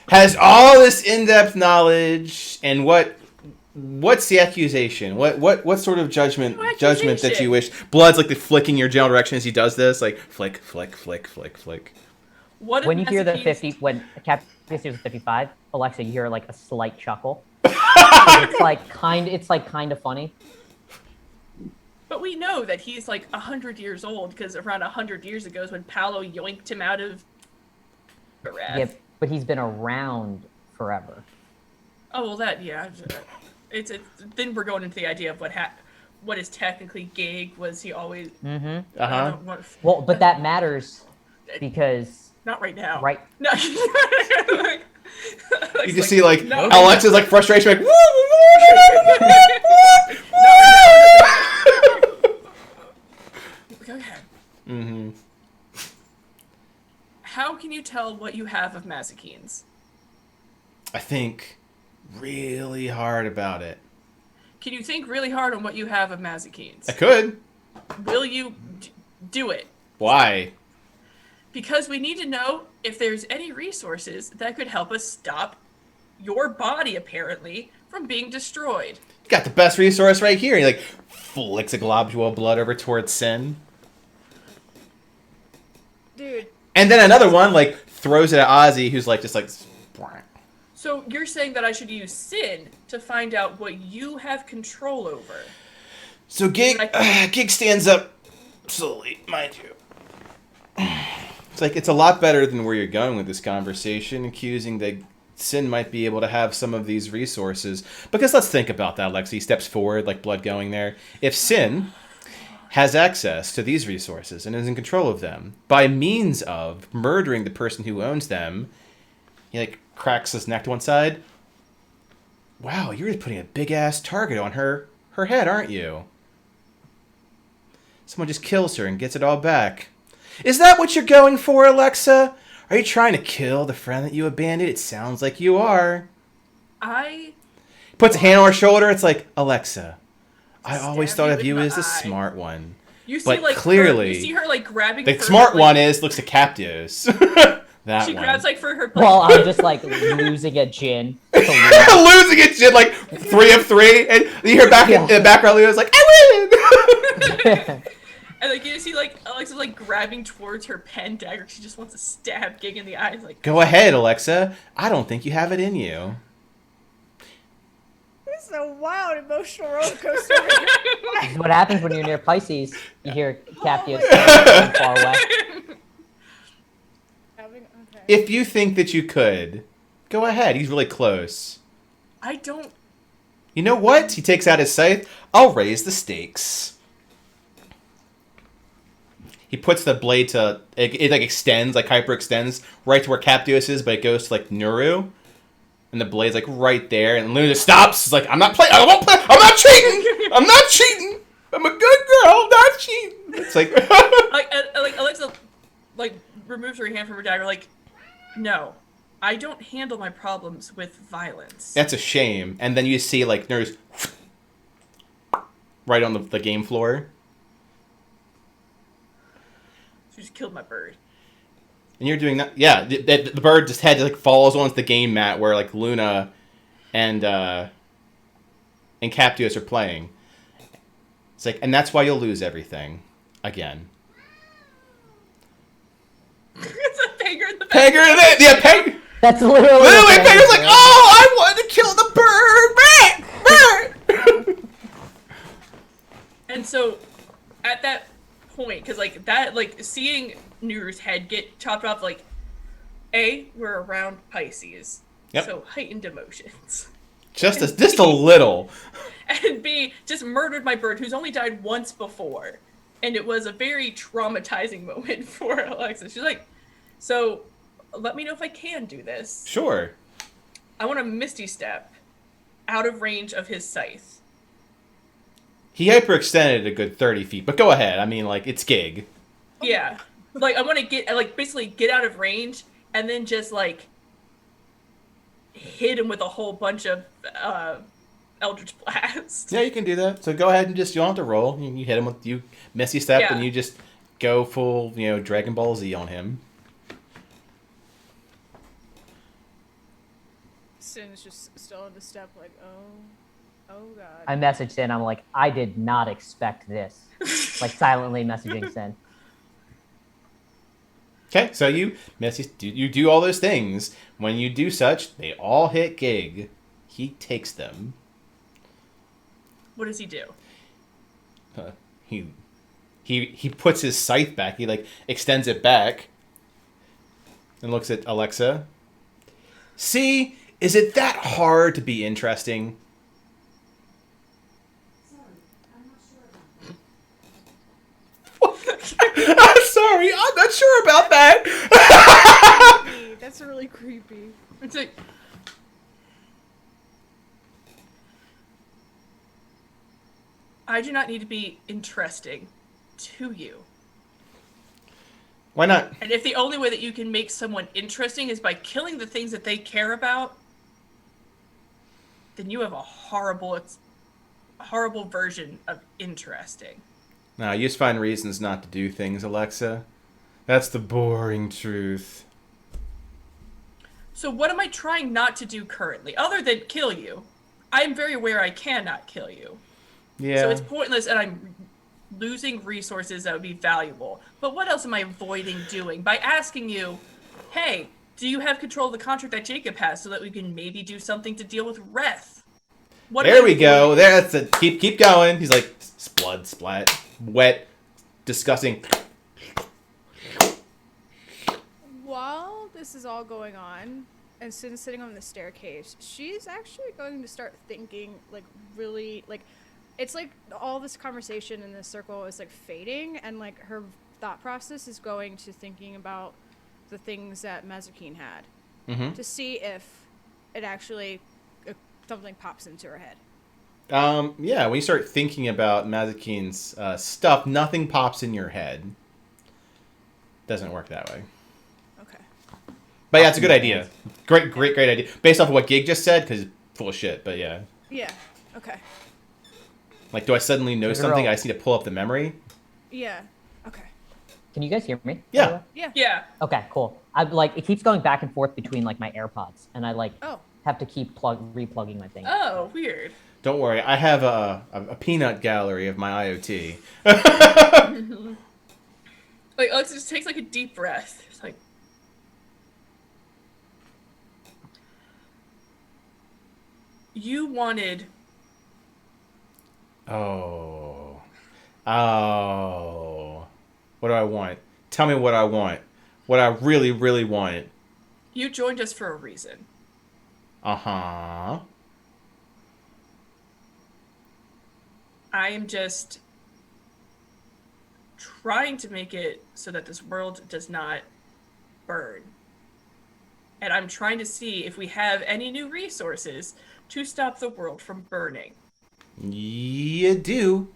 Has all this in-depth knowledge, and what's the accusation? What sort of judgment that you wish? Blood's like the flicking your general direction as he does this, like flick, flick, flick, flick, flick. When you hear the 50, when Captain hears 55, Alexa, you hear like a slight chuckle. It's like kind of funny. But we know that he's like 100 years old because around 100 years ago is when Paolo yoinked him out of Wrath. Yeah, but he's been around forever. Oh well, that yeah. It's then we're going into the idea of what is technically gig. Was he always? Mm-hmm. Uh-huh. Well, but that matters because Not right now. right. No. You just see like no. Alexa's like frustration, like. Go ahead. Mm-hmm. How can you tell what you have of Mazikines? I think really hard about it. Can you think really hard on what you have of Mazikines? I could. Will you do it? Why? Because we need to know if there's any resources that could help us stop your body, apparently, from being destroyed. You got the best resource right here. He like flicks a globule of blood over towards Sin. Dude. And then another one like throws it at Ozzy, who's like just like. So you're saying that I should use Sin to find out what you have control over? So Gig stands up slowly, mind you. It's like it's a lot better than where you're going with this conversation, accusing that Sin might be able to have some of these resources. Because let's think about that, Lexi. He steps forward, like blood going there. If Sin has access to these resources and is in control of them by means of murdering the person who owns them, he like cracks his neck to one side. Wow, you're really putting a big ass target on her head, aren't you? Someone just kills her and gets it all back. Is that what you're going for, Alexa? Are you trying to kill the friend that you abandoned? It sounds like you are. Puts a hand on her shoulder. It's like, Alexa, I always thought of you as the smart one. You see, but like, clearly, you see her like grabbing. The for smart her, one looks at Captios. That she one. grabs like for her. Well, I'm just like losing a Jin. Losing it, shit, like 3 of 3, and you hear back in the background, Leo's like, I win! And like you see like Alexa's like grabbing towards her pen dagger. She just wants to stab Gig in the eyes. Like, go ahead, Alexa. I don't think you have it in you. This is a wild emotional roller coaster. This is what happens when you're near Pisces. You hear Captius from far away. Okay. If you think that you could, go ahead. He's really close. I don't. You know what? He takes out his scythe. I'll raise the stakes. He puts the blade to it like extends, like hyper extends right to where Captius is, but it goes to like Nuru, and the blade's like right there, and Luna just stops. It's like, I'm not playing. I won't play. I'm not cheating. I'm not cheating. I'm a good girl. Not cheating. It's like like Alexa like removes her hand from her dagger. Like, no, I don't handle my problems with violence. That's a shame. And then you see like Nuru's right on the game floor. She just killed my bird. And you're doing that, yeah. The bird just head like falls onto the game mat where like Luna and Captius are playing. It's like, and that's why you'll lose everything again. It's a Panger in the back. Panger in it, yeah, Panger. That's literally. Panger's like, oh, I wanted to kill the bird. And so, at that point, because like that, like seeing Nuru's head get chopped off, like, we're around Pisces, Yep. so heightened emotions. Just a little. And B, just murdered my bird, who's only died once before, and it was a very traumatizing moment for Alexa. She's like, so let me know if I can do this. Sure. I want a Misty Step out of range of his scythe. He hyperextended a good 30 feet, but go ahead. I mean, like, it's Gig. Yeah. Like, I want to get, like, basically get out of range and then just, like, hit him with a whole bunch of Eldritch Blast. Yeah, you can do that. So go ahead and just, you don't have to roll. You hit him with, you Misty Step, Yeah. and you just go full, Dragon Ball Z on him. Sin's just still in the step, like, oh god. I messaged Sin. I'm like, I did not expect this. Like silently messaging Sin. Okay, so you do all those things. When you do such, they all hit Gig. He takes them. What does he do? He puts his scythe back. He like extends it back, and looks at Alexa. See, is it that hard to be interesting? I'm sorry, I'm not sure about that. Creepy. That's really creepy. It's like, I do not need to be interesting to you. Why not? And if the only way that you can make someone interesting is by killing the things that they care about, then you have a horrible version of interesting. No, you just find reasons not to do things, Alexa. That's the boring truth. So what am I trying not to do currently, other than kill you? I am very aware I cannot kill you. Yeah. So it's pointless, and I'm losing resources that would be valuable. But what else am I avoiding doing? By asking you, hey, do you have control of the contract that Jacob has so that we can maybe do something to deal with Reth? What There am I we go. avoiding? That's it. Keep going. He's like, blood splat. Wet. Disgusting. While this is all going on, and Sin's sitting on the staircase, she's actually going to start thinking, like, really, like, it's like all this conversation in this circle is, like, fading, and, like, her thought process is going to thinking about the things that Mazikeen had Mm-hmm. to see if it actually, if something pops into her head. Yeah, when you start thinking about Mazikeen's stuff, nothing pops in your head. Doesn't work that way. Okay. But yeah, it's a good idea. Great idea. Based off of what Gig just said, because full of shit, but yeah. Yeah. Okay. Like, do I suddenly know You're something? all- I just need to pull up the memory? Yeah. Okay. Can you guys hear me? Yeah. by the way? Yeah. Yeah. Okay, cool. I like it keeps going back and forth between like my AirPods, and I like Oh. have to keep replugging my thing. Oh, weird. Don't worry, I have a peanut gallery of my IoT. Like, Alexa just takes like a deep breath. It's like, you wanted Oh. What do I want? Tell me what I want. What I really, really want. you joined us for a reason. Uh-huh. I am just trying to make it so that this world does not burn. And I'm trying to see if we have any new resources to stop the world from burning. You do.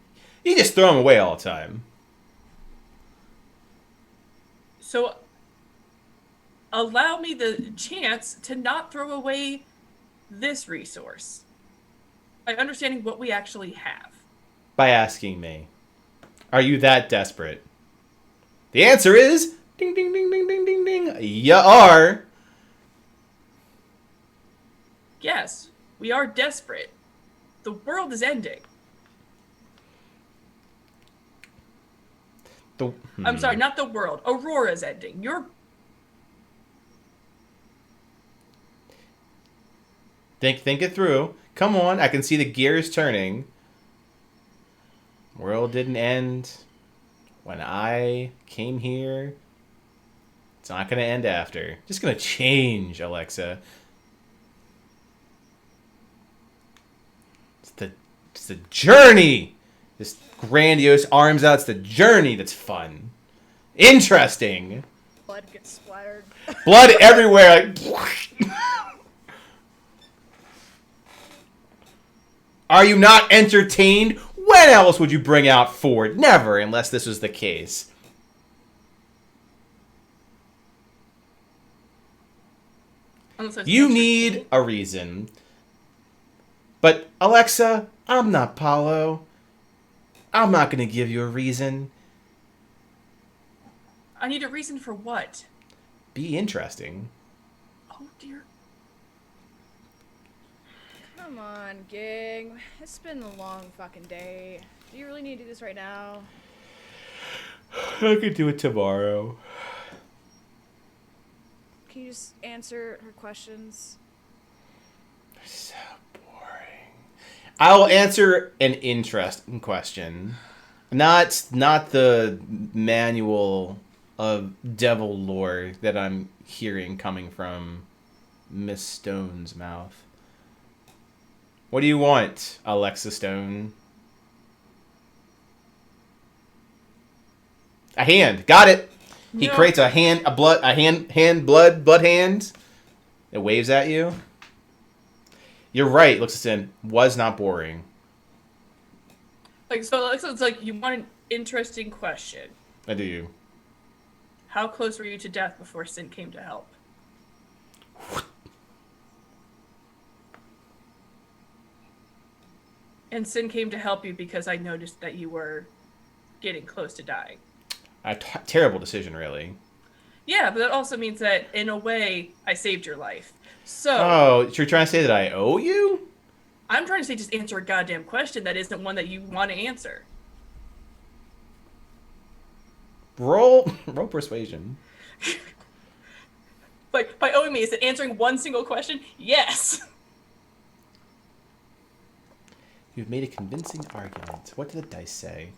You just throw them away all the time. So allow me the chance to not throw away this resource by understanding what we actually have. By asking me, are you that desperate? The answer is ding, ding, ding, ding, ding, ding, ding. You are. Yes, we are desperate. The world is ending. I'm sorry, not the world. Aurora's ending. You're Think it through. Come on, I can see the gears turning. World didn't end when I came here. It's not gonna end after. Just gonna change, Alexa. It's the journey. This grandiose arms out. It's the journey that's fun, interesting. Blood gets splattered. Blood everywhere. Like, are you not entertained? When else would you bring out Ford? Never, unless this was the case. unless it's You interesting. need a reason. But, Alexa, I'm not Paulo. I'm not going to give you a reason. I need a reason for what? Be interesting. Oh dear. Come on, Gig. It's been a long fucking day. Do you really need to do this right now? I could do it tomorrow. Can you just answer her questions? So boring. I will answer an interesting question. Not the manual of devil lore that I'm hearing coming from Miss Stone's mouth. What do you want, Alexa Stone? A hand. Got it. He No. creates a hand. Blood hand. It waves at you. You're right. Looks at Sin. Was not boring. Like, so it's like, you want an interesting question. I do. How close were you to death before Sin came to help? And Sin came to help you because I noticed that you were getting close to dying. A terrible decision, really. Yeah, but that also means that, in a way, I saved your life. So, Oh, so you're trying to say that I owe you? I'm trying to say just answer a goddamn question that isn't one that you want to answer. Roll persuasion. Like, by owing me, is it answering one single question? Yes! You've made a convincing argument. What did the dice say?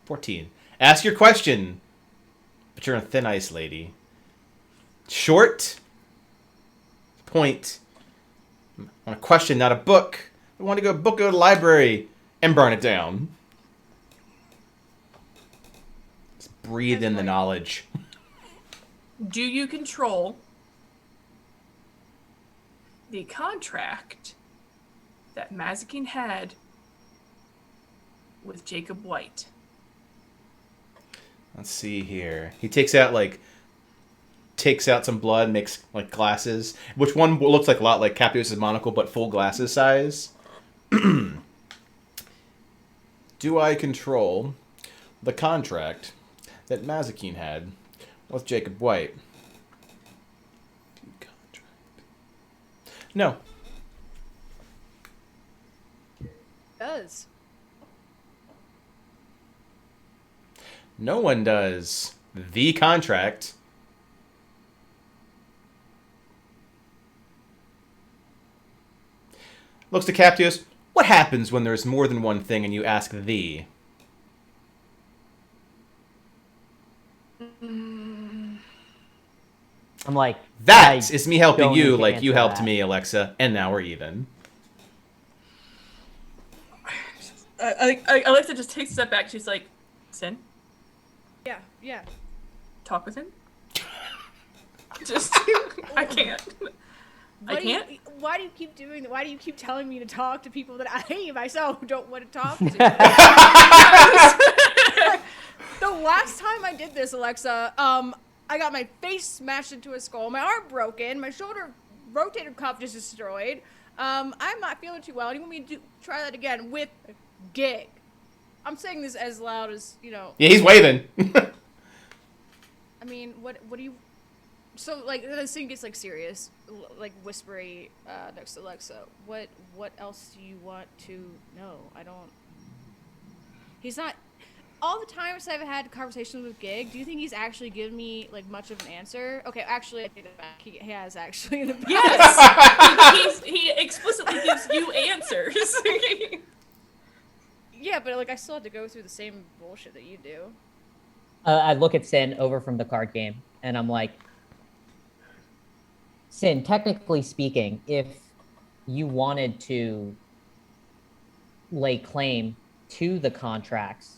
14. Ask your question. But you're on thin ice, lady. Short. Point. I want a question, not a book. I want to go to the library and burn it down. Just breathe in the knowledge. Do you control the contract that Mazikeen had with Jacob White? Let's see here. He takes out some blood, makes like glasses, which one looks like a lot like Captius's monocle, but full glasses size. Do I control the contract that Mazikeen had with Jacob White? No. Does. No one does. The contract. Looks to Captius. What happens when there's more than one thing and you ask the? I'm like, That is me helping don't you need to like you answer helped that. me, Alexa, and now we're even. Alexa just takes a step back. She's like, Sin, Yeah. talk with him. Just, I can't. I can't. Why do you keep doing that? Why do you keep telling me to talk to people that I myself don't want to talk to? The last time I did this, Alexa, I got my face smashed into a skull, my arm broken, my shoulder rotator cuff just destroyed. I'm not feeling too well. You want me to try that again with Gig? I'm saying this as loud as, Yeah, he's waving. I mean, what do you... So, like, the scene gets, like, serious, like, whispery, next to Alexa. What else do you want to know? I don't... He's not... All the times I've had conversations with Gig, do you think he's actually given me, like, much of an answer? Okay, actually, I take that back. He has, actually, in the past. Yes! he explicitly gives you answers. Yeah, but, like, I still have to go through the same bullshit that you do. I look at Sin over from the card game, and I'm like, Sin, technically speaking, if you wanted to lay claim to the contracts,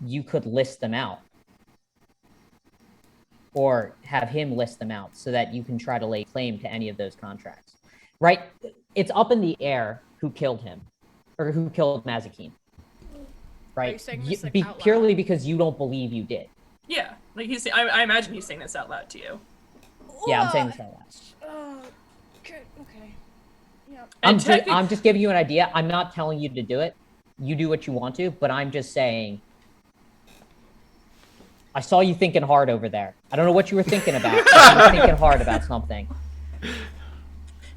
you could list them out. Or have him list them out so that you can try to lay claim to any of those contracts. Right? It's up in the air who killed him, or who killed Mazikeen. Are you Right? saying this, like, out loud? Purely because you don't believe you did. Yeah, like I imagine he's saying this out loud to you. Yeah, I'm saying this out loud. Okay. Yeah. I'm just giving you an idea. I'm not telling you to do it. You do what you want to, but I'm just saying, I saw you thinking hard over there. I don't know what you were thinking about. But you were thinking hard about something.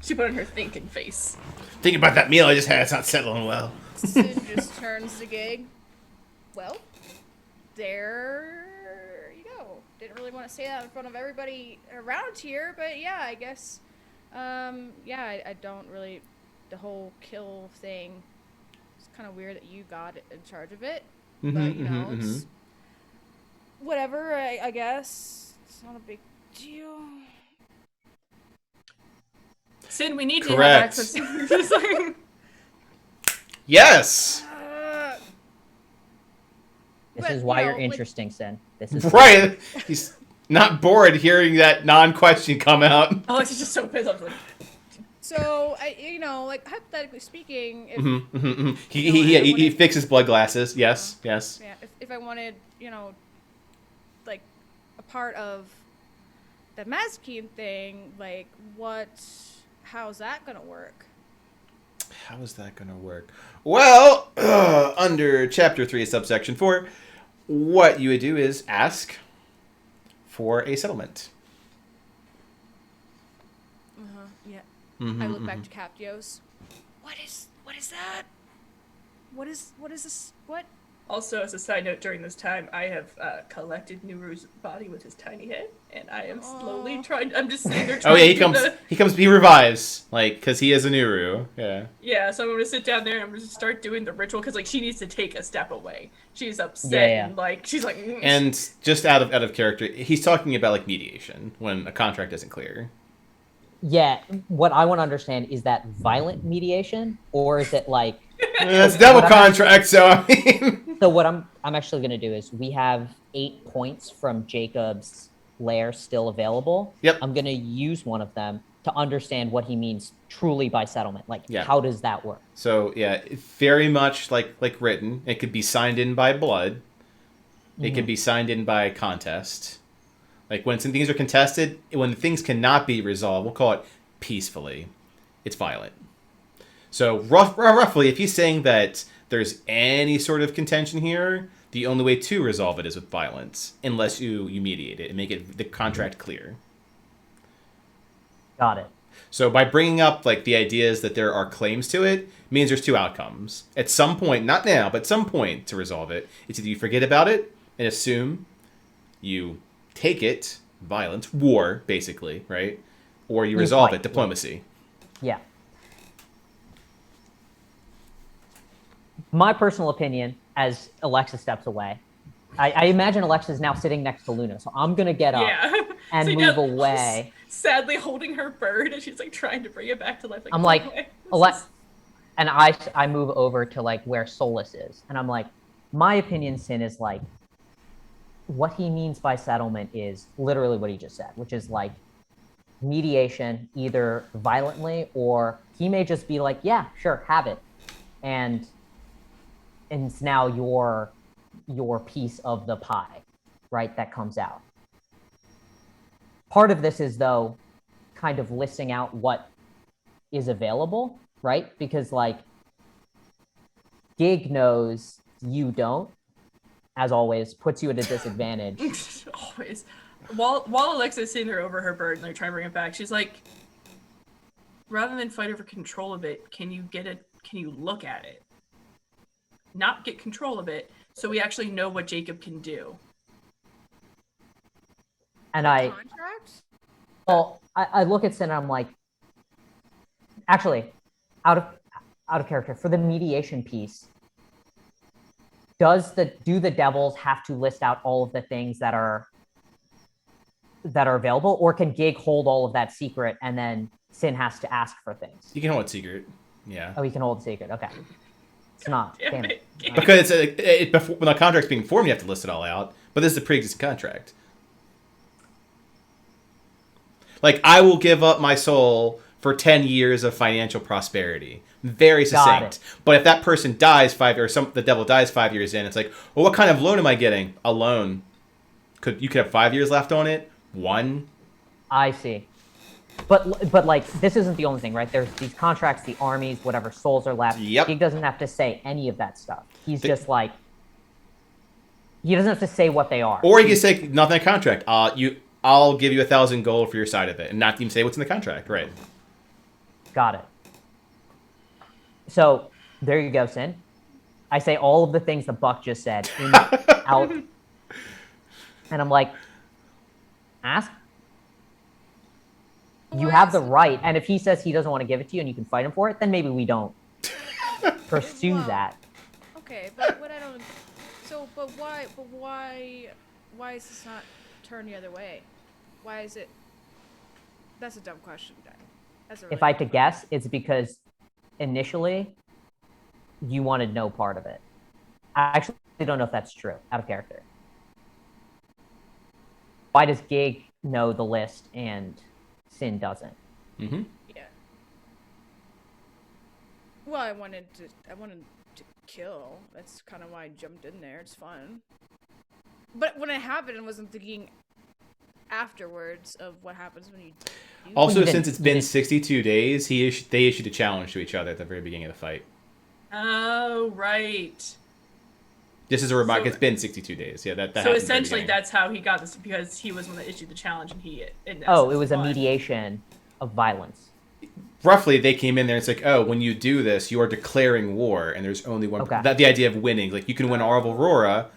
She put on her thinking face. Think about that meal I just had. It's not settling well. Sin just turns to Gig. Well, there you go. Didn't really want to say that in front of everybody around here, but yeah, I guess. I don't really. The whole kill thing. It's kind of weird that you got in charge of it, but you know, it's whatever. I guess it's not a big deal. Sin, we need to Correct. have access to this. Yes. This But, is why you you're know, like- interesting, Sin. This is Right. He's not bored hearing that non-question come out. Alex is just so pissed off. Like, So like hypothetically speaking, if He fixes blood glasses. Yes. Yes. yeah, if I wanted, like a part of the Mazkeen thing, like how's that gonna work? How is that going to work? Well, under Chapter 3, Subsection 4, what you would do is ask for a settlement. Yeah. Mm-hmm, I look back to Captios. What is that? What is this? What? also, as a side note, during this time, I have collected Nuru's body with his tiny head, and I am slowly trying. I'm just sitting there Oh trying yeah, he revives, because he is a Nuru. Yeah. Yeah, so I'm gonna sit down there and I'm gonna start doing the ritual because she needs to take a step away. She's upset Yeah. and she's like. And just out of character, he's talking about mediation when a contract isn't clear. Yeah, what I want to understand is that violent mediation, or is it like... That's double contract, so I mean... So what I'm actually going to do is we have 8 points from Jacob's lair still available. Yep. I'm going to use one of them to understand what he means truly by settlement. Yeah. How does that work? So, yeah, very much like written. It could be signed in by blood. It could be signed in by contest. Like, when some things are contested, when things cannot be resolved, we'll call it peacefully. It's violent. So, roughly, if he's saying that there's any sort of contention here, the only way to resolve it is with violence, unless you mediate it and make the contract clear. Got it. So by bringing up the ideas that there are claims to it, means there's 2 outcomes. At some point, not now, but some point to resolve it, it's either you forget about it and assume you take it, violence, war, basically, right? Or you resolve it, diplomacy. Yeah. My personal opinion, as Alexa steps away, I imagine Alexa is now sitting next to Luna, so I'm going to get up and So move now away. she's sadly holding her bird and she's trying to bring it back to life. I'm and I move over to where Solus is, and I'm like, my opinion, Sin, is what he means by settlement is literally what he just said, which is mediation, either violently or he may just be yeah, sure, have it, and it's now your piece of the pie, right? That comes out. Part of this is though kind of listing out what is available, right? Because Gig knows you don't, as always, puts you at a disadvantage. Always. While Alexa's sitting there over her bird and trying to bring it back, she's like, rather than fight over control of it, can you look at it? Not get control of it, so we actually know what Jacob can do. And Contract? I look at Sin and I'm like, actually, out of character, for the mediation piece, do the devils have to list out all of the things that are available, or can Gig hold all of that secret and then Sin has to ask for things? You can hold it secret. Yeah. Oh, he can hold it secret. Okay. It's not. Damn it. Because before, when the contract's being formed, you have to list it all out. But this is a pre-existing contract. I will give up my soul for 10 years of financial prosperity. Very succinct. But if that person dies the devil dies 5 years in, it's well, what kind of loan am I getting? A loan. You could have 5 years left on it. 1. I see. But this isn't the only thing, right? There's these contracts, the armies, whatever souls are left. Yep. He doesn't have to say any of that stuff. He's just he doesn't have to say what they are. Or he can say nothing in the contract. I'll give you 1,000 gold for your side of it, and not even say what's in the contract. Right. Got it. So there you go, Sin. I say all of the things the Buck just said out, and I'm like, ask. You have the right, and if he says he doesn't want to give it to you and you can fight him for it, then maybe we don't pursue that. Okay, but what I don't. So, but why? why is this not turned the other way? Why is it? That's a dumb question. That's a really If I had to dumb guess, it's because initially you wanted no part of it. I actually don't know if that's true, out of character. Why does Gig know the list and Sin doesn't? Mm-hmm. Yeah. Well, I wanted to kill. That's kind of why I jumped in there. It's fun. But when it happened, I wasn't thinking afterwards of what happens when you do Also, you didn't- since it's you been didn't- 62 days, they issued a challenge to each other at the very beginning of the fight. Oh, right. Just as a reminder, So- it's been 62 days. Yeah, that So happened at the essentially, beginning. that's how he got this, because he was the one that issued the challenge, and he. In Oh, essence, it was a won. mediation of violence. Roughly, they came in there and it's like, oh, when you do this, you are declaring war, and there's only one. Okay. The idea of winning, like you can win Arhor'ha,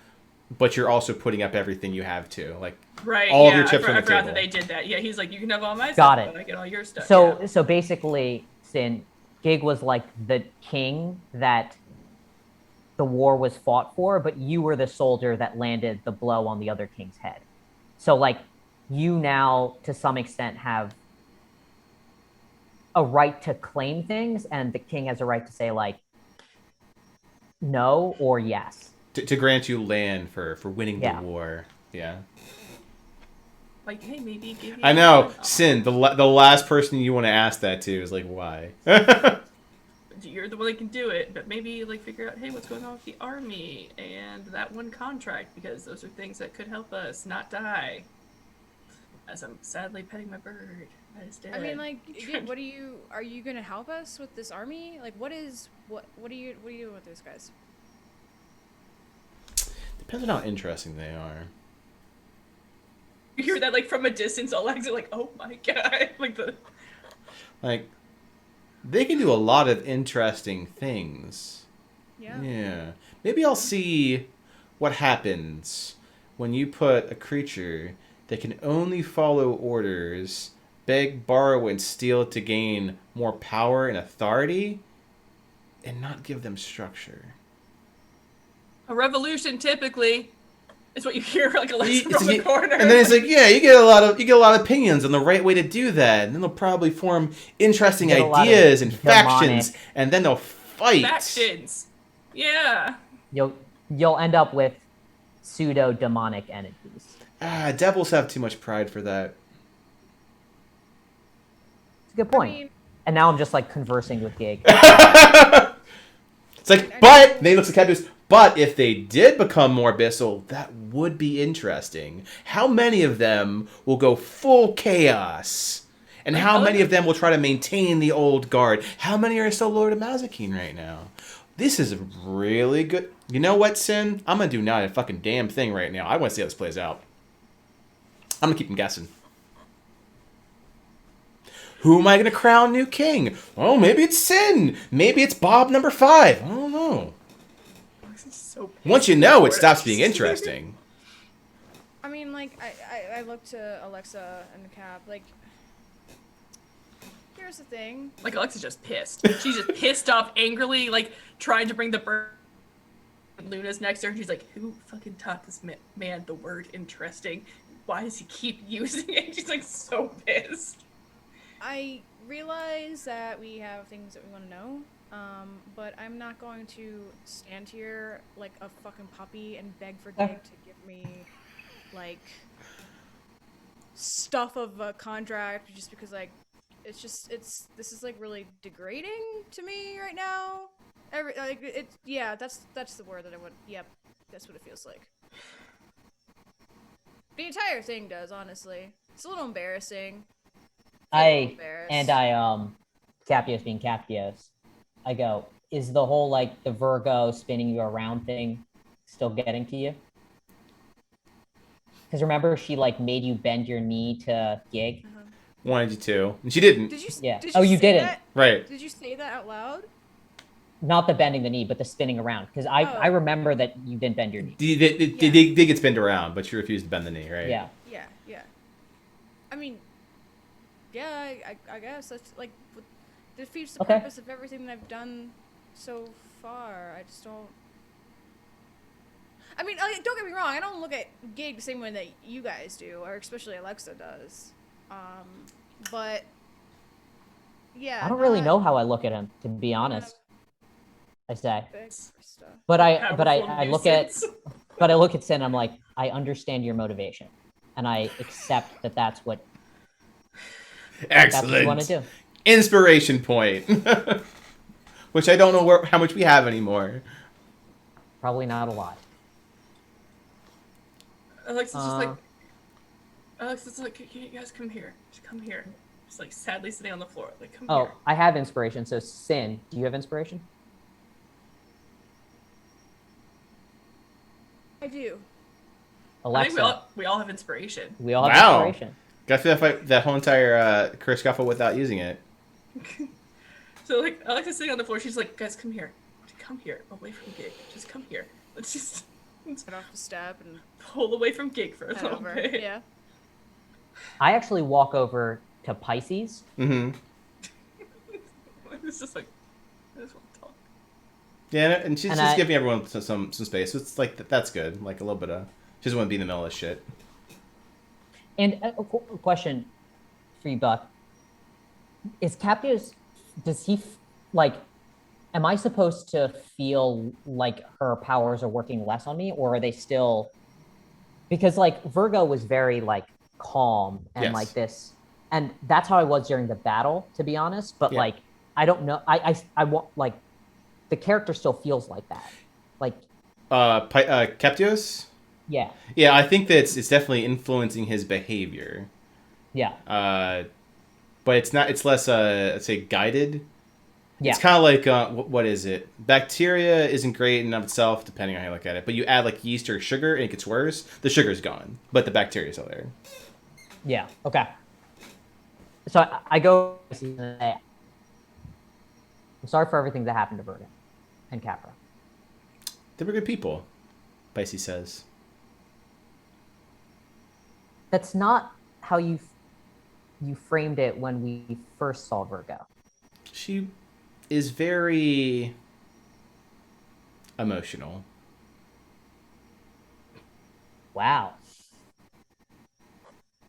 but you're also putting up everything you have to, like Right. all of yeah, your chips on I the forgot table. that they did that. Yeah, he's like, you can have all my Got stuff, it. but I get all your stuff. So yeah. so basically, Sin, Gig was like the king that the war was fought for, but you were the soldier that landed the blow on the other king's head. So like you now to some extent have a right to claim things, and the king has a right to say like no or yes. to grant you land for winning Yeah. the war. Yeah. Like, hey, maybe give you. I know, one. Sin. The last person you want to ask that to is like, why? You're the one that can do it, but maybe like figure out, hey, what's going on with the army and that one contract, because those are things that could help us not die. As I'm sadly petting my bird that is dead. I mean, like, again, are you gonna help us with this army? Like, what are you doing with these guys? Depends on how interesting they are. You hear that like from a distance, Alexa, like, oh my god, like the. Like, they can do a lot of interesting things. Yeah. Yeah. Maybe I'll see what happens when you put a creature that can only follow orders, beg, borrow, and steal to gain more power and authority, and not give them structure. A revolution typically is what you hear like Alexa It's from the like- corner. And then it's like, yeah, you get a lot of opinions on the right way to do that, and then they'll probably form interesting You get a lot of ideas and demonic- factions, and then they'll fight. factions. Yeah. You'll end up with pseudo demonic entities. Devils have too much pride for that. It's a good point. I mean, And now I'm just like conversing with Gig. It's like, but they looks at Capius. But if they did become more abyssal, that would be interesting. How many of them will go full chaos? And how many of them will try to maintain the old guard? How many are still Lord of Mazikeen right now? This is really good. You know what, Sin? I'm gonna do not a fucking damn thing right now. I want to see how this plays out. I'm gonna keep them guessing. Who am I gonna crown new king? Oh, maybe it's Sin. Maybe it's Bob number 5. I don't know. So Once you know, it stops being interesting. I mean, like, I look to Alexa and the cab, like, here's the thing. Like Alexa's just pissed. She's just pissed off angrily, like trying to bring the bird. Luna's next to her, and she's like, "Who fucking taught this man the word interesting? Why does he keep using it?" She's like so pissed. I realize that we have things that we want to know, but I'm not going to stand here like a fucking puppy and beg for Gig to give me, like, stuff of a contract just because, like, this is like really degrading to me right now. That's the word that I would. Yep, that's what it feels like. The entire thing does, honestly. It's a little embarrassing. Capios being Capios, I go, is the whole like the Virgo spinning you around thing still getting to you? Because remember, she like made you bend your knee to Gig. Wanted you to, and she didn't. Did you? Yeah. Did Oh, you say didn't. that? Right. Did you say that out loud? Not the bending the knee, but the spinning around. Because I Oh. remember that you didn't bend your knee. They get spin around, but she refused to bend the knee, right? Yeah. Yeah. I mean, yeah, I guess that's like defeats the Okay. purpose of everything that I've done so far. I just don't. I mean, like, don't get me wrong. I don't look at Gig the same way that you guys do, or especially Alexa does. But yeah, I don't really know how I look at him, to be honest. I say, big stuff. but Powerful I look at, nuisance. but I look at Sin. And I'm like, I understand your motivation, and I accept that that's what Excellent. you want to do. Inspiration point. Which I don't know how much we have anymore. Probably not a lot. Alexa's just like, can you guys come here? Just come here. Just like sadly sitting on the floor. Like, come Oh, here. I have inspiration. So Sin, do you have inspiration? I do. I think Alexa, we all have inspiration. we all have Wow. inspiration. Got to fight that whole entire kerfuffle without using it. So like Alexa's sitting on the floor. She's like, guys, come here. Come here. Away from Gig. Just come here. Let's just Get off the step and pull away from Gig for a head little over. bit. Yeah. I actually walk over to Pisces. Mm-hmm. It's just like, I just want to talk. Yeah, and she's And just I- giving everyone some space. So it's like that's good. Like a little bit of. She doesn't want to be in the middle of shit. And a question for you, Buck. Is Captius, does he, like, am I supposed to feel like her powers are working less on me, or are they still, because, like, Virgo was very, like, calm and Yes. like this, and that's how I was during the battle, to be honest, but, Yeah. like, I don't know, I want, like, the character still feels like that. Like, Keptios? yeah, Yeah, I think that it's definitely influencing his behavior. yeah, But it's not. It's less, let's say, guided. yeah. It's kind of like what is it? Bacteria isn't great in and of itself, depending on how you look at it. But you add like yeast or sugar, and it gets worse. The sugar's gone, but the bacteria's still there. Yeah. Okay. So I go. I'm sorry for everything that happened to Virgo and Capra. They were good people, Pisces says. That's not how you framed it when we first saw Virgo. She is very emotional. Wow.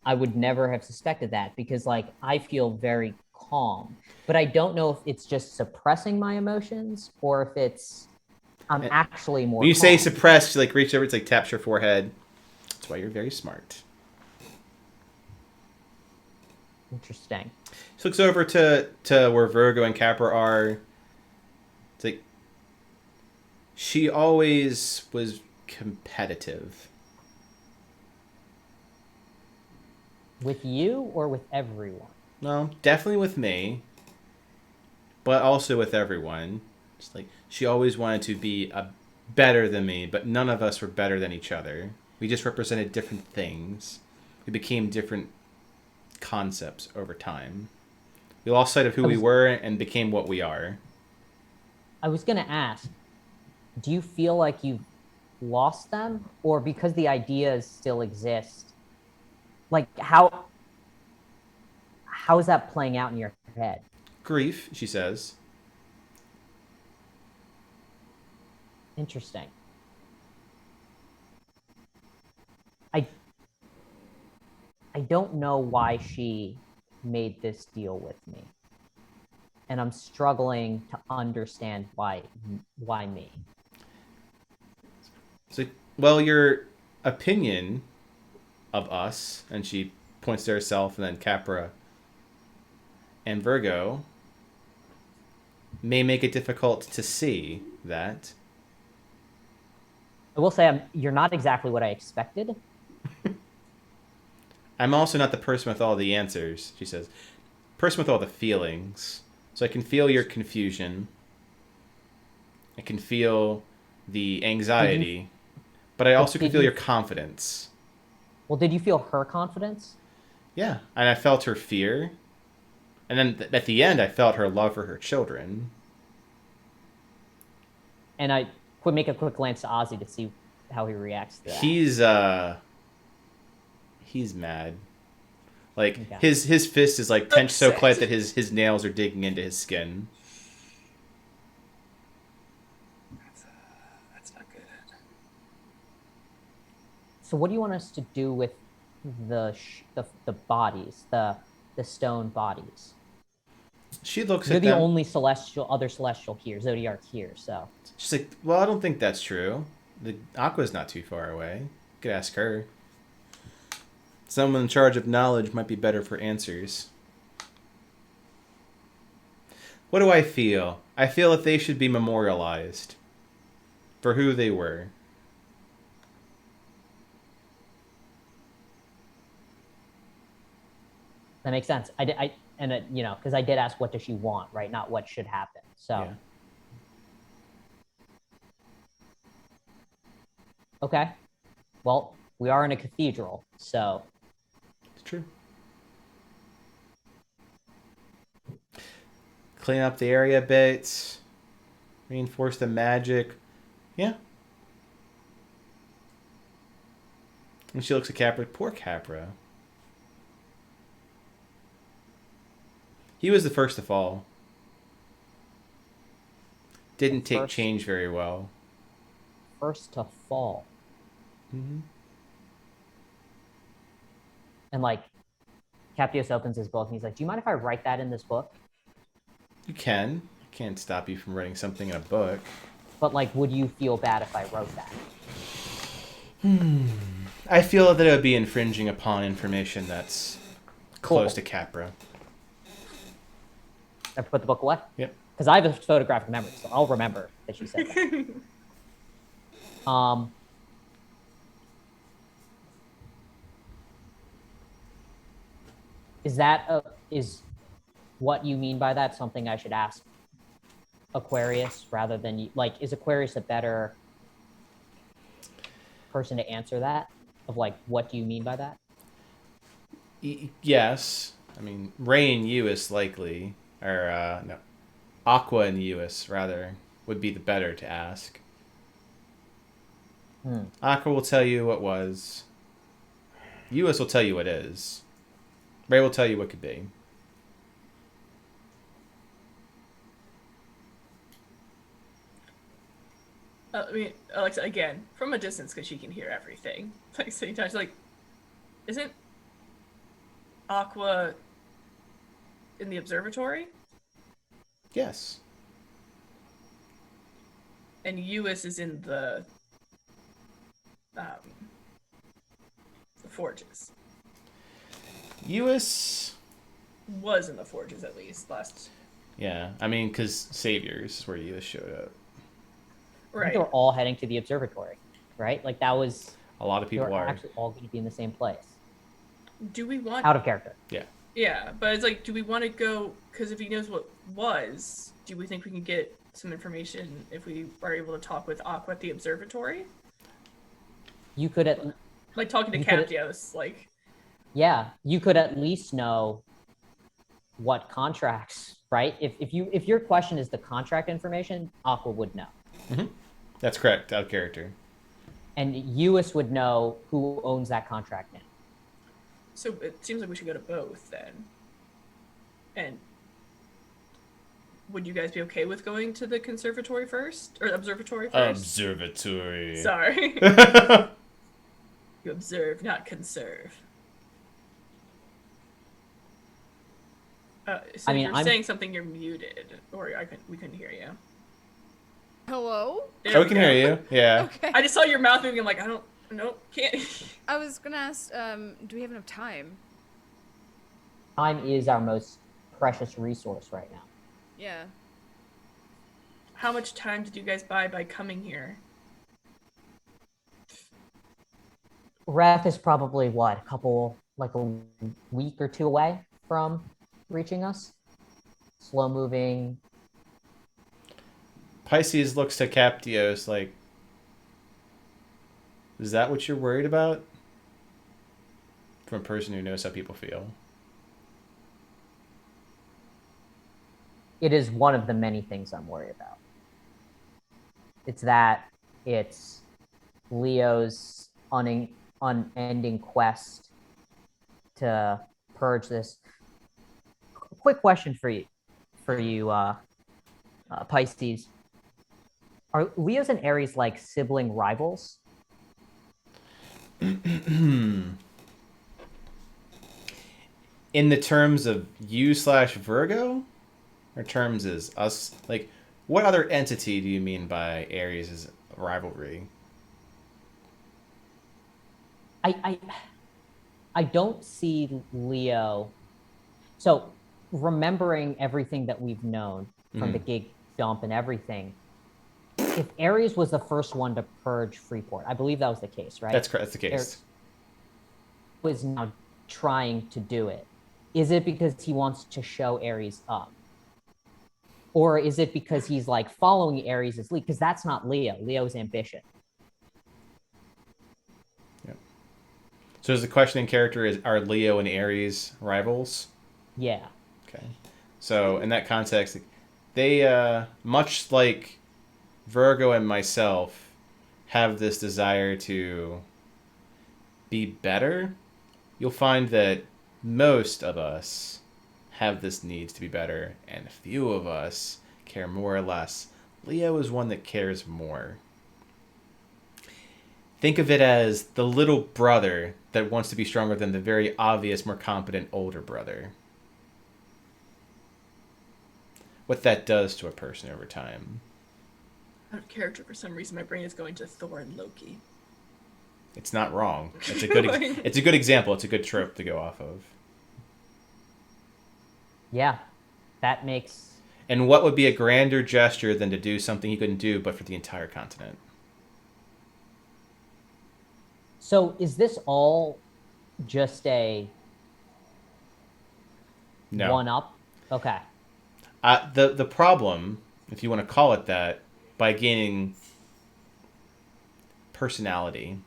I would never have suspected that because, like, I feel very calm, but I don't know if it's just suppressing my emotions or if it's I'm actually more. When you say calm. suppressed, she like reach over, it's like taps your forehead. That's why you're very smart. Interesting. She looks over to where Virgo and Capra are. It's like she always was competitive. With you or with everyone? No, definitely with me, but also with everyone. It's like she always wanted to be better than me, but none of us were better than each other. We just represented different things. We became different concepts over time. We lost sight of who we were and became what we are. I was going to ask, do you feel like you've lost them, or because the ideas still exist? Like, how is that playing out in your head? Grief, she says. Interesting. I don't know why she made this deal with me, and I'm struggling to understand why me. So, well, your opinion of us, and she points to herself and then Capra and Virgo, may make it difficult to see that. I will say you're not exactly what I expected. I'm also not the person with all the answers, she says. Person with all the feelings. So I can feel your confusion. I can feel the anxiety. But I also can feel your confidence. Well, did you feel her confidence? Yeah. And I felt her fear. And then at the end, I felt her love for her children. And I would make a quick glance to Ozzy to see how he reacts to that. He's mad. Like, Okay. his fist is like clenched so Upset. close that his nails are digging into his skin. That's not good. So what do you want us to do with the bodies, the stone bodies? She looks You're at the them. only other celestial here, Zodiark here, so. She's like, well, I don't think that's true. The Aqua's not too far away. You could ask her. Someone in charge of knowledge might be better for answers. What do I feel? I feel that they should be memorialized for who they were. That makes sense. Because I did ask what does she want, right? Not what should happen. So. Yeah. Okay. Well, we are in a cathedral, so. It's true. Clean up the area a bit. Reinforce the magic. Yeah. And she looks at Capra. Poor Capra. He was the first to fall. Didn't take change very well. First to fall. Mm-hmm. And like, Captios opens his book and he's like, do you mind if I write that in this book? You can. I can't stop you from writing something in a book. But like, would you feel bad if I wrote that? I feel that it would be infringing upon information that's close to Capra. I put the book away? Yep. Because I have a photographic memory, so I'll remember that she said that. Is what you mean by that something I should ask Aquarius rather than you? Like, is Aquarius a better person to answer that? Of like, what do you mean by that? Yes. I mean, Ray and Uis likely, or no, Aqua and Uis rather would be the better to ask. Aqua will tell you what was. Uis will tell you what is. Ray will tell you what could be. I mean, Alexa, again, from a distance, because she can hear everything. Like, same time, she's like, isn't Aqua in the observatory? Yes. And Uis is in the forges. Uis Was in the forges, at least, last... Yeah, I mean, because Saviors is where Uis showed up. I think Right. they were all heading to the observatory, right? Like, that was... A lot of They people were are. actually all going to be in the same place. Do we want... Out of character. Yeah, but it's like, do we want to go... Because if he knows what was, do we think we can get some information if we are able to talk with Aqua at the observatory? You could at... Like, talking to You could- Captios, like... Yeah, you could at least know what contracts, right? If your question is the contract information, Aqua would know. That's correct, out of character. And Uis would know who owns that contract now. So it seems like we should go to both, then. And... Would you guys be okay with going to the conservatory first? Or observatory first? Observatory. Sorry. You observe, not conserve. So I mean, if you're I'm- saying something, you're muted, or we couldn't hear you. Hello? There Oh, we can go. hear you. Yeah. Okay. I just saw your mouth moving. I'm like, can't. I was gonna ask, do we have enough time? Time is our most precious resource right now. Yeah. How much time did you guys buy by coming here? Wrath is probably, what, a week or two away from reaching us? Slow moving. Pisces looks to Captios like, is that what you're worried about? From a person who knows how people feel. It is one of the many things I'm worried about. It's that, it's Leo's unending quest to purge this. Quick question for you, Pisces. Are Leo's and Aries like sibling rivals? In the terms of you/Virgo, or terms as us, like, what other entity do you mean by Aries' rivalry? I don't see Leo. So remembering everything that we've known from the gig dump and everything, if Aries was the first one to purge Freeport, I believe that was the case, right? That's correct. That's the case. Aries was now trying to do it. Is it because he wants to show Aries up? Or is it because he's like following Aries' lead? Because that's not Leo. Leo's ambition. Yep. So is the question in character is, are Leo and Aries rivals? Yeah. Okay. So in that context, they, much like Virgo and myself, have this desire to be better. You'll find that most of us have this need to be better, and a few of us care more or less. Leo is one that cares more. Think of it as the little brother that wants to be stronger than the very obvious, more competent older brother. What that does to a person over time. Out of character, for some reason, my brain is going to Thor and Loki. It's not wrong. It's a good. It's a good example. It's a good trope to go off of. Yeah, that makes... And what would be a grander gesture than to do something he couldn't do, but for the entire continent? So is this all just a No. one-up? Okay. The problem, if you want to call it that, by gaining personality,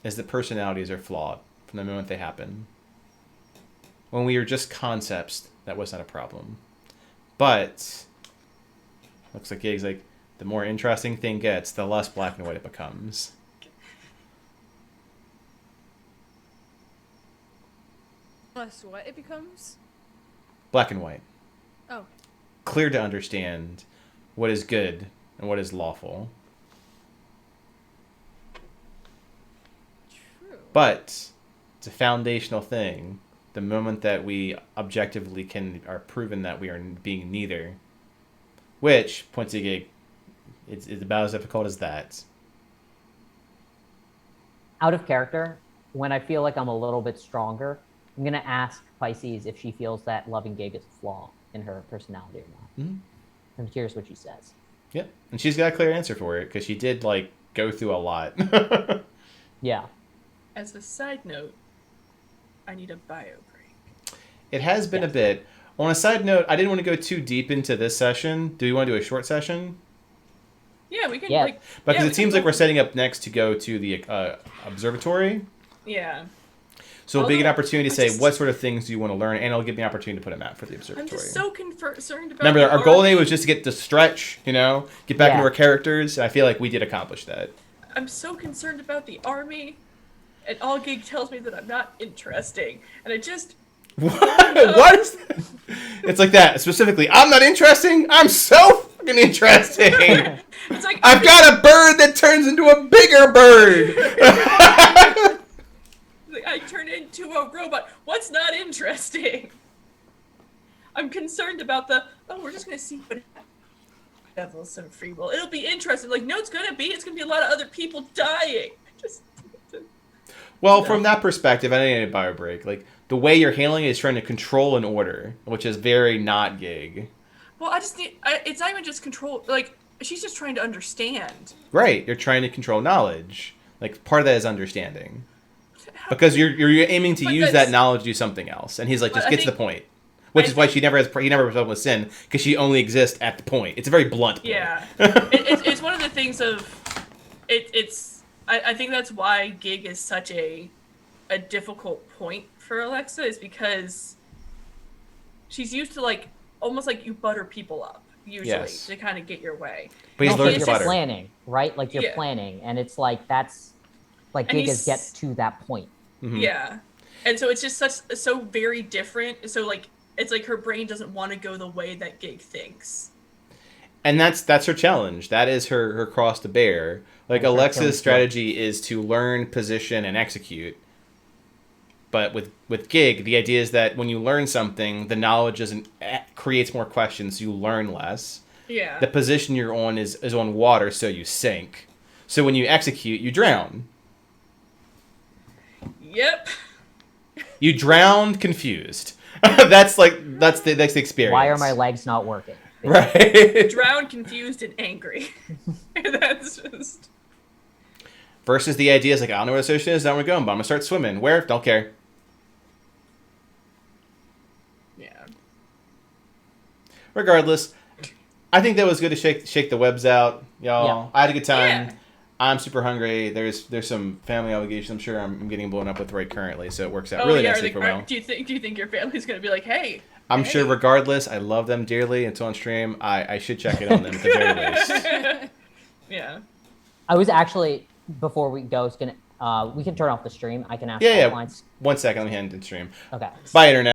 is that personalities are flawed from the moment they happen. When we are just concepts, that was not a problem. But looks like Gig's like, the more interesting thing gets, the less black and white it becomes. Plus, what it becomes? Black and white. Oh. Clear to understand what is good and what is lawful. True. But it's a foundational thing. The moment that we objectively are proven that we are being neither, which, points to Gig, it's about as difficult as that. Out of character, when I feel like I'm a little bit stronger, I'm going to ask Pisces if she feels that loving Gig is a flaw in her personality or not. Mm-hmm. I'm curious what she says. Yep. And she's got a clear answer for it, because she did, like, go through a lot. Yeah. As a side note, I need a bio break. It has been a bit. On a side note, I didn't want to go too deep into this session. Do you want to do a short session? Yeah, we can, Yeah. like... Because yeah, it seems like we're setting up next to go to the observatory. Yeah. So it'll be an Although, opportunity to I'm say just- what sort of things do you want to learn, and it'll give me an opportunity to put a map for the observatory. I'm just so concerned about... Remember, the our goal today army. was just to get to stretch, get back Yeah. into our characters, and I feel like we did accomplish that. I'm so concerned about the army, and all Gig tells me that I'm not interesting, and I just... What is that? It's like that, specifically. I'm not interesting. I'm so fucking interesting. It's like... I've got a bird that turns into a bigger bird. I turn into a robot. What's not interesting? I'm concerned about we're just gonna see what devil some free will. It'll be interesting. Like, no, it's gonna be a lot of other people dying. Just Well, from that perspective, I need a bio break. Like, the way you're handling it is trying to control an order, which is very not Gig. well, it's not even just control. Like, she's just trying to understand. Right, you're trying to control knowledge. Like, part of that is understanding. Because you're aiming to But use that that's- knowledge to do something else. And he's like, just But I get to the think- point. Which I is why think- he never was able to sin, because she only exists at the point. It's a very blunt point. Yeah, it's one of the things of I think that's why Gig is such a difficult point for Alexa, is because she's used to, like, almost like you butter people up usually Yes. to kind of get your way. But he's No, learned it's to you're just butter. planning, right? Like you're Yeah. planning, and it's like that's like And Gig is he's- get to that point. Mhm. Yeah, and so it's just so very different. So, like, it's like her brain doesn't want to go the way that Gig thinks. And that's her challenge. That is her cross to bear. Like, That's her Alexa's Achilles heel. strategy is to learn, position, and execute. But with Gig, the idea is that when you learn something, the knowledge doesn't creates more questions, so you learn less. Yeah. The position you're on is on water, so you sink. So when you execute, you drown. Yep. You drown confused. that's the experience. Why are my legs not working? right? Drowned, confused, and angry. That's just. Versus the idea is like, I don't know where this ocean is, I don't want to go, but I'm gonna start swimming. Where? Don't care. Yeah. Regardless, I think that was good to shake the webs out, y'all. Yeah. I had a good time. Yeah. I'm super hungry. There's some family obligations I'm sure I'm getting blown up with right currently, so it works out Oh really yeah. nicely for well. Do you think your family's gonna be like, hey? I'm hey. sure regardless, I love them dearly. It's on stream. I should check it on them at the very least. Yeah. I was actually, before we go, we can turn off the stream. I can ask Yeah. lines. 1 second, let me end the stream. Okay. Bye, internet.